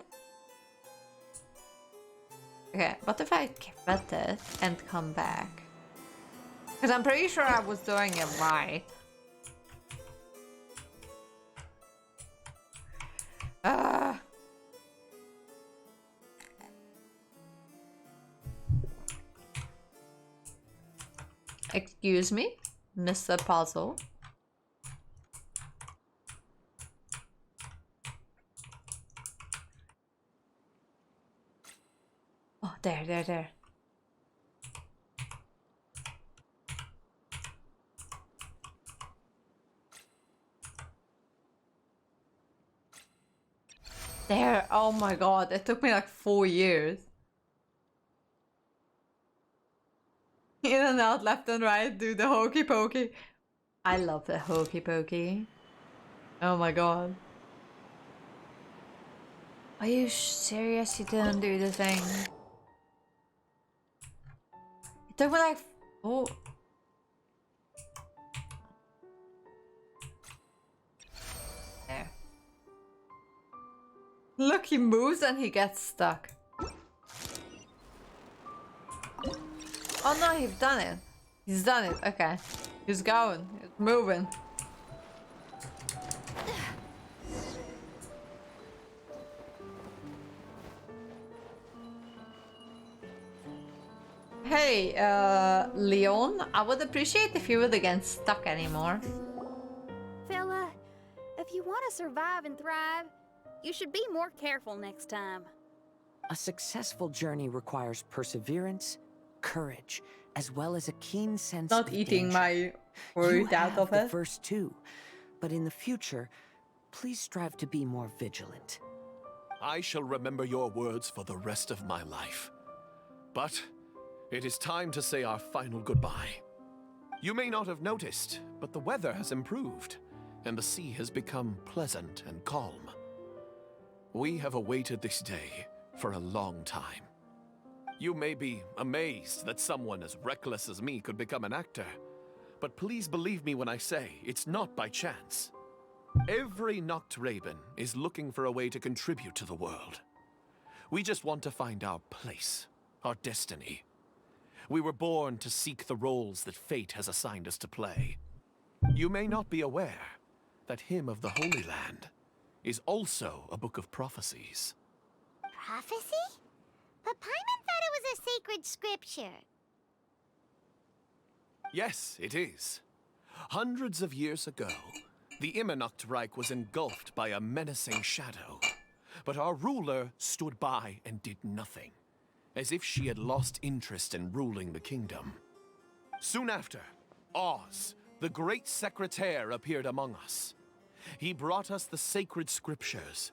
Okay, what if I quit it and come back? Because I'm pretty sure I was doing it right. Excuse me, Mr. Puzzle. Oh, there. There, oh my God, it took me like 4 years. In and out, left and right, do the hokey pokey. I love the hokey pokey. Oh my God. Are you serious? You didn't do the thing? It took me like... Oh. There. Look, he moves and he gets stuck. Oh no, he's done it. He's done it. Okay. He's going. He's moving. Hey, Leon, I would appreciate if you wouldn't get stuck anymore. Fella, if you want to survive and thrive, you should be more careful next time. A successful journey requires perseverance, courage, as well as a keen sense of Not eating danger. my fruit out of the it. first two, but in the future, please strive to be more vigilant. I shall remember your words for the rest of my life. But it is time to say our final goodbye. You may not have noticed, but the weather has improved, and the sea has become pleasant and calm. We have awaited this day for a long time. You may be amazed that someone as reckless as me could become an actor, but please believe me when I say it's not by chance. Every Noct Raven is looking for a way to contribute to the world. We just want to find our place, our destiny. We were born to seek the roles that fate has assigned us to play. You may not be aware that Hymn of the Holy Land is also a book of prophecies. Prophecy? But Paimon thought it was a sacred scripture. Yes, it is. Hundreds of years ago, the Immernocht Reich was engulfed by a menacing shadow. But our ruler stood by and did nothing, as if she had lost interest in ruling the kingdom. Soon after, Oz, the great secretaire, appeared among us. He brought us the sacred scriptures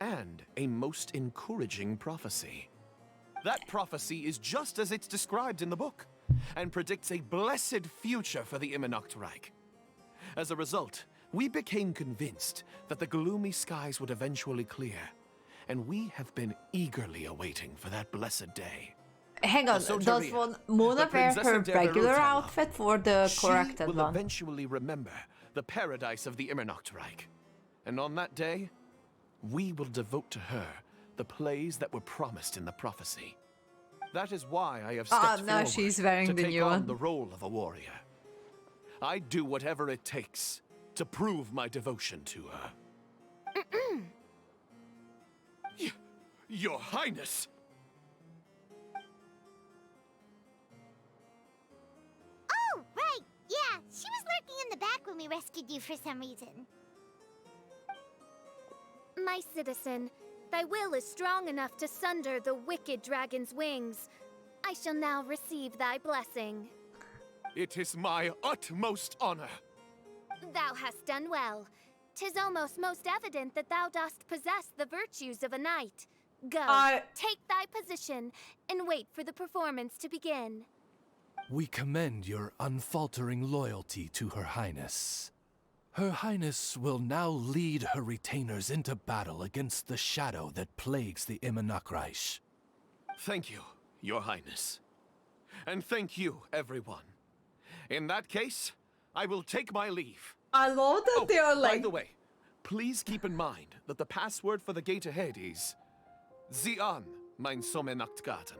and a most encouraging prophecy. That prophecy is just as it's described in the book, and predicts a blessed future for the Immernocht Reich. As a result, we became convinced that the gloomy skies would eventually clear, and we have been eagerly awaiting for that blessed day. Hang on, does Mona wear her regular outfit for the corrected one? She will one? eventually remember the paradise of the Immernocht Reich. And on that day, we will devote to her the plays that were promised in the prophecy. That is why I have stepped no, forward she's wearing to the take new on one. the role of a warrior. I'd do whatever it takes to prove my devotion to her. Your Highness! Oh, right! Yeah, she was lurking in the back when we rescued you for some reason. My citizen, thy will is strong enough to sunder the wicked dragon's wings. I shall now receive thy blessing. It is my utmost honor. Thou hast done well. 'Tis almost most evident that thou dost possess the virtues of a knight. Go, take thy position, and wait for the performance to begin. We commend your unfaltering loyalty to Her Highness. Her Highness will now lead her retainers into battle against the shadow that plagues the Immernocht Reich. Thank you, Your Highness. And thank you, everyone. In that case, I will take my leave. I love that they are like... By the way, please keep in mind that the password for the gate ahead is Zian, mein Sommernachtgarten.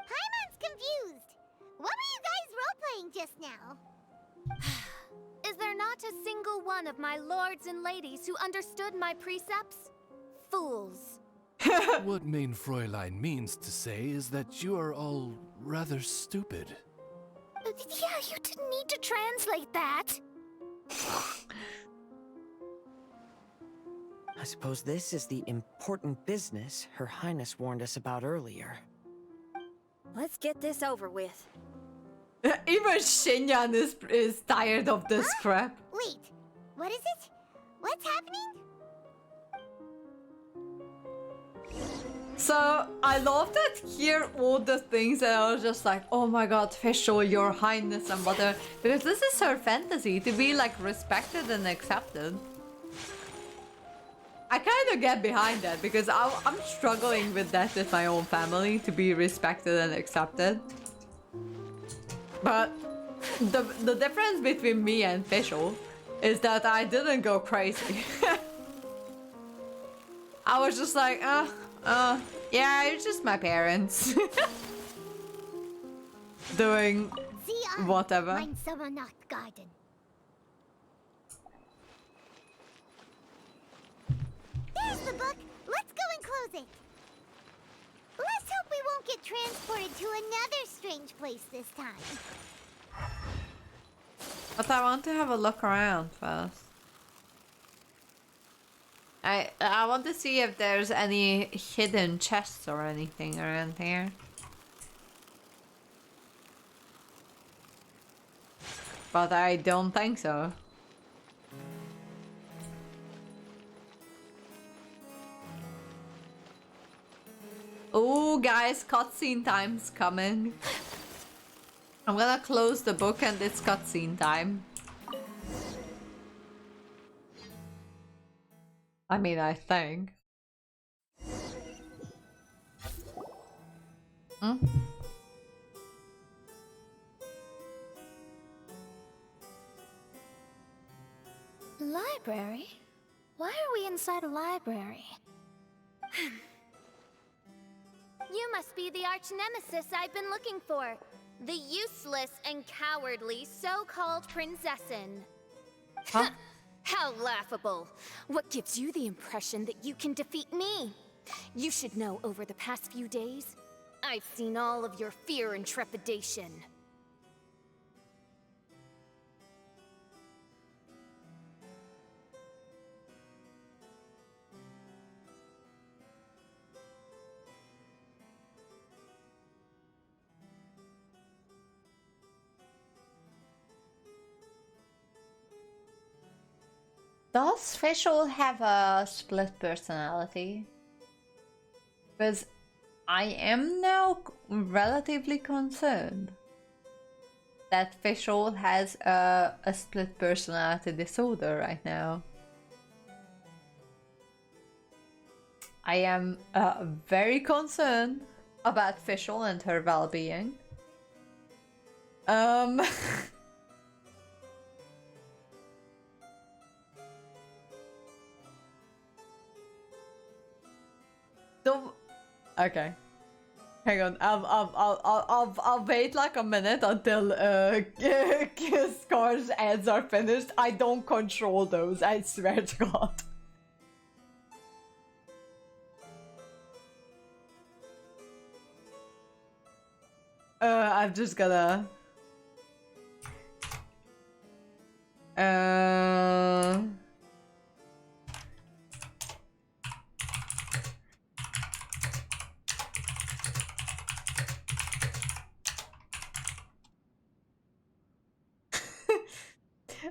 Paimon's confused. What were you guys role-playing just now? Is there not a single one of my lords and ladies who understood my precepts? Fools. What Mein Fräulein means to say is that you are all rather stupid. Yeah, you didn't need to translate that. I suppose this is the important business Her Highness warned us about earlier. Let's get this over with. Even Shinyan is tired of this crap. Wait, what is it? What's happening? So, I love that here all the things that I was just like, oh my god, Fischl, Your Highness and whatever. Because this is her fantasy, to be like respected and accepted. I kind of get behind that because I'm struggling with that with my own family, to be respected and accepted. But the difference between me and Fischl is that I didn't go crazy. I was just like, yeah, it's just my parents. Doing whatever. Mein Sommernachtgarten. There's the book. Let's go and close it. Let's hope we won't get transported to another strange place this time. But I want to have a look around first. I want to see if there's any hidden chests or anything around here. But I don't think so. Oh, guys, cutscene time's coming. I'm gonna close the book and it's cutscene time. I mean, I think. Hmm? Library? Why are we inside a library? You must be the arch nemesis I've been looking for. The useless and cowardly so-called Princessin. Huh? How laughable. What gives you the impression that you can defeat me? You should know over the past few days, I've seen all of your fear and trepidation. Does Fischl have a split personality? Because I am now relatively concerned that Fischl has a split personality disorder right now. I am very concerned about Fischl and her well-being. Okay. Hang on. I'll wait like a minute until Scar's ads are finished. I don't control those. I swear to God. I'm just gonna.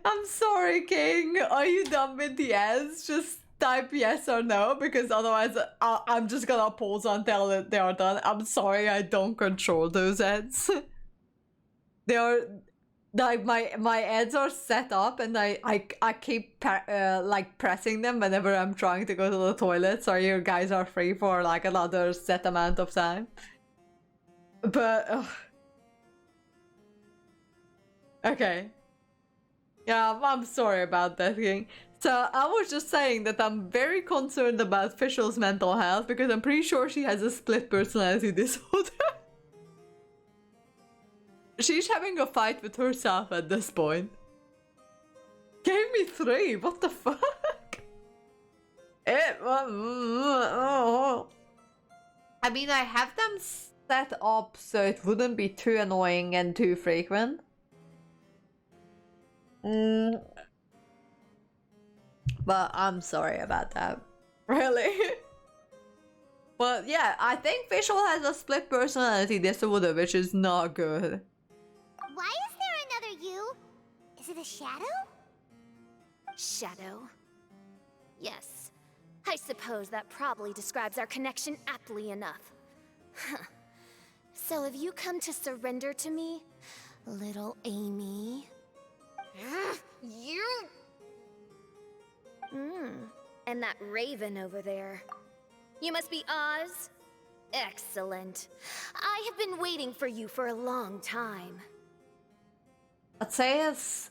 I'm sorry, King. Are you done with the ads? Just type yes or no, because otherwise I'm just gonna pause until they are done. I'm sorry, I don't control those ads. They are like my ads are set up, and I keep like pressing them whenever I'm trying to go to the toilet, so you guys are free for like another set amount of time. But okay. Yeah, I'm sorry about that, King. So I was just saying that I'm very concerned about Fischl's mental health because I'm pretty sure she has a split personality disorder. She's having a fight with herself at this point. Gave me 3, what the fuck? I mean, I have them set up so it wouldn't be too annoying and too frequent. But I'm sorry about that. Really? But yeah, I think Fischl has a split personality disorder, which is not good. Why is there another you? Is it a shadow? Shadow? Yes. I suppose that probably describes our connection aptly enough. So have you come to surrender to me, little Amy? You... And that raven over there. You must be Oz? Excellent. I have been waiting for you for a long time. I'd say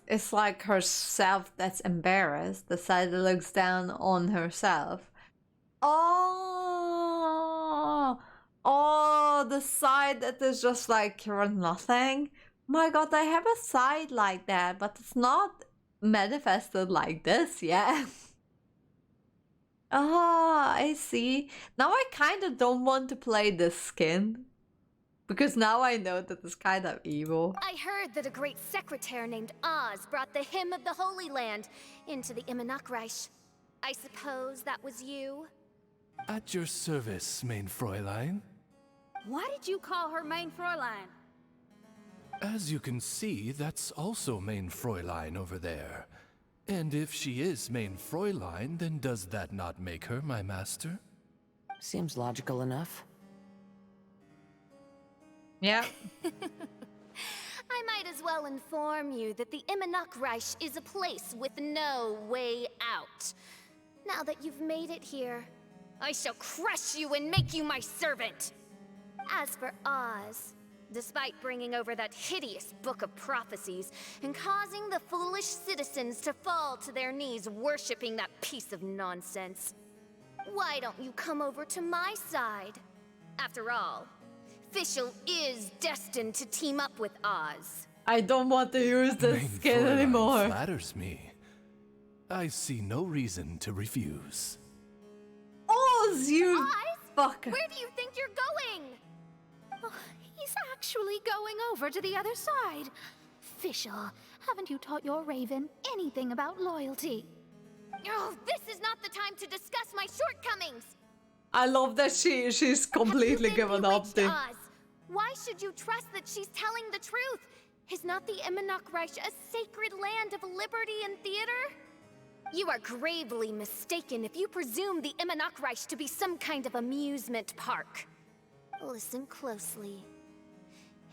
it's like herself that's embarrassed, the side that looks down on herself. Oh, the side that is just like you're nothing. My God, I have a side like that, but it's not manifested like this yet. Ah, I see. Now I kind of don't want to play this skin. Because now I know that it's kind of evil. I heard that a great secretary named Oz brought the Hymn of the Holy Land into the Immernachtreich. I suppose that was you? At your service, mein Fräulein. Why did you call her Mein Fräulein? As you can see, that's also mein Fräulein over there. And if she is mein Fräulein, then does that not make her my master? Seems logical enough. Yeah. I might as well inform you that the Immernachtreich is a place with no way out. Now that you've made it here, I shall crush you and make you my servant. As for Oz, despite bringing over that hideous book of prophecies and causing the foolish citizens to fall to their knees worshipping that piece of nonsense, why don't you come over to my side? After all, Fischl is destined to team up with Oz. I don't want to use the Mein skin Fräulein anymore. Flatters me. I see no reason to refuse. Oz, you Oz? fucker. Where do you think you're going? Oh, he's actually going over to the other side. Fischl, haven't you taught your raven anything about loyalty? Oh, this is not the time to discuss my shortcomings. I love that she's completely given up. Oz. Why should you trust that she's telling the truth? Is not the Immernachtreich a sacred land of liberty and theater? You are gravely mistaken if you presume the Immernachtreich to be some kind of amusement park. Listen closely.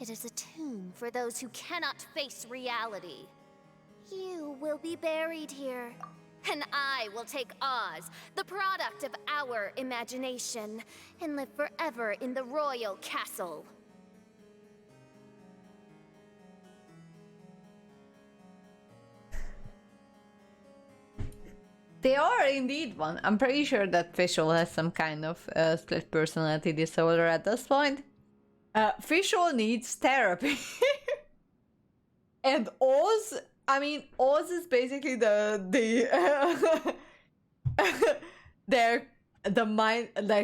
It is a tomb for those who cannot face reality. You will be buried here. And I will take Oz, the product of our imagination, and live forever in the royal castle. They are indeed one. I'm pretty sure that Fischl has some kind of split personality disorder at this point. Fischl needs therapy. And Oz, I mean, Oz is basically the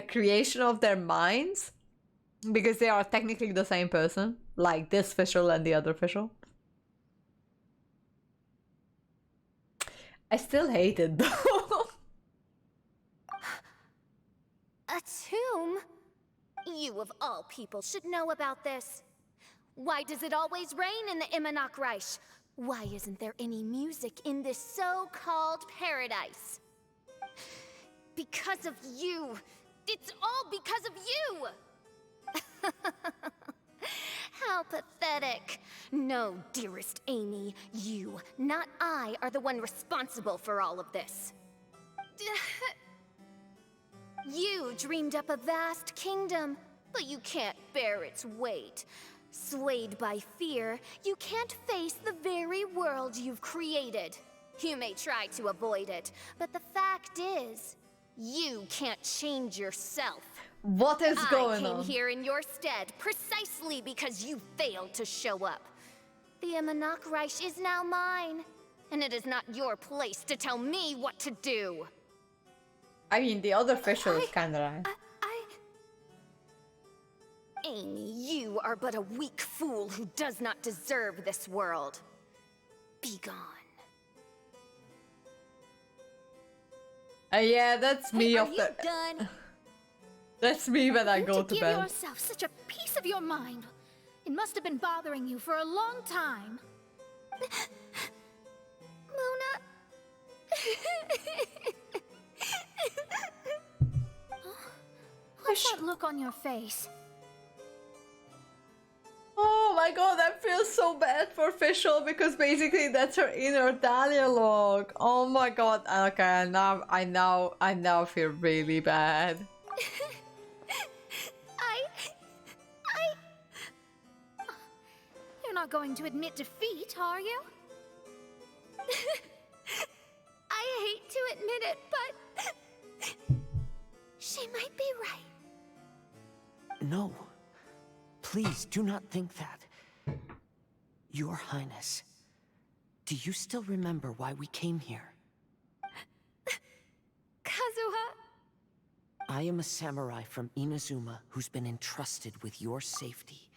creation of their minds, because they are technically the same person, like this Fischl and the other Fischl. I still hate it though. A tomb? You of all people should know about this. Why does it always rain in the Immernachtreich? Why isn't there any music in this so-called paradise? Because of you. It's all because of you! How pathetic. No, dearest Amy, you, not I, are the one responsible for all of this. You dreamed up a vast kingdom, but you can't bear its weight. Swayed by fear, you can't face the very world you've created. You may try to avoid it, but the fact is, you can't change yourself. What is going on? I came here in your stead precisely because you failed to show up. The Immernachtreich is now mine, and it is not your place to tell me what to do. I mean, the other Fischl is kind of right. Amy, you are but a weak fool who does not deserve this world. Be gone. Yeah, that's me Hey, of are you the. done? That's me when I go to Give bed. yourself such a piece of your mind. It must have been bothering you for a long time. Luna. What's that look on your face? Oh my god, I feel so bad for Fischl because basically that's her inner dialogue. Oh my god. Okay, I now feel really bad. You're not going to admit defeat, are you? I hate to admit it, but she might be right. No. Please do not think that. Your Highness, do you still remember why we came here? Kazuha? I am a samurai from Inazuma who's been entrusted with your safety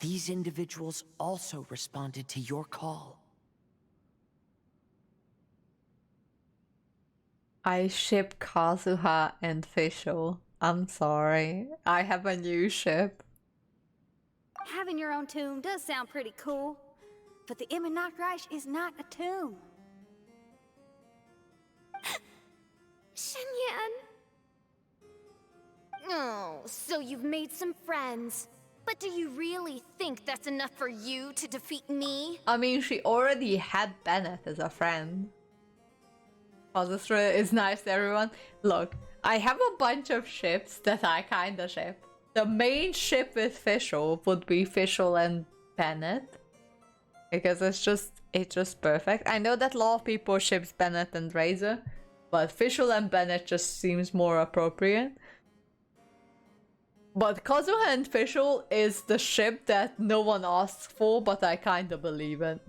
these individuals also responded to your call. I ship Kazuha and Fischl. I'm sorry. I have a new ship. Having your own tomb does sound pretty cool, but the Immernachtreich is not a tomb. Shenyan! Oh, so you've made some friends. But do you really think that's enough for you to defeat me? I mean, she already had Bennett as a friend. Kazuha is nice, everyone. Look, I have a bunch of ships that I kinda ship. The main ship with Fischl would be Fischl and Bennett. Because it's just perfect. I know that a lot of people ships Bennett and Razor, but Fischl and Bennett just seems more appropriate. But Kazuha and Fischl is the ship that no one asks for, but I kinda believe it.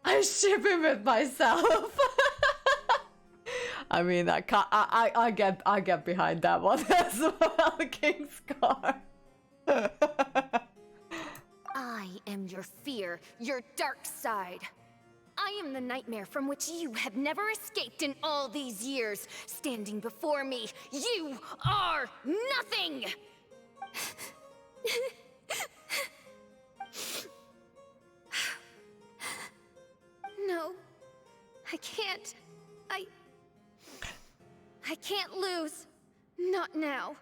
I ship him with myself. I mean, I get behind that one as well, King Scar. I am your fear, your dark side. I am the nightmare from which you have never escaped in all these years. Standing before me, you are nothing! No, I can't. I can't lose. Not now.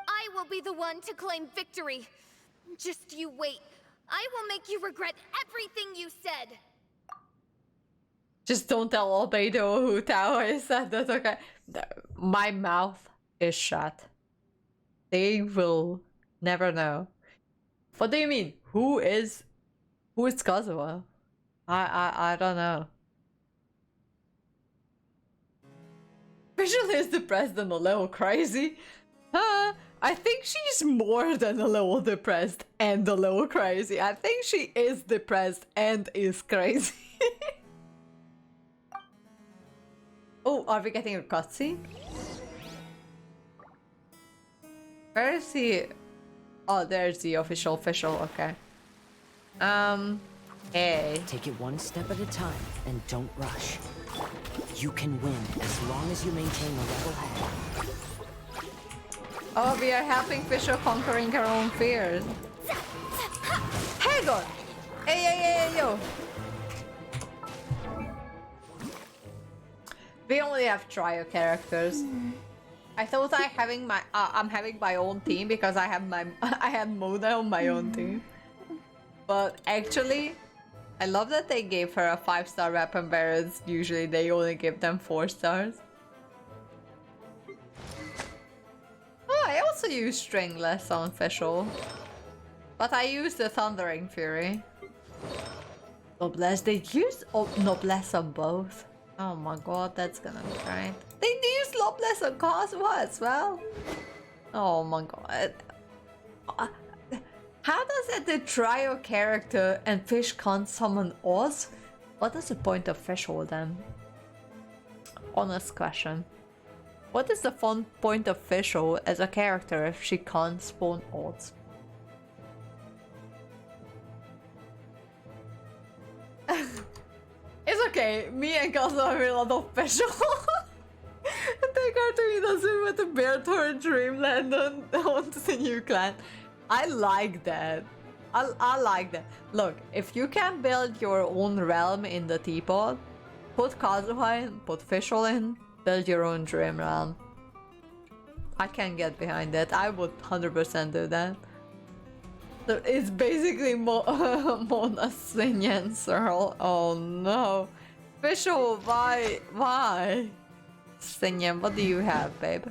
I will be the one to claim victory. Just you wait. I will make you regret everything you said. Just don't tell Albedo or Hu Tao I said that, okay? My mouth is shut. They will never know. What do you mean? Who is Kazuha? I don't know. Fischl is depressed and a little crazy. I think she's more than a little depressed and a little crazy. I think she is depressed and is crazy. Oh, are we getting a cutscene? Where is he? Oh, there's the official Fischl, okay. Hey. Take it one step at a time and don't rush. You can win as long as you maintain a level head. Oh, we are helping Fischl conquering her own fears. Hang on! Hey, yo! We only have trio characters. I thought I'm having my own team because I had Mona on my own team. But actually, I love that they gave her a 5-star weapon, whereas usually they only give them 4 stars. Oh, I also use Stringless on Fischl. But I use the Thundering Fury. Noblesse, they use Noblesse on both. Oh my god, that's gonna be great. They use Noblesse on Kazuha as well. Oh my god. How does it the trio character and Fish can't summon Oz? What is the point of Fischl then? Honest question. What is the fun point of Fischl as a character if she can't spawn Oz? It's okay, me and Kazuha have a lot of Fischl. Take her to Inazu with the bear tour Dreamland on the new clan. I like that. I like that. Look, if you can build your own realm in the teapot, put Kazuha in, put Fischl in, build your own dream realm. I can get behind that. I would 100% do that. So it's basically Mona Sinyan Searle. Oh no. Fischl, why? Why? Sinyan, what do you have, babe?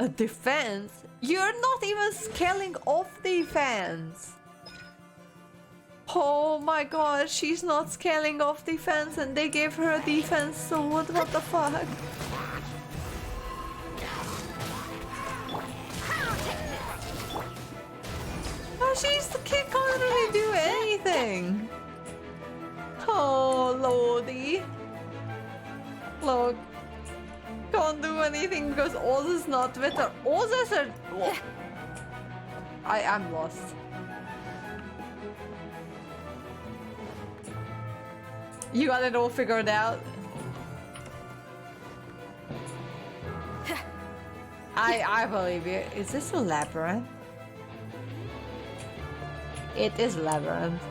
A defense? You're not even scaling off defense! Oh my god, she's not scaling off defense and they gave her a defense sword, what the fuck? Oh, she can't really do anything! Oh, lordy. Look. Can't do anything because Oz is not with her. Oz is her... I'm lost. You got it all figured out. I believe you. Is this a labyrinth? It is a labyrinth.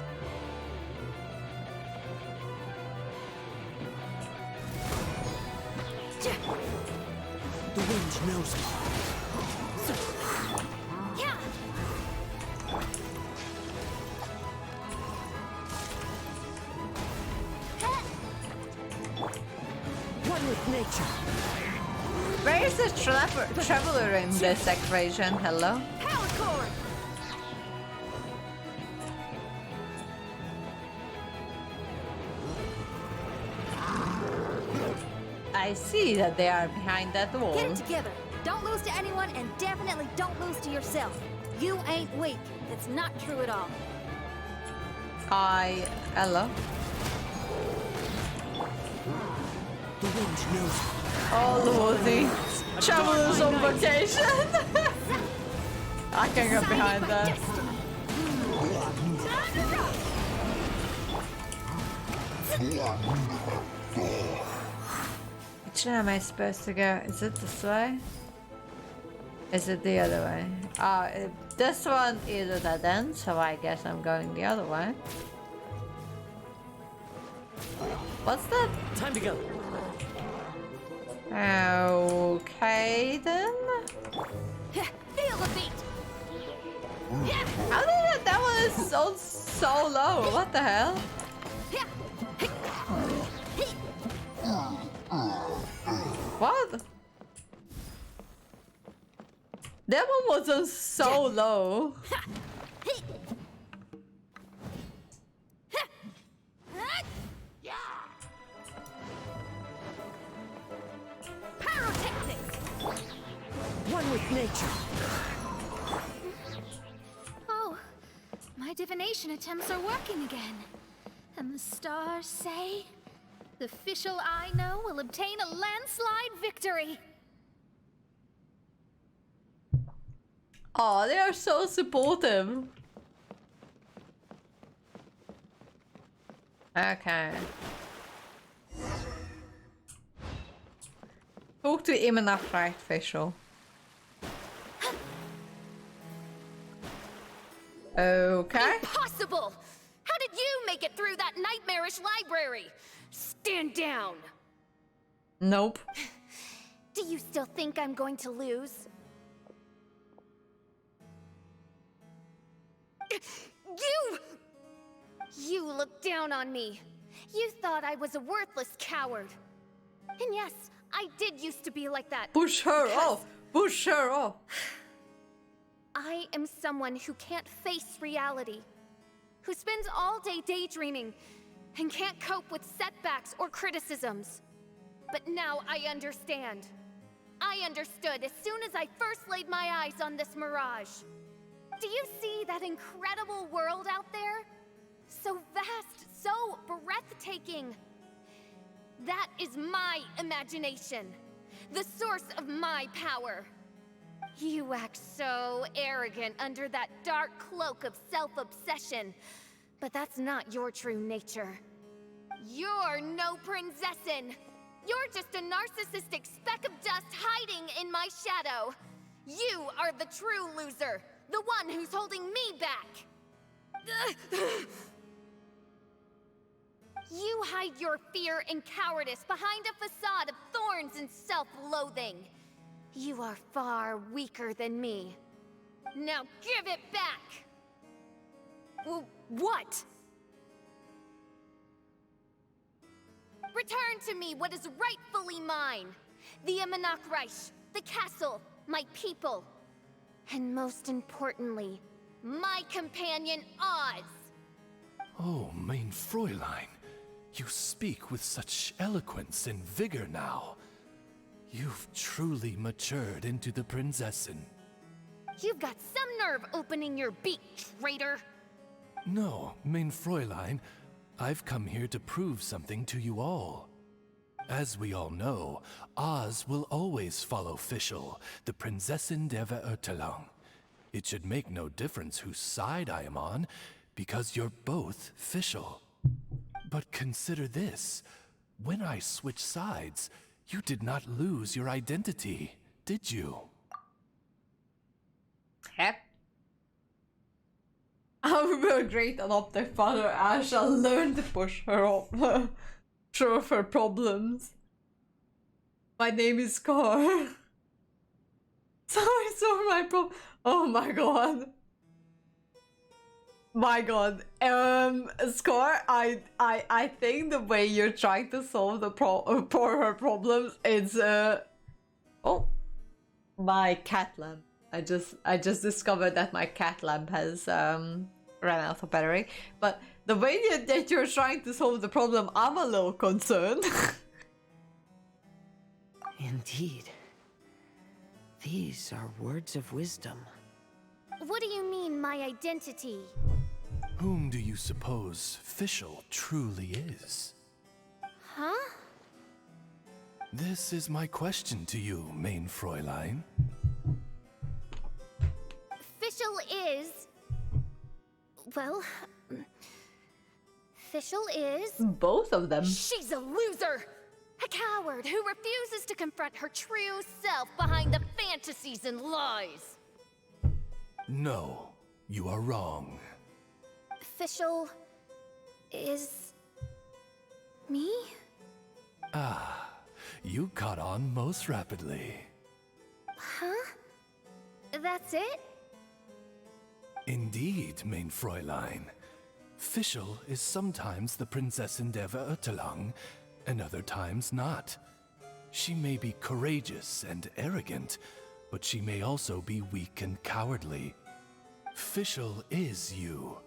The wind knows me. Yeah. One with nature. Where is the traveler in this equation? Hello? Power cord. I see that they are behind that wall. Get it together. Don't lose to anyone, and definitely don't lose to yourself. You ain't weak. That's not true at all. Hello? The wind knows me. Oh lordy. Travelers on vacation. I can get behind that. Which way am I supposed to go? Is it this way? Is it the other way? This one is a dead end, so I guess I'm going the other way. What's that? Time to go. Okay then. Feel the beat. How did that one is so low? What the hell? What? That one wasn't so low. One with nature. Oh, my divination attempts are working again. And the stars say the Fischl I know will obtain a landslide victory. Oh, they are so supportive. Okay. Talk to him enough, right, Fischl? Okay. Impossible! How did you make it through that nightmarish library? Stand down! Nope. Do you still think I'm going to lose? You looked down on me. You thought I was a worthless coward. And yes, I did used to be like that. Push her off! Push her off! I am someone who can't face reality. Who spends all day daydreaming and can't cope with setbacks or criticisms. But now I understand. I understood as soon as I first laid my eyes on this mirage. Do you see that incredible world out there? So vast, so breathtaking. That is my imagination, the source of my power. You act so arrogant under that dark cloak of self-obsession, but that's not your true nature. You're no Prinzessin. You're just a narcissistic speck of dust hiding in my shadow. You are the true loser, the one who's holding me back. You hide your fear and cowardice behind a facade of thorns and self-loathing. You are far weaker than me. Now give it back! What? Return to me what is rightfully mine. The Immernachtreich, the castle, my people. And most importantly, my companion Oz. Oh, mein Fräulein. You speak with such eloquence and vigor now. You've truly matured into the Prinzessin. You've got some nerve opening your beak, traitor! No, mein Fräulein, I've come here to prove something to you all. As we all know, Oz will always follow Fischl, the Prinzessin der Verurteilung. It should make no difference whose side I am on, because you're both Fischl. But consider this. When I switched sides, you did not lose your identity, did you? Yep. I will be a great adoptive father. I shall learn to push her off through her problems. My name is Scar. Sorry, my problem. Oh my god. My god. Scar, I think the way you're trying to solve the her problems is oh, my cat lamp. I just discovered that my cat lamp has ran out of battery. But the way that you're trying to solve the problem, I'm a little concerned. Indeed. These are words of wisdom. What do you mean, my identity? Whom do you suppose Fischl truly is? Huh? This is my question to you, main Fräulein. Fischl is... Well... Fischl is... Both of them. She's a loser! A coward who refuses to confront her true self behind the fantasies and lies. No, you are wrong. Fischl is... me? Ah, you caught on most rapidly. Huh? That's it? Indeed, main Fräulein. Fischl is sometimes the Prinzessin der Verurteilung, and other times not. She may be courageous and arrogant, but she may also be weak and cowardly. Fischl is you,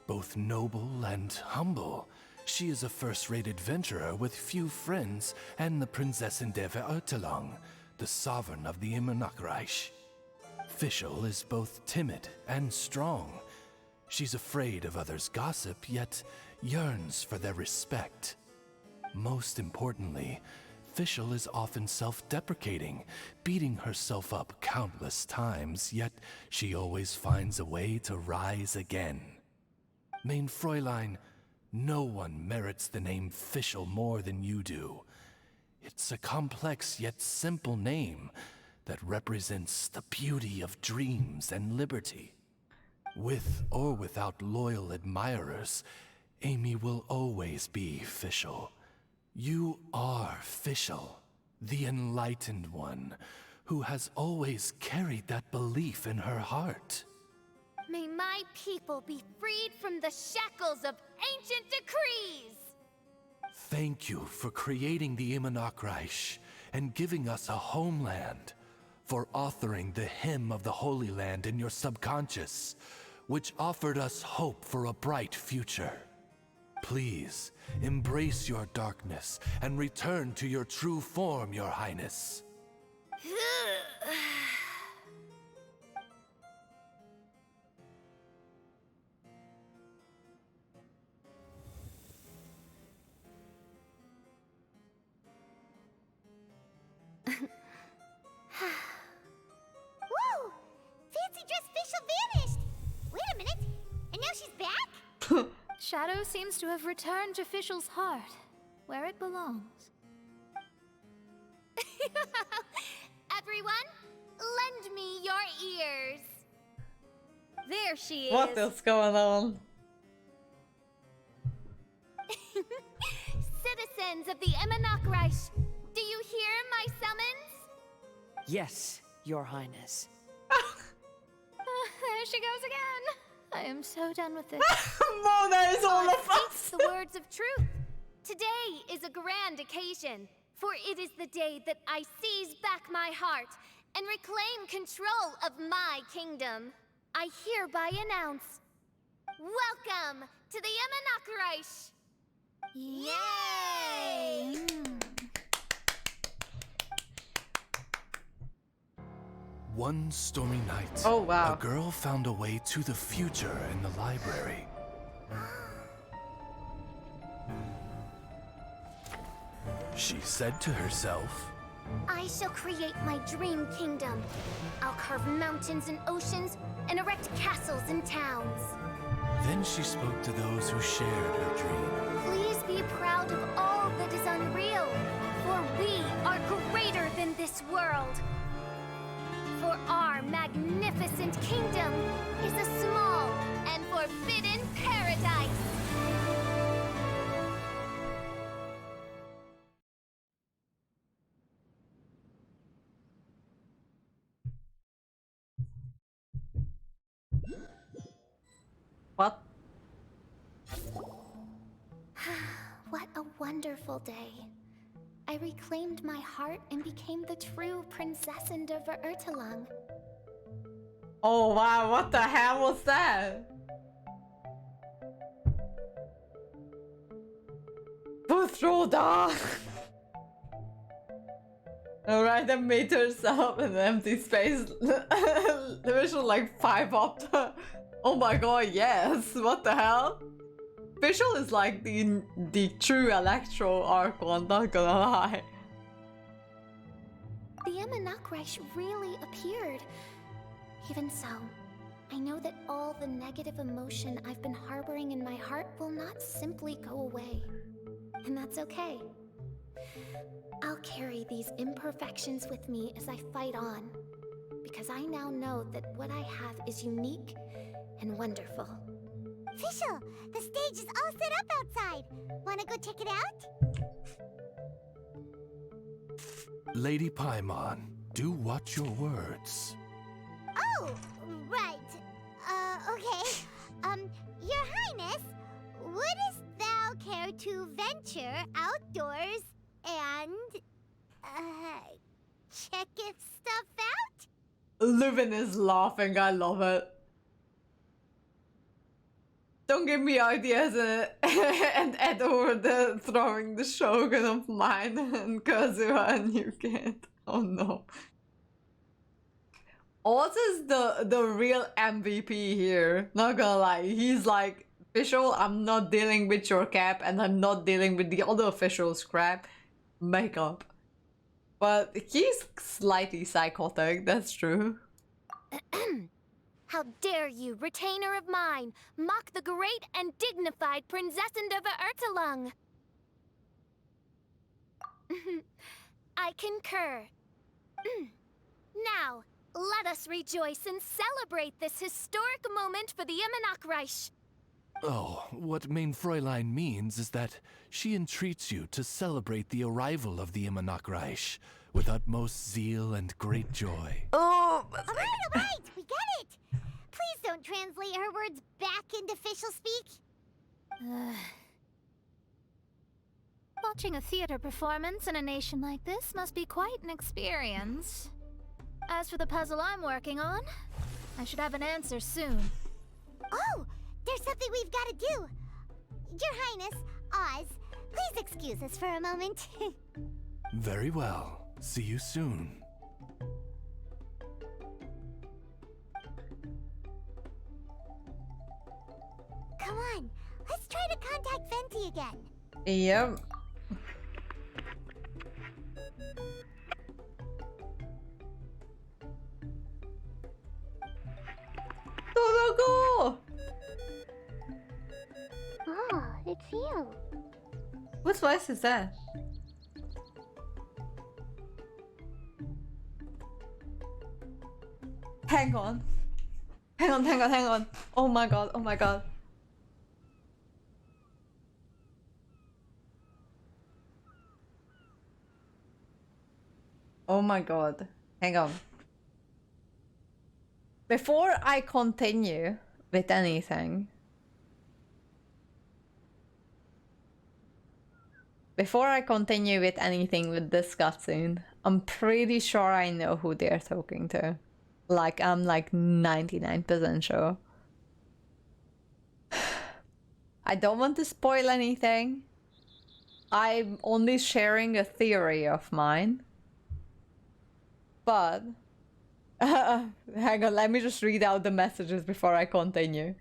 both noble and humble. She is a first-rate adventurer with few friends and the Prinzessin der Verurteilung, the sovereign of the Immernachtreich. Fischl is both timid and strong. She's afraid of others' gossip, yet yearns for their respect. Most importantly, Fischl is often self-deprecating, beating herself up countless times, yet she always finds a way to rise again. Main Fräulein, no one merits the name Fischl more than you do. It's a complex yet simple name that represents the beauty of dreams and liberty. With or without loyal admirers, Amy will always be Fischl. You are Fischl, the enlightened one, who has always carried that belief in her heart. May my people be freed from the shackles of ancient decrees! Thank you for creating the Immernachtreich and giving us a homeland, for authoring the hymn of the Holy Land in your subconscious, which offered us hope for a bright future. Please, embrace your darkness and return to your true form, Your Highness. Whoa! Fancy dress Fischl vanished! Wait a minute, and now she's back? Shadow seems to have returned to Fischl's heart, where it belongs. Everyone, lend me your ears. There she is. What is going on? Citizens of the Immernachtreich, do you hear my summons? Yes, Your Highness. There she goes again. I am so done with this. Mona is all of us. The words of truth. Today is a grand occasion, for it is the day that I seize back my heart and reclaim control of my kingdom. I hereby announce, welcome to the Immernachtreich! Yay! One stormy night, oh wow, a girl found a way to the future in the library. She said to herself, I shall create my dream kingdom. I'll carve mountains and oceans and erect castles and towns. Then she spoke to those who shared her dream. Please be proud of all that is unreal, for we are greater than this world. For our magnificent kingdom is a small and forbidden paradise. What? What a wonderful day. I reclaimed my heart and became the true Prinzessin der Verurteilung. Oh wow, what the hell was that? Puthroda! Alright, I made herself an empty space. There was like 5 up. Oh my god, yes! What the hell? Fischl is like the true Electro Archon, not gonna lie. The Immernachtreich really appeared. Even so, I know that all the negative emotion I've been harboring in my heart will not simply go away. And that's okay. I'll carry these imperfections with me as I fight on, because I now know that what I have is unique and wonderful. Fischl, the stage is all set up outside. Wanna go check it out? Lady Paimon, do watch your words. Oh, right. Okay. Your Highness, wouldst thou care to venture outdoors and, check if stuff out? Leuven is laughing, I love it. Don't give me ideas and add over the throwing the Shogun of mine and Kazuha and you can't. Oh no. Oz is the real MVP here. Not gonna lie. He's like, Fischl, I'm not dealing with your cap and I'm not dealing with the other officials' crap. Make up. But he's slightly psychotic, that's true. How dare you, retainer of mine, mock the great and dignified Prinzessin der Verurteilung? I concur. Now, let us rejoice and celebrate this historic moment for the Immernachtreich. Oh, what Mein Fräulein means is that she entreats you to celebrate the arrival of the Immernachtreich with utmost zeal and great joy. Oh! Alright, we get it! Please don't translate her words back into Fischl speak. Watching a theater performance in a nation like this must be quite an experience. As for the puzzle I'm working on, I should have an answer soon. Oh, there's something we've got to do. Your Highness, Oz, please excuse us for a moment. Very well. See you soon. Come on, let's try to contact Venti again. Yep. Go! Oh, it's you. Whose voice is that? Hang on. Hang on. Oh my god. Oh my god. Hang on. Before I continue with anything, with this cutscene, I'm pretty sure I know who they're talking to. Like, I'm like 99% sure. I don't want to spoil anything. I'm only sharing a theory of mine. But hang on, let me just read out the messages before I continue.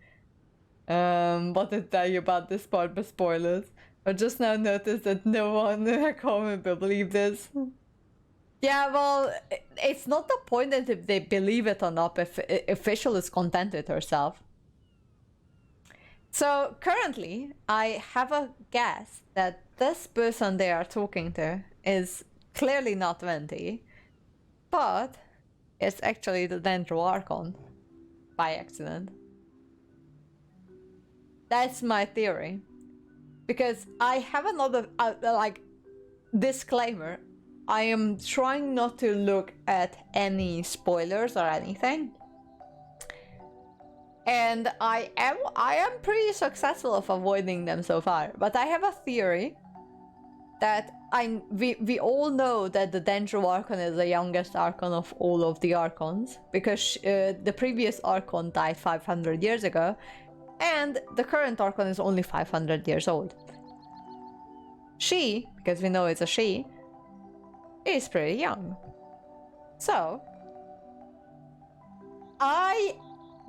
What to tell you about this part with spoilers. I just now noticed that no one at home will believe this. Yeah, well, it's not the point that if they believe it or not, if Fischl is content with herself. So currently, I have a guess that this person they are talking to is clearly not Venti, but it's actually the Dendro Archon by accident. That's my theory. Because I have another, like, disclaimer. I am trying not to look at any spoilers or anything. And I am pretty successful of avoiding them so far. But I have a theory that we all know that the Dendro Archon is the youngest Archon of all of the Archons. Because the previous Archon died 500 years ago. And the current Archon is only 500 years old. She, because we know it's a she, is pretty young. So, I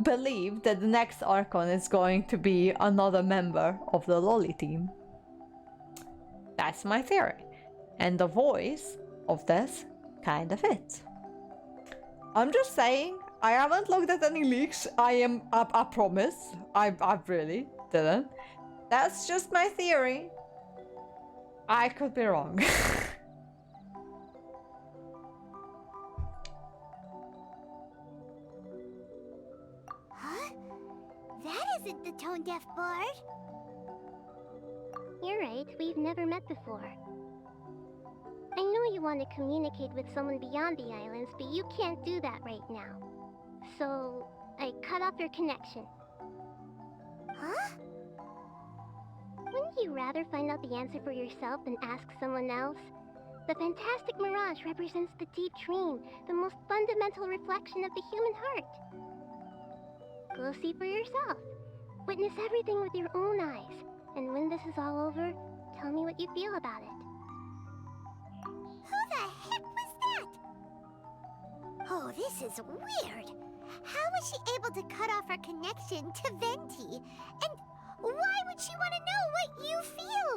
believe that the next Archon is going to be another member of the Lolly team. That's my theory. And the voice of this kind of fits. I'm just saying, I haven't looked at any leaks. I promise. I really didn't. That's just my theory. I could be wrong. Huh? That isn't the tone deaf bard. You're right, we've never met before. I know you want to communicate with someone beyond the islands, but you can't do that right now. So, I cut off your connection. Huh? Wouldn't you rather find out the answer for yourself than ask someone else? The fantastic mirage represents the deep dream, the most fundamental reflection of the human heart. Go see for yourself. Witness everything with your own eyes. And when this is all over, tell me what you feel about it. Who the heck was that? Oh, this is weird. How was she able to cut off her connection to Venti? And why would she want to know what you feel?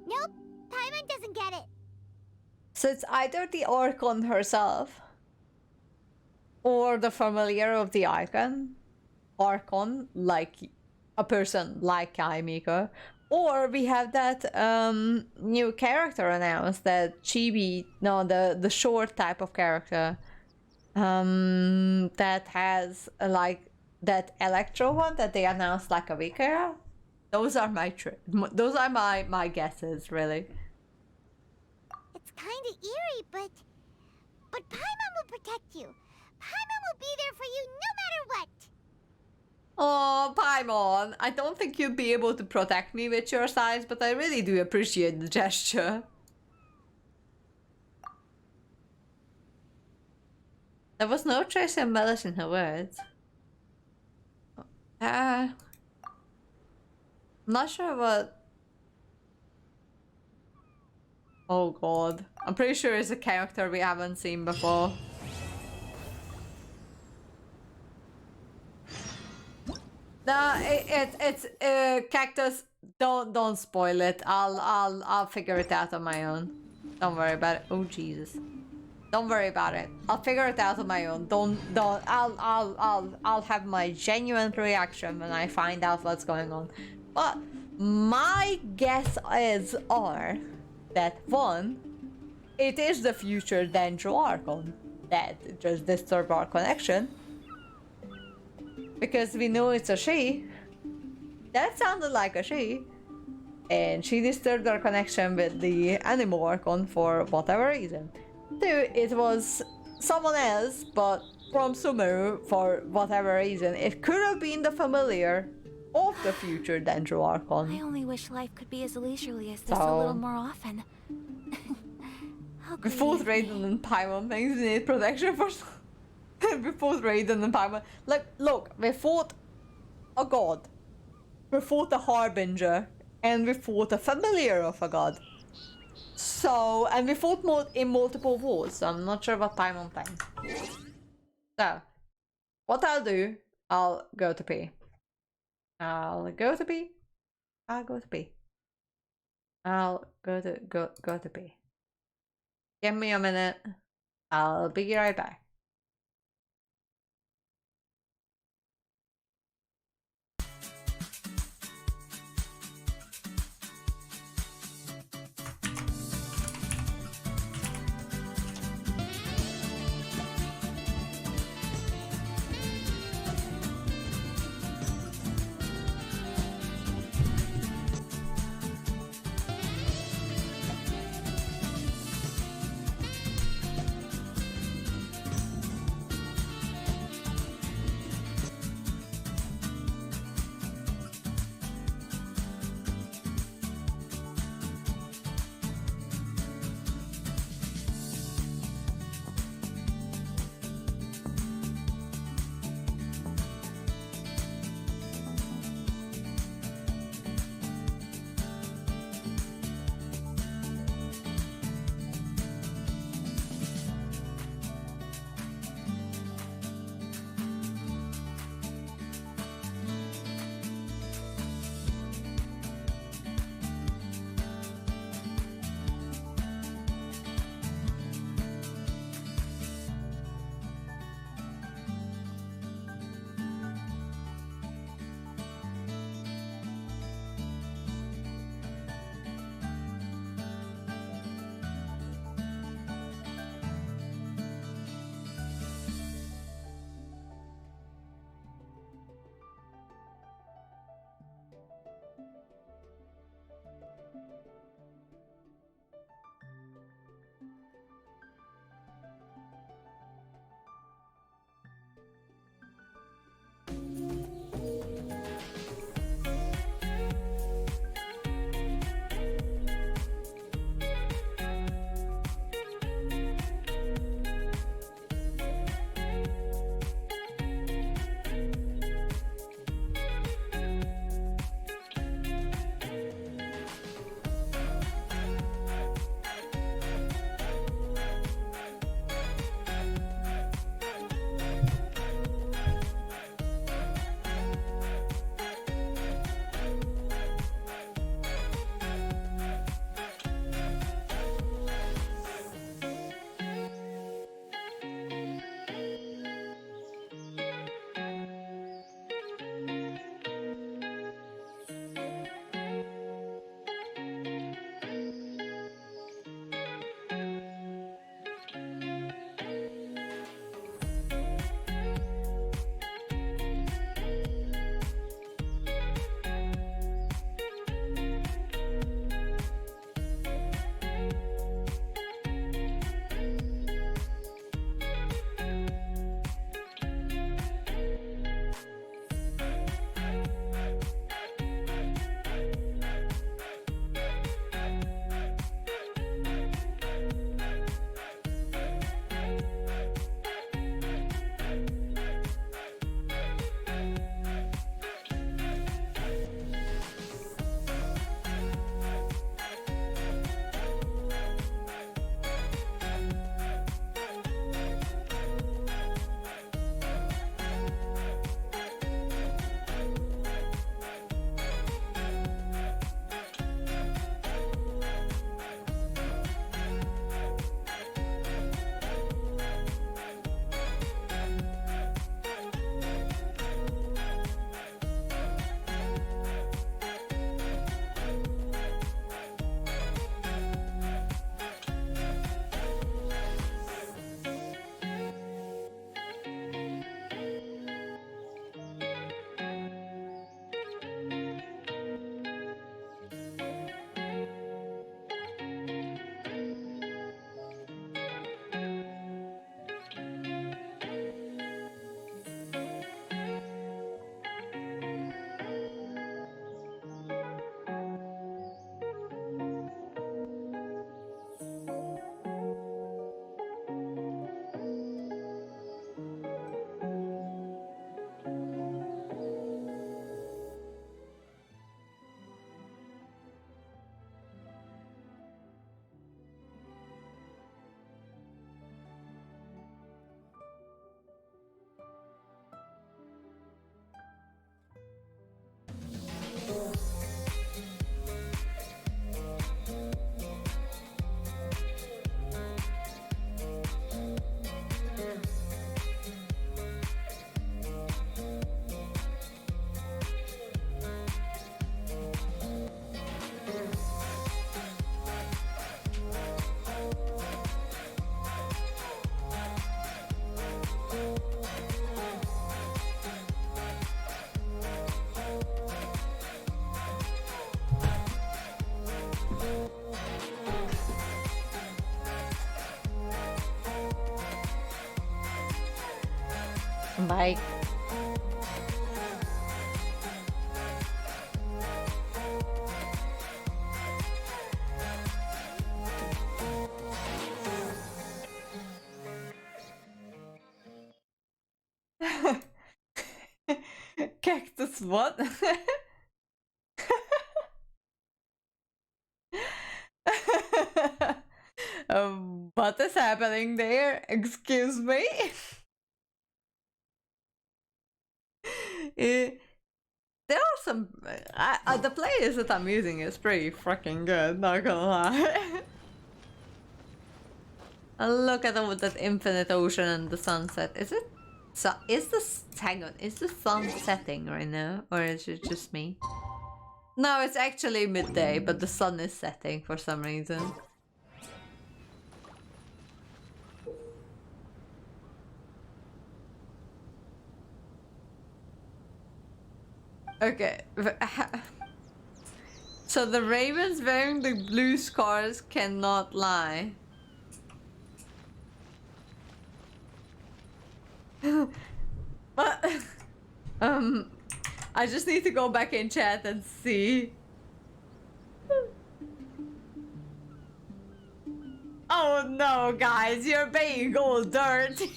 Nope, Paimon doesn't get it. So it's either the Archon herself or the familiar of the Archon, like a person like Kaimiko, or we have that new character announced, that chibi, no, the short type of character that has like that Electro one that they announced like a week ago. Those are my guesses, really. It's kind of eerie, but Paimon will protect you. Paimon will be there for you no matter what. Oh, Paimon, I don't think you'd be able to protect me with your size, but I really do appreciate the gesture. There was no trace of malice in her words. I'm not sure what... Oh god. I'm pretty sure it's a character we haven't seen before. No, it's Cactus. Don't spoil it. I'll figure it out on my own. Don't worry about it. Oh Jesus. Don't worry about it. I'll figure it out on my own. I'll have my genuine reaction when I find out what's going on. But my guess are that one, it is the future Dendro Archon that just disturbed our connection. Because we know it's a she. That sounded like a she. And she disturbed our connection with the Animal Archon for whatever reason. Two, it was someone else, but from Sumeru for whatever reason. It could have been the familiar of the future Dendro Archon. I only wish life could be as leisurely as this a little more often. We fought Raiden and Paimon. Things need protection for... We fought Raiden and Paimon. Look, we fought a god. We fought a Harbinger. And we fought a familiar of a god. So, and we fought in multiple wars, so I'm not sure what Paimon thinks. So, what I'll do, I'll go to pee. I'll go to pee. I'll go to pee. I'll go to pee. Give me a minute. I'll be right back. Bye. Cactus what? What is happening there? Excuse me? There are some... the playlist that I'm using is pretty freaking good, not gonna lie. Look at all that infinite ocean and the sunset. Is it... So, hang on, is the sun setting right now? Or is it just me? No, it's actually midday, but the sun is setting for some reason. Okay. So the ravens wearing the blue scarves cannot lie. But I just need to go back in chat and see. Oh no, guys, you're being all dirty.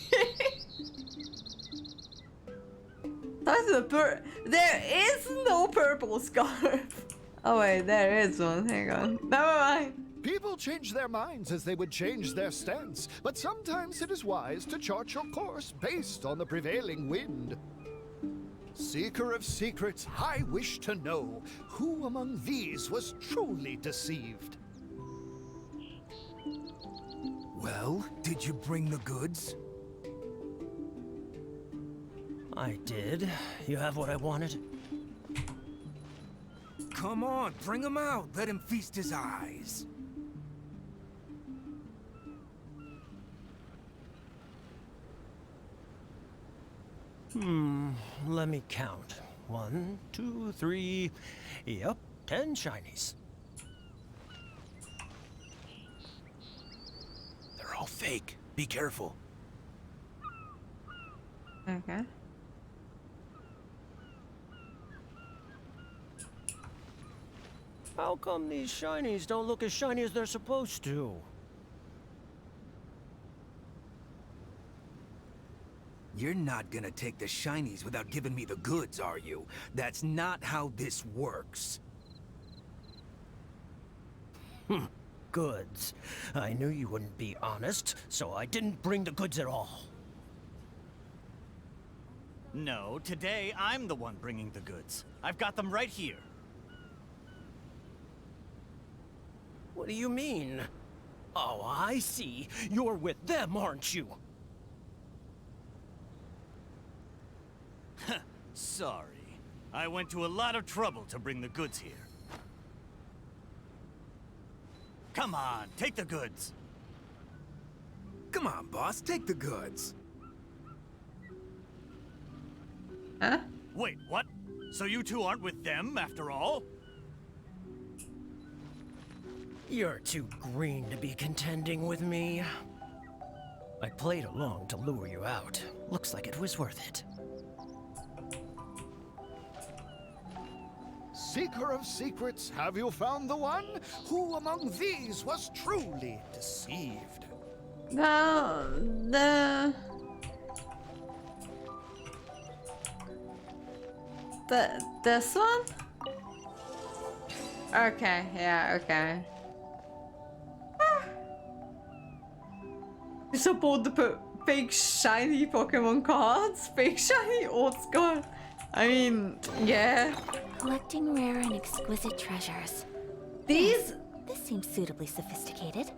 That's a there is no purple scarf. Oh wait, there is one. Hang on. Never mind. People change their minds as they would change their stance, but sometimes it is wise to chart your course based on the prevailing wind. Seeker of secrets, I wish to know who among these was truly deceived. Well, did you bring the goods? I did. You have what I wanted? Come on, bring him out. Let him feast his eyes. Let me count. 1, 2, 3... Yep, 10 shinies. They're all fake. Be careful. Okay. How come these shinies don't look as shiny as they're supposed to? You're not gonna take the shinies without giving me the goods, are you? That's not how this works. Goods. I knew you wouldn't be honest, so I didn't bring the goods at all. No, today I'm the one bringing the goods. I've got them right here. What do you mean? Oh, I see. You're with them, aren't you? Sorry. I went to a lot of trouble to bring the goods here. Come on, take the goods. Come on, boss, take the goods. Huh? Wait, what? So you two aren't with them, after all? You're too green to be contending with me. I played along to lure you out. Looks like it was worth it. Seeker of secrets, have you found the one? Who among these was truly deceived? This one? Okay, yeah, okay. You're supposed to put fake shiny Pokemon cards? Fake shiny old scar? I mean, yeah. Collecting rare and exquisite treasures. These... This seems suitably sophisticated.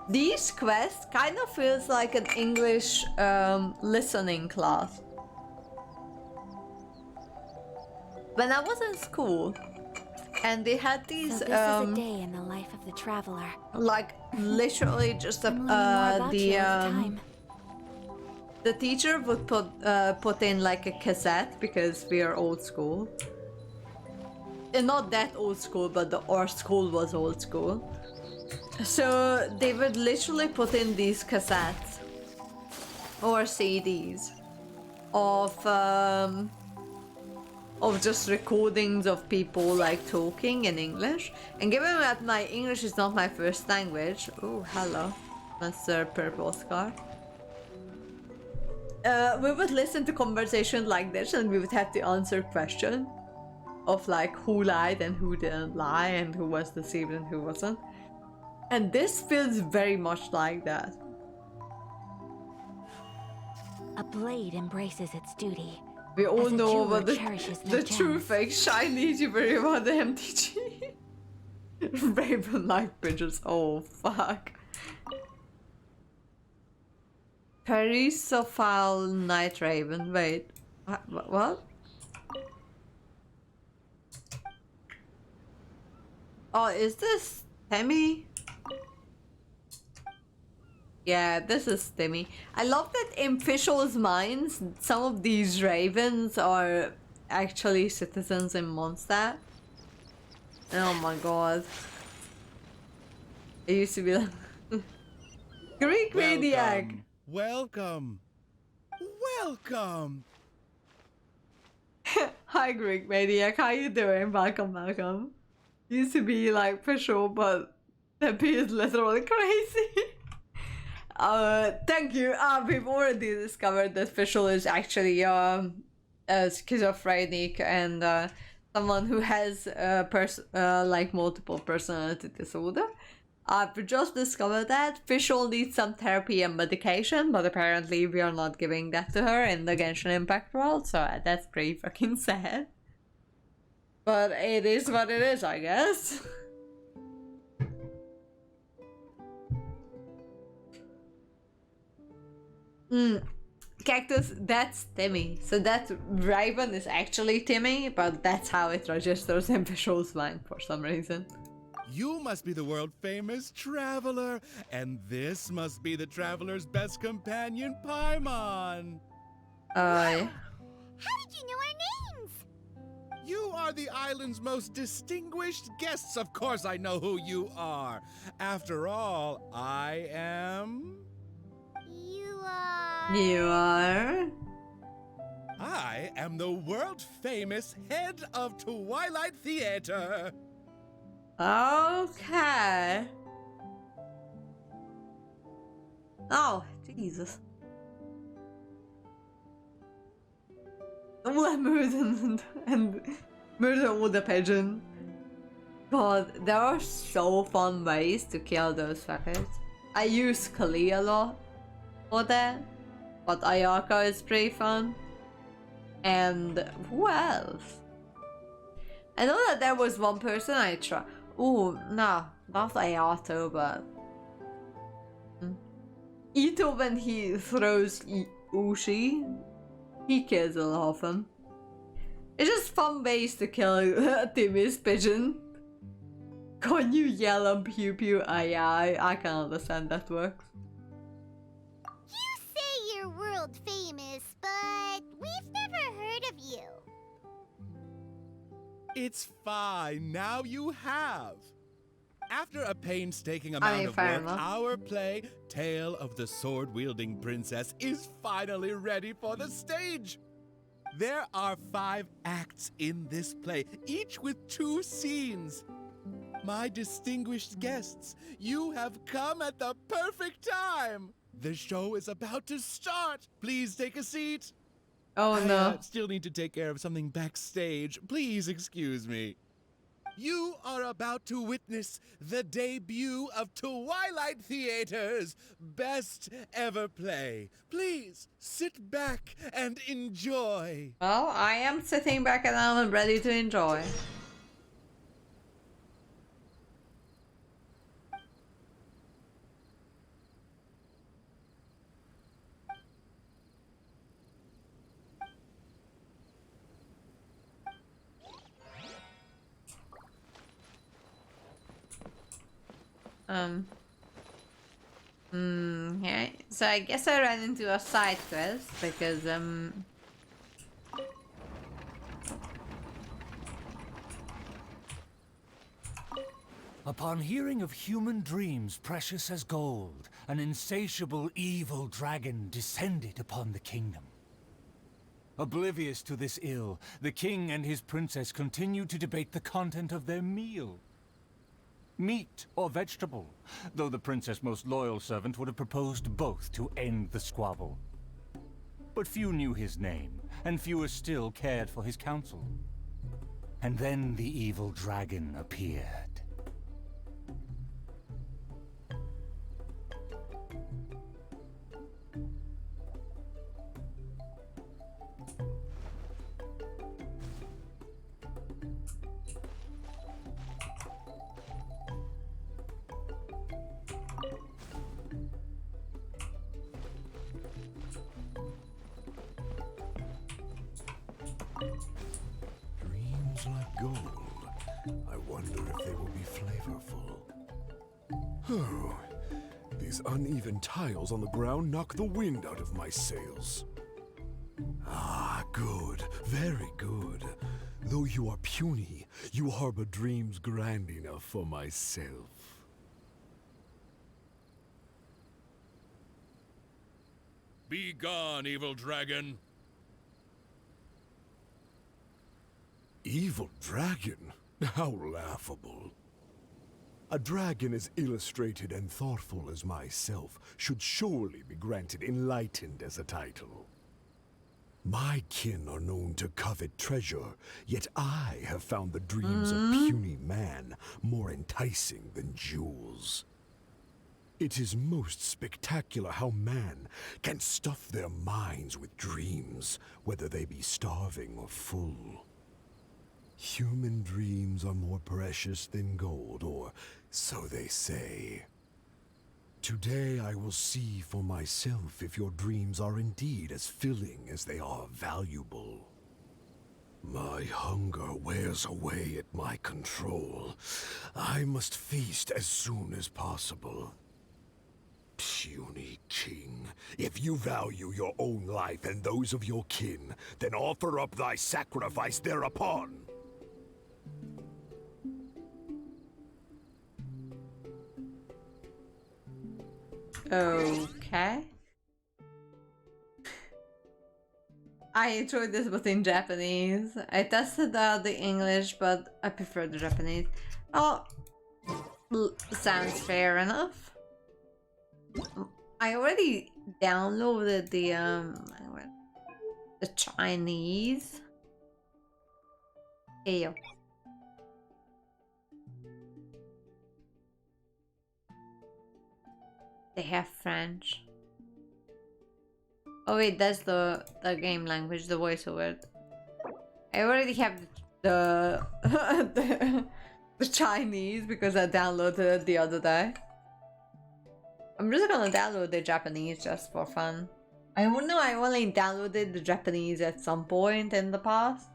These quests kind of feels like an English listening class. When I was in school, and they had these So this is a day in the life of the traveler. like literally just I'm learning more about you all the time. the teacher would put in like a cassette because we are old school. And not that old school, but our school was old school. So they would literally put in these cassettes or CDs. of just recordings of people like talking in English. And given that my English is not my first language, oh hello, Mr. Purple Scar. We would listen to conversations like this, and we would have to answer questions of like who lied and who didn't lie, and who was deceived and who wasn't. And this feels very much like that. A blade embraces its duty. We all as a know jeweler about the cherishes true gems. fake shiny YouTuber about the MTG. Raven-like bitches. Oh fuck. Perisophile Night Raven. Wait. What? Oh, is this Temmie? Yeah, this is Temmie. I love that in Fischl's minds, some of these ravens are actually citizens in Mondstadt. Oh my god. It used to be like... Greek Maniac! Welcome! Welcome! Hi Greek Maniac, how you doing? Welcome, welcome. Used to be like Fischl, but that P is literally crazy. Thank you. We've already discovered that Fischl is actually schizophrenic and someone who has like multiple personality disorder. We just discovered that Fischl needs some therapy and medication, but apparently we are not giving that to her in the Genshin Impact world, so that's pretty fucking sad. But it is what it is, I guess. Cactus, that's Temmie. So that Raven is actually Temmie, but that's how it registers in Fischl's mind for some reason. You must be the world-famous traveler, and this must be the traveler's best companion, Paimon. How did you know our names? You are the island's most distinguished guests. Of course I know who you are. After all, I am... You are? I am the world-famous head of Twilight Theater. Okay. Oh, Jesus. Let murder and murder all the pigeon. God, there are so fun ways to kill those fuckers. I use Kali a lot for that, but Ayaka is pretty fun. And who else? I know that there was one person I tried. Oh, no, not Ayato, but... Ito, when he throws Ushi, he kills a lot of them. It's just fun ways to kill Timmy's pigeon. Can you yell and pew pew? Yeah, I can understand that works. You say you're world famous, but we've never heard of you. It's fine, now you have. After a painstaking amount of work, our play, Tale of the Sword-Wielding Princess, is finally ready for the stage. There are 5 acts in this play, each with 2 scenes. My distinguished guests, you have come at the perfect time. The show is about to start. Please take a seat. Oh no. I still need to take care of something backstage. Please excuse me. You are about to witness the debut of Twilight Theater's best ever play. Please sit back and enjoy. Well, I am sitting back and I'm ready to enjoy. Yeah. So I guess I ran into a side quest because Upon hearing of human dreams precious as gold, an insatiable evil dragon descended upon the kingdom. Oblivious to this ill, the king and his princess continue to debate the content of their meal. Meat or vegetable, though the princess' most loyal servant would have proposed both to end the squabble. But few knew his name, and fewer still cared for his counsel. And then the evil dragon appeared. Dreams like gold. I wonder if they will be flavorful. Oh, these uneven tiles on the ground knock the wind out of my sails. Ah, good, very good. Though you are puny, you harbor dreams grand enough for myself. Be gone, evil dragon. Evil dragon? How laughable. A dragon as illustrated and thoughtful as myself should surely be granted enlightened as a title. My kin are known to covet treasure, yet I have found the dreams of puny man more enticing than jewels. It is most spectacular how man can stuff their minds with dreams, whether they be starving or full. Human dreams are more precious than gold, or so they say. Today I will see for myself if your dreams are indeed as filling as they are valuable. My hunger wears away at my control. I must feast as soon as possible. Puny king, if you value your own life and those of your kin, then offer up thy sacrifice thereupon. Okay. I enjoyed this but in Japanese. I tested out the English, but I prefer the Japanese. Oh, sounds fair enough. I already downloaded the Chinese. Ew. They have French. Oh wait, that's the game language, the voiceover. I already have the the Chinese because I downloaded it the other day. I'm just gonna download the Japanese just for fun. I know I only downloaded the Japanese at some point in the past.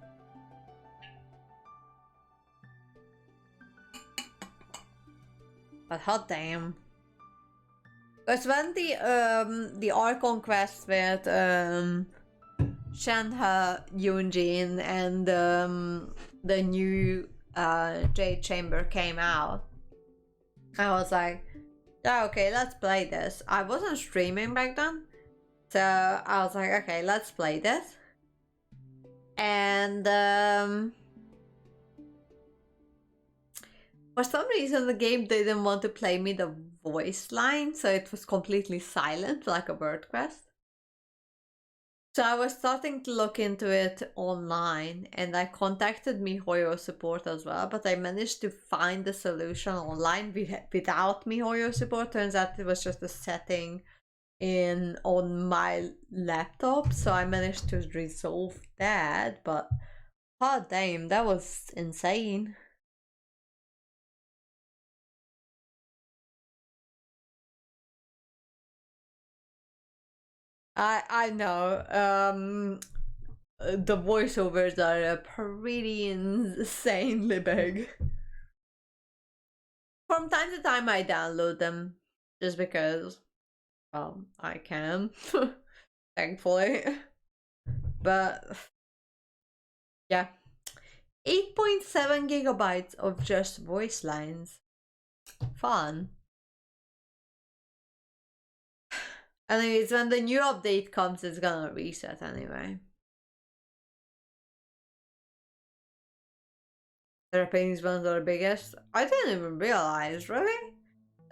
But hot damn. Because when the Archon quest with Shenhe, Yunjin, and the new Jade Chamber came out, I was like, yeah, okay, let's play this. I wasn't streaming back then, so I was like, okay, let's play this. And for some reason the game didn't want to play me the voice line, so it was completely silent, like a bird quest. So I was starting to look into it online, and I contacted MiHoYo support as well, but I managed to find the solution online without MiHoYo support. Turns out it was just a setting on my laptop, so I managed to resolve that, but god damn, that was insane. I know. The voiceovers are pretty insanely big. From time to time I download them just because, well, I can. Thankfully. But yeah. 8.7 gigabytes of just voice lines. Fun. Anyways, when the new update comes, it's gonna reset anyway. The Japanese ones are the biggest. I didn't even realize, really.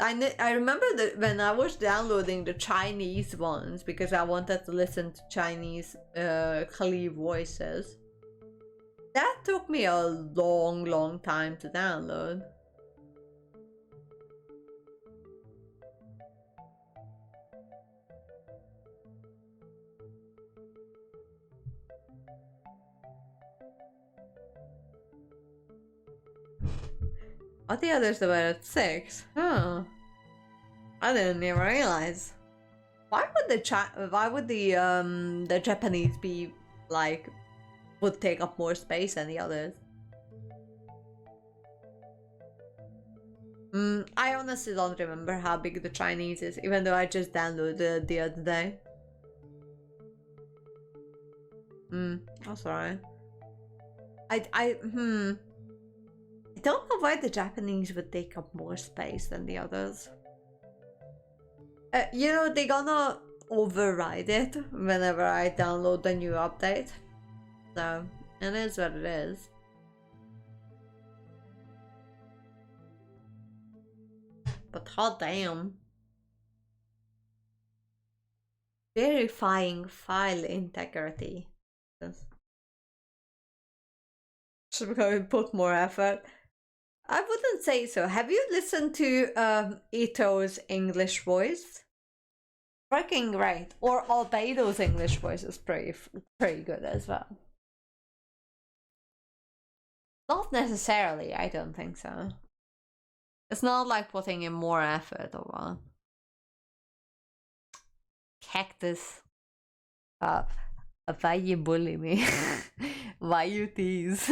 I remember that when I was downloading the Chinese ones because I wanted to listen to Chinese Kali voices. That took me a long time to download. Oh, the others were at 6. Huh. I didn't even realize. Why would the Japanese be like would take up more space than the others? I honestly don't remember how big the Chinese is, even though I just downloaded the other day. That's alright. I don't know why the Japanese would take up more space than the others. You know, they're gonna override it whenever I download the new update. So, it is what it is. But hot damn. Verifying file integrity. Should we put more effort? I wouldn't say so. Have you listened to Ito's English voice? Freaking great. Or Albedo's English voice is pretty good as well. Not necessarily, I don't think so. It's not like putting in more effort or what. Cactus. Why you bully me? Why you tease?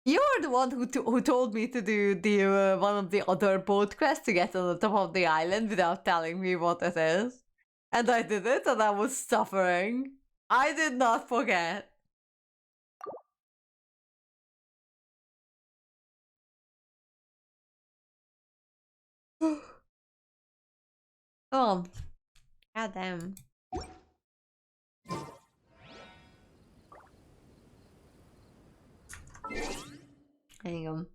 You're the one who told me to do the one of the other boat quests to get on the top of the island without telling me what it is. And I did it and I was suffering. I did not forget. Oh, goddamn. There you go.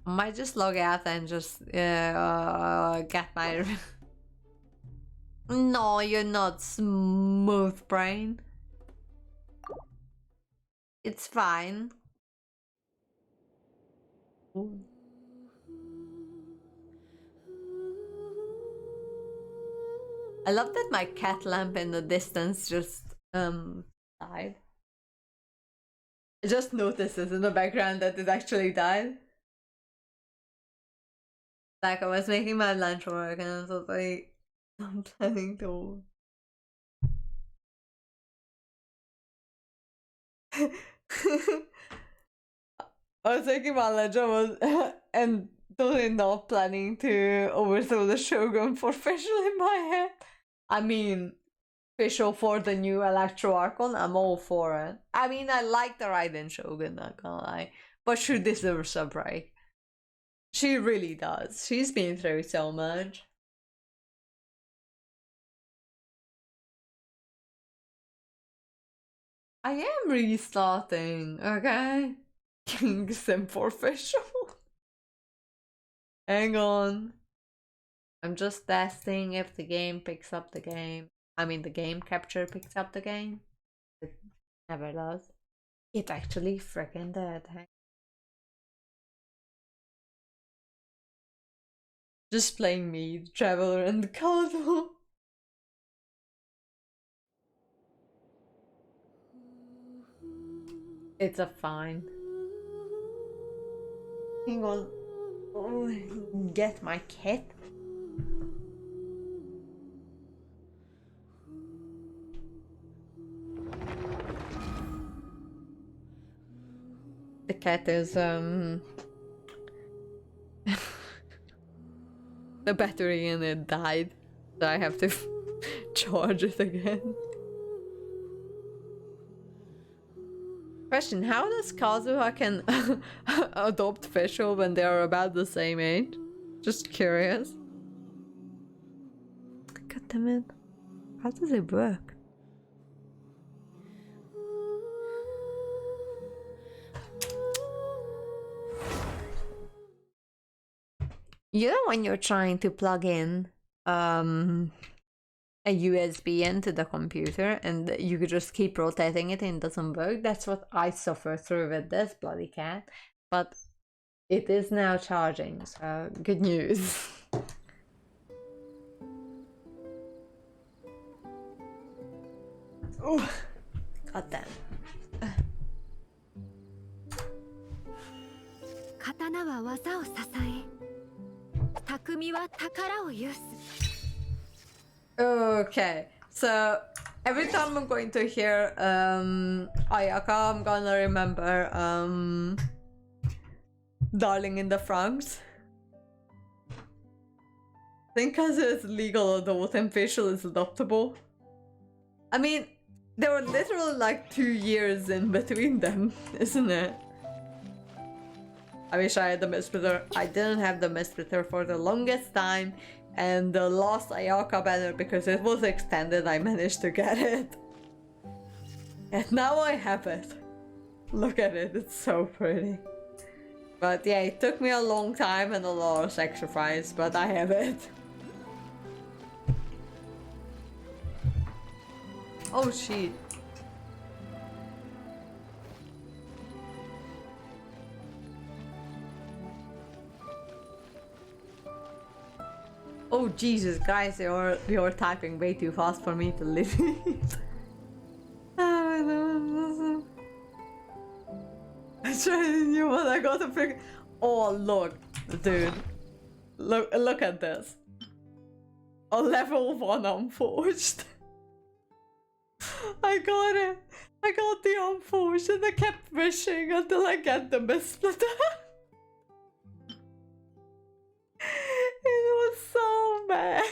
I might just log out and just get my... No, you're not smooth brain. It's fine. Ooh. I love that my cat lamp in the distance just died. I just notices in the background that it actually died. Like I was making my lunch work and I was like, I'm planning to. I was making my lunch and totally not planning to overthrow the Shogun for Fischl in my head. I mean, Fischl for the new Electro Archon, I'm all for it. I mean, I like the Raiden Shogun, not gonna lie. But she deserves a break. She really does. She's been through so much. I am restarting, okay? Kingston for Fischl. Hang on. I'm just testing if the game picks up the game. I mean, the game capture picks up the game. It never does. It actually freaking did. Just playing me, the Traveler, and the Cardinal. It's a fine. Hang on. Oh, get my cat. The cat is the battery in it died, so I have to charge it again. Question: how does Kazuha can adopt Fischl when they are about the same age? Just curious. God damn it. How does it work? You know when you're trying to plug in a USB into the computer and you could just keep rotating it and it doesn't work? That's what I suffer through with this bloody cat. But it is now charging, so good news. Oh, god damn. 刀は技を支え、匠は宝を有す。 Okay, so every time I'm going to hear Ayaka, I'm gonna remember Darling in the Franxx. I think because it's legal adult and Fischl is adoptable. I mean, there were literally like 2 years in between them, isn't it? I wish I had the Mistletoe. I didn't have the Mistletoe for the longest time, and the last Ayaka banner, because it was extended, I managed to get it. And now I have it. Look at it, it's so pretty. But yeah, it took me a long time and a lot of sacrifice, but I have it. Oh shit. Oh Jesus, guys, you're typing way too fast for me to live it. I tried a new one, I got a freaking... Oh look, dude. Look at this. A level 1 Unforged. I got it. I got the Unforged and I kept wishing until I get the Mistletoe. It was so bad.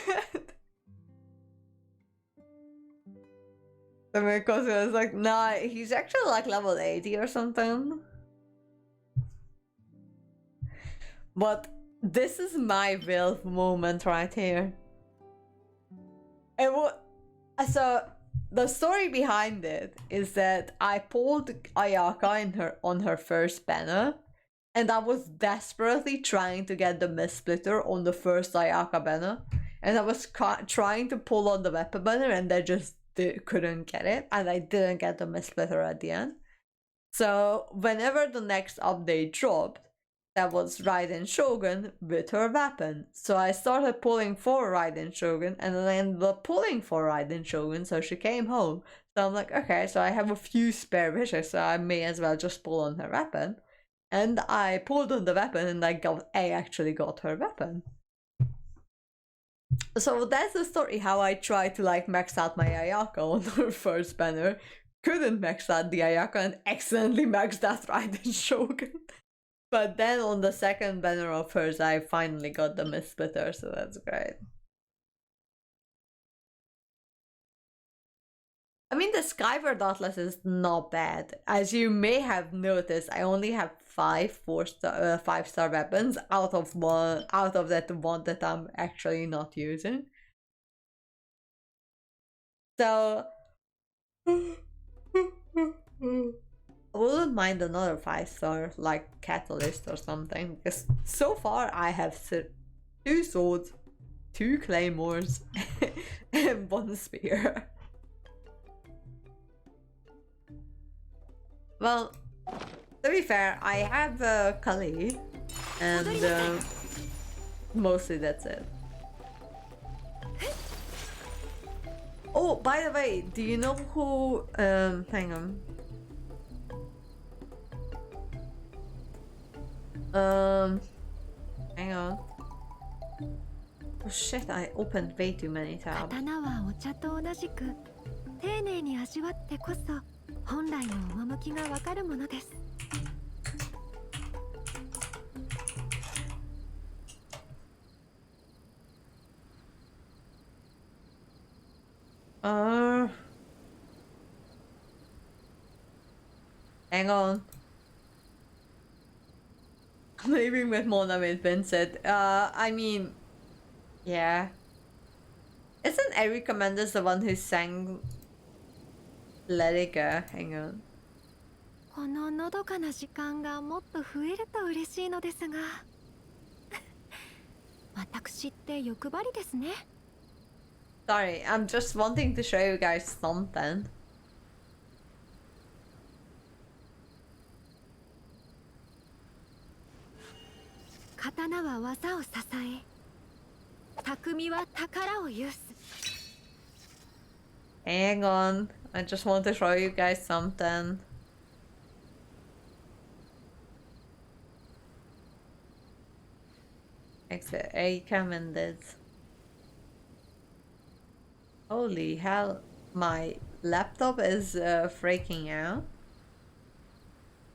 Because I was like, nah, he's actually like level 80 or something. But this is my Wilf moment right here. It was... So, the story behind it is that I pulled Ayaka on her first banner, and I was desperately trying to get the Mistletoe on the first Ayaka banner, and I was trying to pull on the weapon banner, and I just couldn't get it, and I didn't get the Mistletoe at the end. So whenever the next update dropped, that was Raiden Shogun with her weapon. So I started pulling for Raiden Shogun, and then I ended up pulling for Raiden Shogun, so she came home. So I'm like, okay, so I have a few spare wishes, so I may as well just pull on her weapon. And I pulled on the weapon, and I actually got her weapon. So that's the story how I tried to like max out my Ayaka on her first banner, couldn't max out the Ayaka, and accidentally maxed out Raiden Shogun. But then on the second banner of hers, I finally got the Mistletoe, so that's great. I mean, the Skyward Atlas is not bad. As you may have noticed, I only have 5 5-star weapons out of that one that I'm actually not using. So I wouldn't mind another 5-star, like Catalyst or something, because so far I have 2 swords, 2 claymores, and 1 spear. Well, to be fair, I have Kali, and mostly that's it. Oh, by the way, do you know who, hang on. Hang on. Oh shit, I opened way too many tabs. 刀はお茶と同じく丁寧に味わってこそ本来の趣がわかるものです。Hang on. I'm leaving with Mona with Vincent. I mean, yeah. Isn't Eric Mendes the one who sang Let It Go? Hang on. こののどかな時間がもっと増えると嬉しいのですが Sorry, I'm just wanting to show you guys something. Hang on, I just want to show you guys something. Exit A commented. Holy hell, my laptop is freaking out.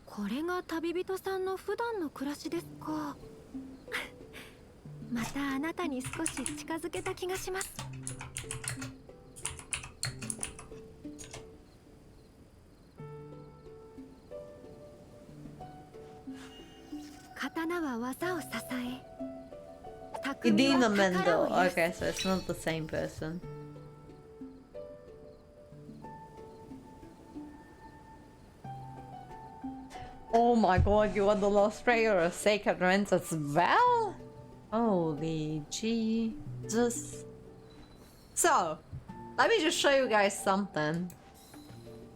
これが旅人さんの普段の暮らしですか。またあなたに少し近づけた気がします。刀は技を支え。Idina Mendel. Okay, so it's not the same person. Oh my god, you want the Lost Prayer or Sacred Rents as well? Holy Jesus. So, let me just show you guys something.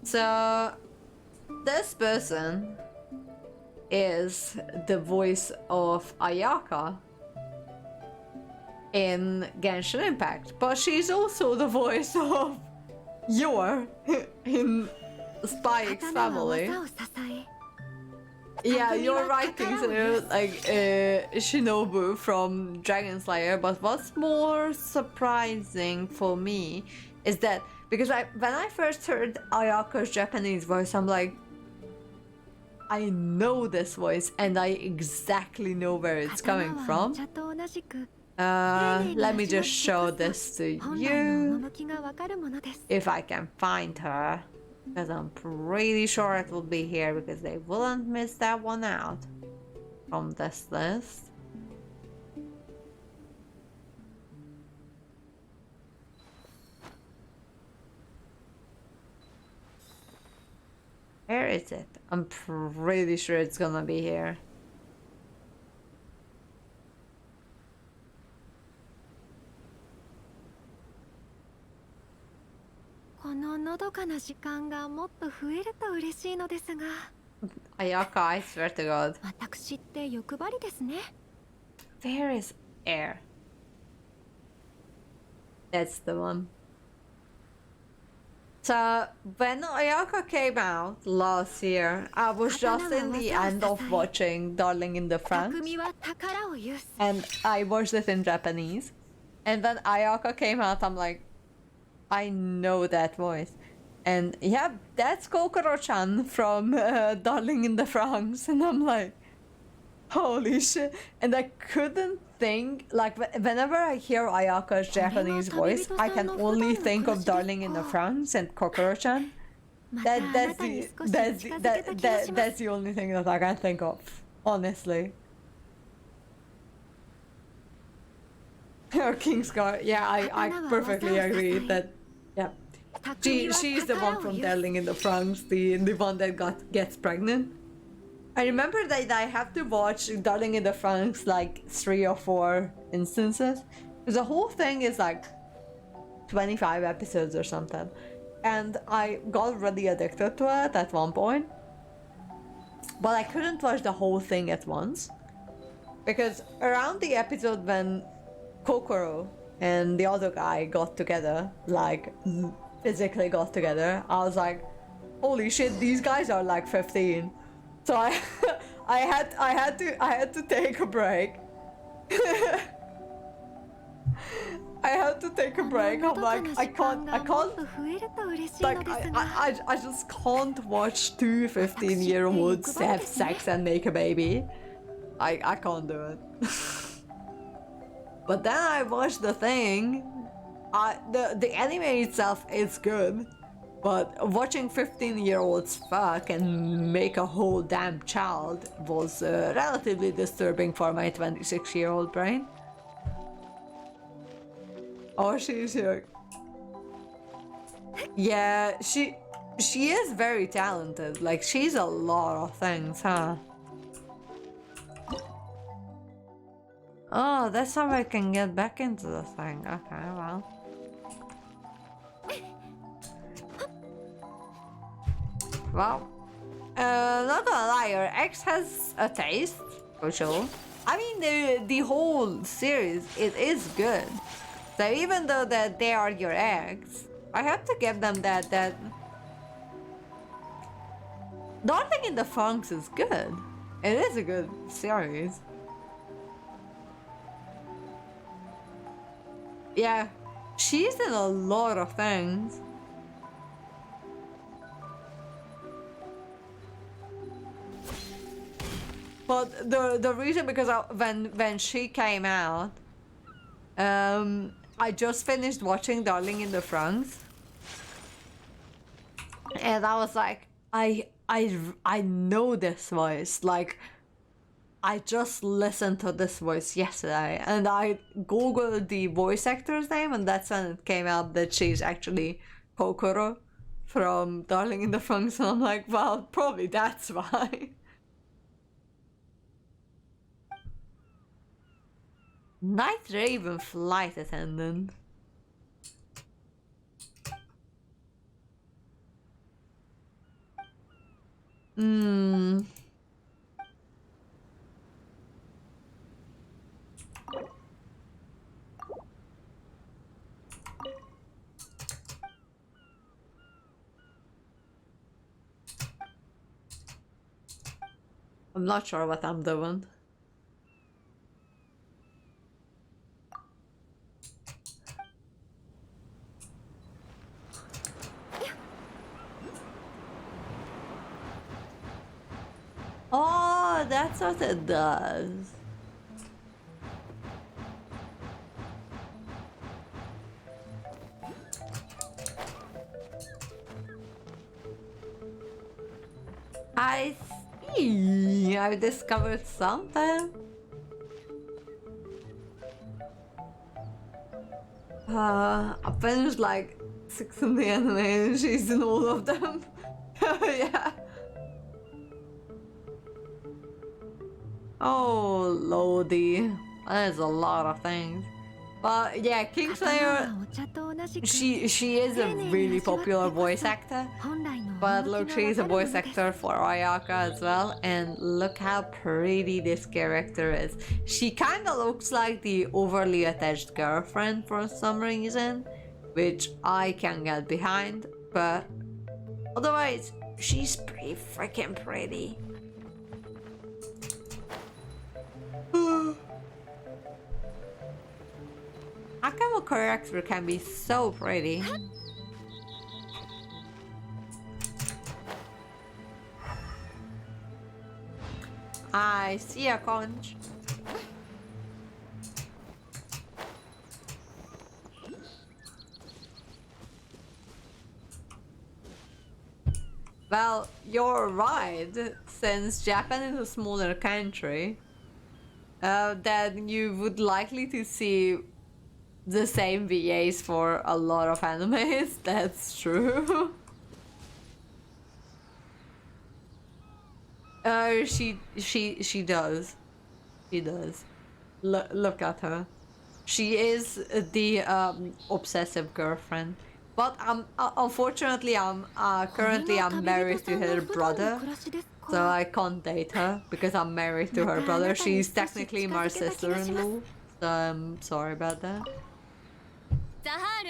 So, this person is the voice of Ayaka in Genshin Impact, but she's also the voice of Yor in Spy X Family. Yeah, you're writing like Shinobu from Dragon Slayer, but what's more surprising for me is that because when I first heard Ayaka's Japanese voice, I'm like, I know this voice and I exactly know where it's coming from. Let me just show this to you if I can find her. Because I'm pretty sure it will be here because they wouldn't miss that one out from this list. Where is it? I'm pretty sure it's gonna be here. Ayaka, I swear to God. Where is Air? That's the one. So, when Ayaka came out last year, I was just in the end of watching Darling in the Franxx. And I watched it in Japanese. And when Ayaka came out, I'm like, I know that voice. And yeah, that's Kokoro-chan from Darling in the Franxx. And I'm like, holy shit. And I couldn't think, like, whenever I hear Ayaka's Japanese voice, I can only think of Darling in the Franxx and Kokoro-chan. That's the only thing that I can think of, honestly. Kingsguard, yeah, I perfectly agree that, yeah. She's the one from Darling in the Franxx, the one that gets pregnant. I remember that I have to watch Darling in the Franxx like 3 or 4 instances. The whole thing is like 25 episodes or something. And I got really addicted to it at one point. But I couldn't watch the whole thing at once. Because around the episode when Kokoro and the other guy got together, like physically got together, I was like, holy shit, these guys are like 15. So I had to take a break. I had to take a break. I'm like, I can't, like, I just can't watch two 15-year-olds have sex and make a baby. I can't do it. But then I watched the thing. The anime itself is good, but watching 15-year-olds fuck and make a whole damn child was relatively disturbing for my 26-year-old brain. Oh, she's here. Yeah, she is very talented. Like, she's a lot of things, huh? Oh, that's how I can get back into the thing. Okay, well. Well, not gonna lie, your ex has a taste, for sure. I mean, the whole series, it is good. So even though that they are your ex, I have to give them that Darling in the Franxx is good. It is a good series. Yeah, she's in a lot of things. But the reason, because when she came out, I just finished watching Darling in the Franxx, and I was like, I know this voice. Like, I just listened to this voice yesterday, and I googled the voice actor's name, and that's when it came out that she's actually Kokoro from Darling in the Franxx, and I'm like, well, probably that's why. Night Raven flight attendant. Hmm. I'm not sure what I'm doing. Oh, that's what it does. I see. I discovered something. I finished like 6 in the anime and she's in all of them. Yeah. Oh, Lordy. There's a lot of things. But yeah, Kingslayer, she is a really popular voice actor. But look, she's a voice actor for Ayaka as well. And look how pretty this character is. She kind of looks like the overly attached girlfriend for some reason, which I can get behind. But otherwise, she's pretty freaking pretty. How come a character can be so pretty? I see a conch. Well, you're right. Since Japan is a smaller country, then you would likely to see the same VAs for a lot of animes. That's true. She does. She does. Look at her. She is the obsessive girlfriend. But unfortunately, currently I'm married to her brother, so I can't date her because I'm married to her brother. She's technically my sister-in-law, so I'm sorry about that. ザハール、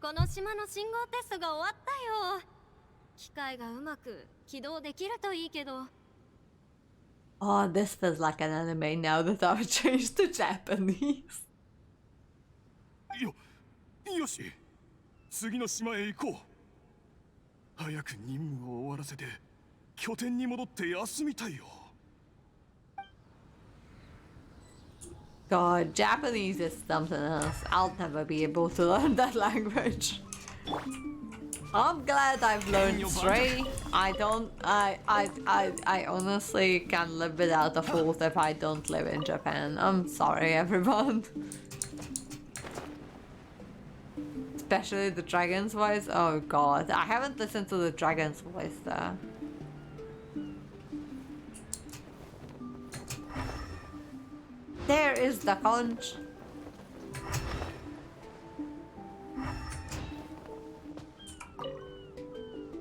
この島の信号テストが終わったよ。機械がうまく起動できるといいけど。Oh, this feels like an anime now that I've changed to Japanese. よし、次の島へ行こう。早く任務を終わらせて拠点に戻って休みたいよ。God, Japanese is something else. I'll never be able to learn that language. I'm glad I've learned 3. I honestly can live without a 4th if I don't live in Japan. I'm sorry, everyone. Especially the dragon's voice. Oh god, I haven't listened to the dragon's voice there. There is the conch.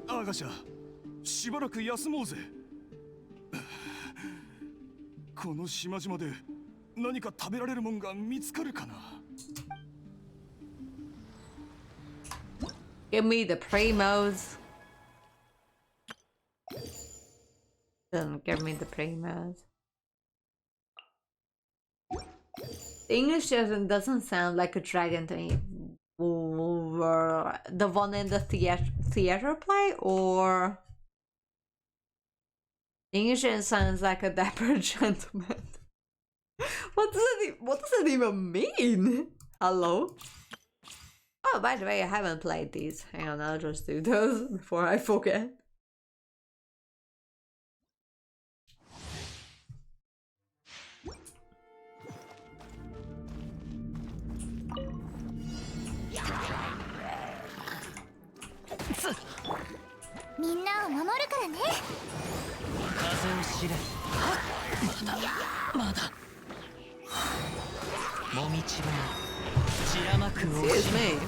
Agasha, しばらく休もうぜ。この島々で何か食べられるもんが見つかるかな。Give me the primos. Don't give me the primos. The English doesn't sound like a dragon to me. The one in the theater play, or the English sounds like a dapper gentleman. What does it even mean? Hello? Oh, by the way, I haven't played these. Hang on, I'll just do those before I forget. Excuse me.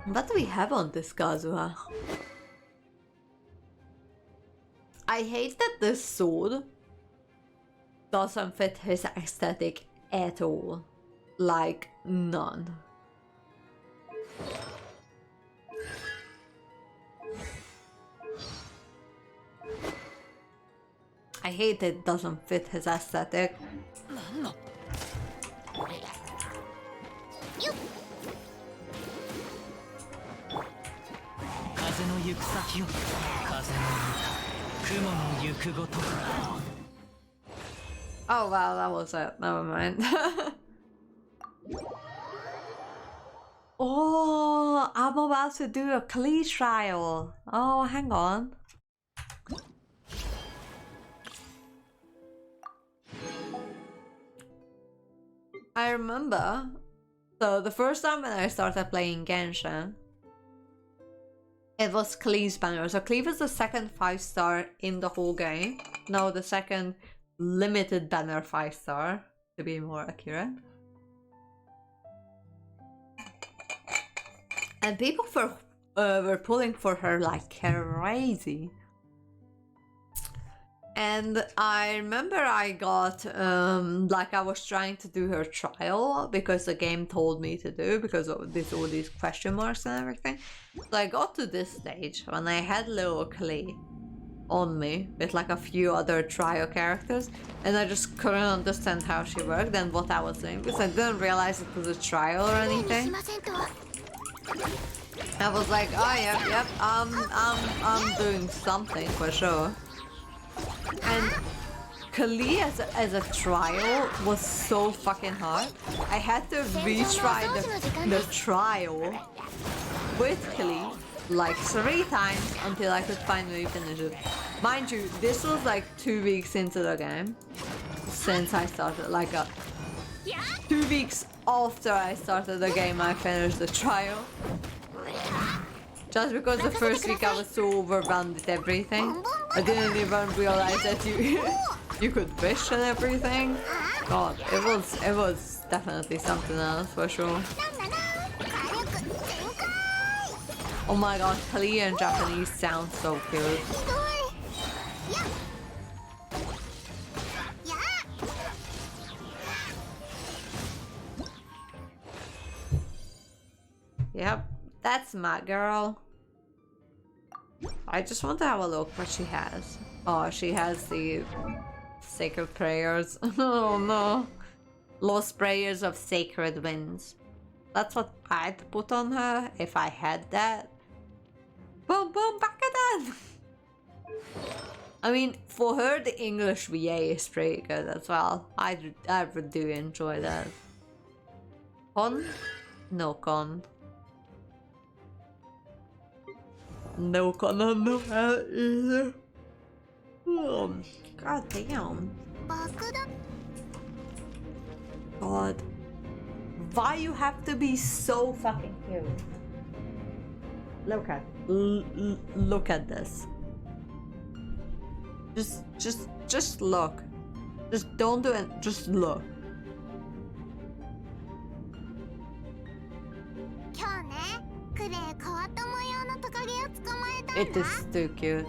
What do we have on this Kazuha? I hate that this sword doesn't fit his aesthetic at all. Like, none. I hate that it doesn't fit his aesthetic. Oh wow, that was it. Never mind. Oh, I'm about to do a Klee trial. Oh, hang on. I remember, so the first time when I started playing Genshin, it was Klee's banner. So Klee was the second 5-star in the whole game. No, the second limited banner 5-star, to be more accurate. And people were pulling for her like crazy. And I remember I got, like I was trying to do her trial because the game told me to do, because of all these question marks and everything. So I got to this stage when I had little Klee on me with like a few other trial characters, and I just couldn't understand how she worked and what I was doing because I didn't realize it was a trial or anything. I was like, oh yep, I'm doing something for sure. And Klee as a trial was so fucking hard. I had to retry the trial with Klee like 3 times until I could finally finish it. Mind you, this was like 2 weeks into the game since I started, like 2 weeks after I started the game I finished the trial. Just because the first week I was so overwhelmed with everything. I didn't even realize that you could fish and everything. God, it was definitely something else for sure. Oh my god, Klee in Japanese sounds so good. Yep, that's my girl. I just want to have a look what she has. Oh, she has the sacred prayers. Oh no. Lost prayers of sacred winds. That's what I'd put on her if I had that. Boom boom back again. I mean, for her the English VA is pretty good as well. I do enjoy that. Con? No con. No con on the head either. Oh, god damn. God. Why you have to be so fucking cute? Look at look at this. Just look. Just don't do it. Just look. It is too cute.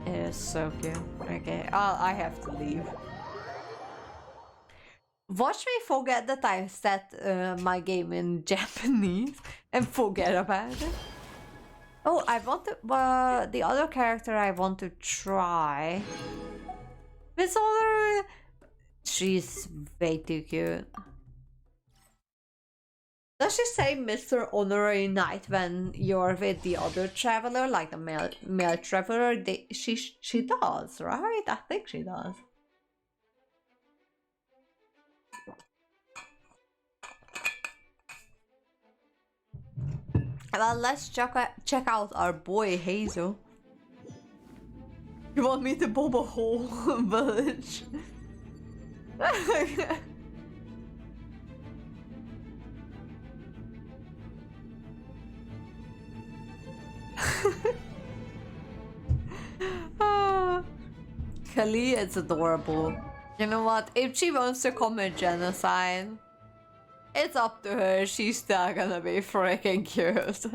It is so cute. Okay, I have to leave. Watch me forget that I set my game in Japanese and forget about it. Oh, I want to. The other character I want to try. This other. She's way too cute. Does she say Mr. Honorary Knight when you're with the other traveler, like the male traveler? She does, right? I think she does. Well, let's check out our boy Hazel. You want me to bomb a whole village? Kali, it's adorable. You know what? If she wants to commit genocide, it's up to her. She's still gonna be freaking cute.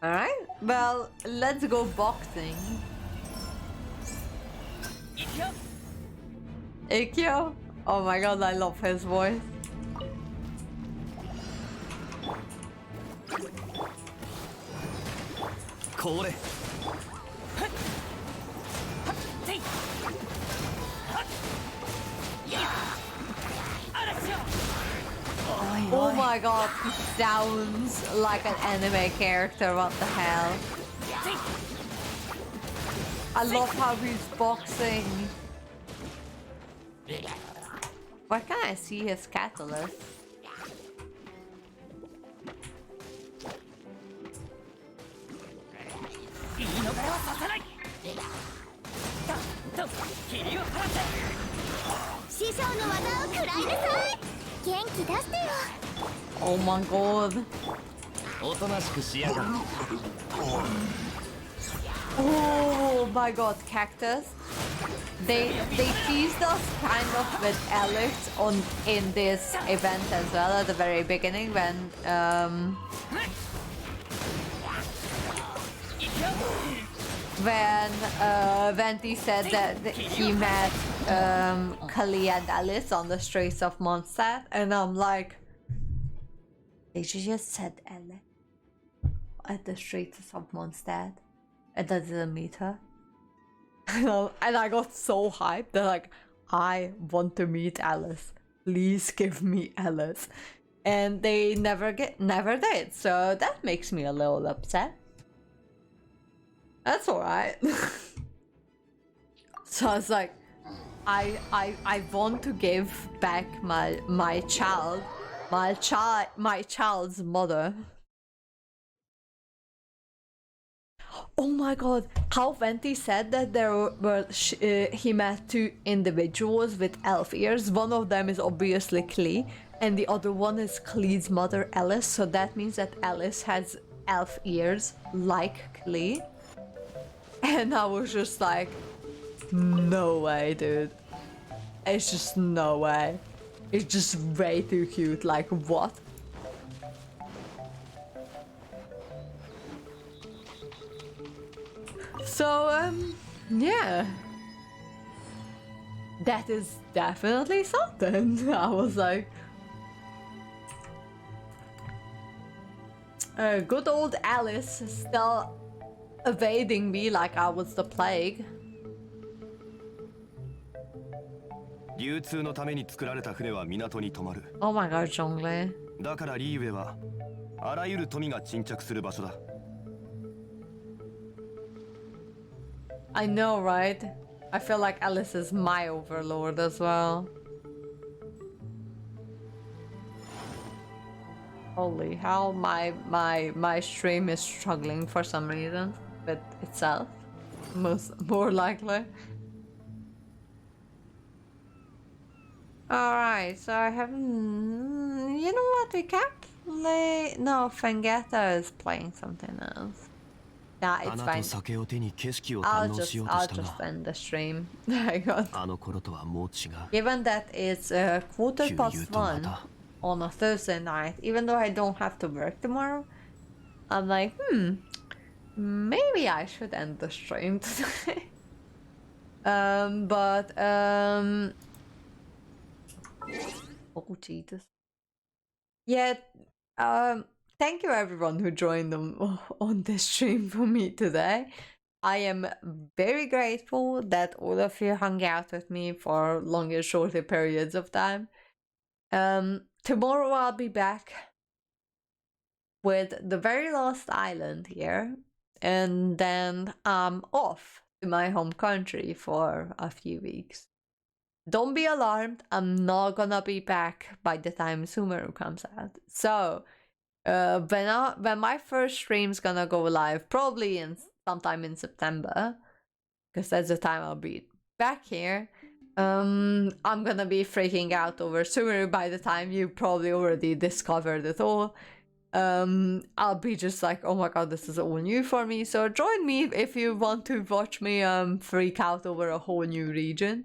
Alright, well, let's go boxing. Ikkyo? Oh my god, I love his voice. Kore. Oh my god, he sounds like an anime character, what the hell. I love how he's boxing. Why can't I see his catalyst? Oh my god. Oh my god, Cactus. They teased us kind of with Alex in this event as well at the very beginning when Venti said that he met Kali and Alice on the streets of Mondstadt, and I'm like, they just said Alice at the streets of Mondstadt, and I didn't meet her. And I got so hyped that like, I want to meet Alice. Please give me Alice. And they never did. So that makes me a little upset. That's alright. So I was like, I want to give back my child's mother. Oh my god, how Venti said that there were he met two individuals with elf ears. One of them is obviously Klee, and the other one is Klee's mother Alice, so that means that Alice has elf ears like Klee. And I was just like, no way, dude. It's just no way. It's just way too cute, like what? So, yeah. That is definitely something. I was like... good old Alice is still evading me like I was the plague. 流通のために作られた船は港に止まる。Oh my god, Zhongli. だからリーウェはあらゆる富が沈着する場所だ。I know, right? I feel like Alice is my overlord as well. Holy hell, my stream is struggling for some reason with itself. More likely. Alright, so I haven't... You know what, we can't play... No, Fangetta is playing something else. Nah, it's fine. I'll just end the stream. Hang on. Given that it's 1:15 on a Thursday night, even though I don't have to work tomorrow, I'm like, maybe I should end the stream today. Oh Jesus. Yeah, thank you everyone who joined them on this stream for me today. I am very grateful that all of you hung out with me for longer, shorter periods of time. Tomorrow I'll be back with the very last island here, and then I'm off to my home country for a few weeks. Don't be alarmed, I'm not gonna be back by the time Sumeru comes out. So, when my first stream's gonna go live, probably sometime in September, because that's the time I'll be back here, I'm gonna be freaking out over Sumeru by the time you probably already discovered it all. I'll be just like, oh my god, this is all new for me. So join me if you want to watch me freak out over a whole new region.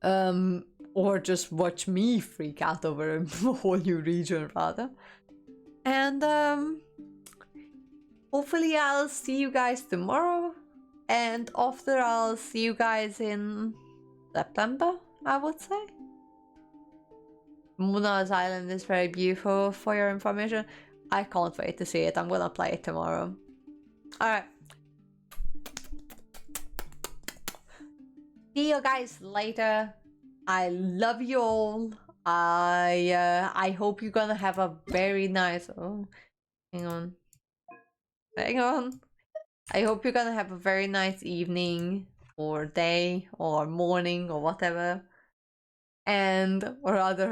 Or just watch me freak out over a whole new region, rather. And, hopefully I'll see you guys tomorrow. And after, I'll see you guys in September, I would say. Muna's Island is very beautiful, for your information. I can't wait to see it. I'm gonna play it tomorrow. Alright. See you guys later. I love you all. I hope you're gonna have a very nice... Oh, hang on. Hang on. I hope you're gonna have a very nice evening, or day, or morning, or whatever. And, or rather,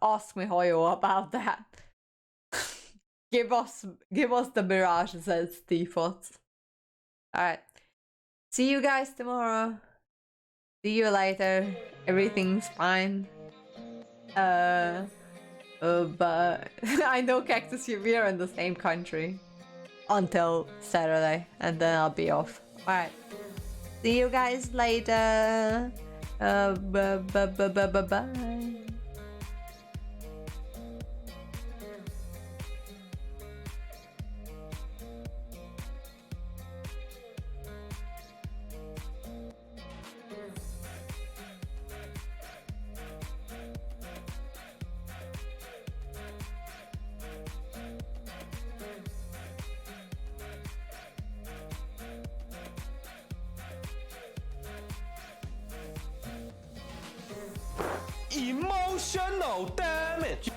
ask Mihoyo about that. give us the Mirage, says Stefots. Alright. See you guys tomorrow. See you later. Everything's fine. But I know Cactus, we are in the same country until Saturday, and then I'll be off. Alright. See you guys later. Bye. Emotional damage.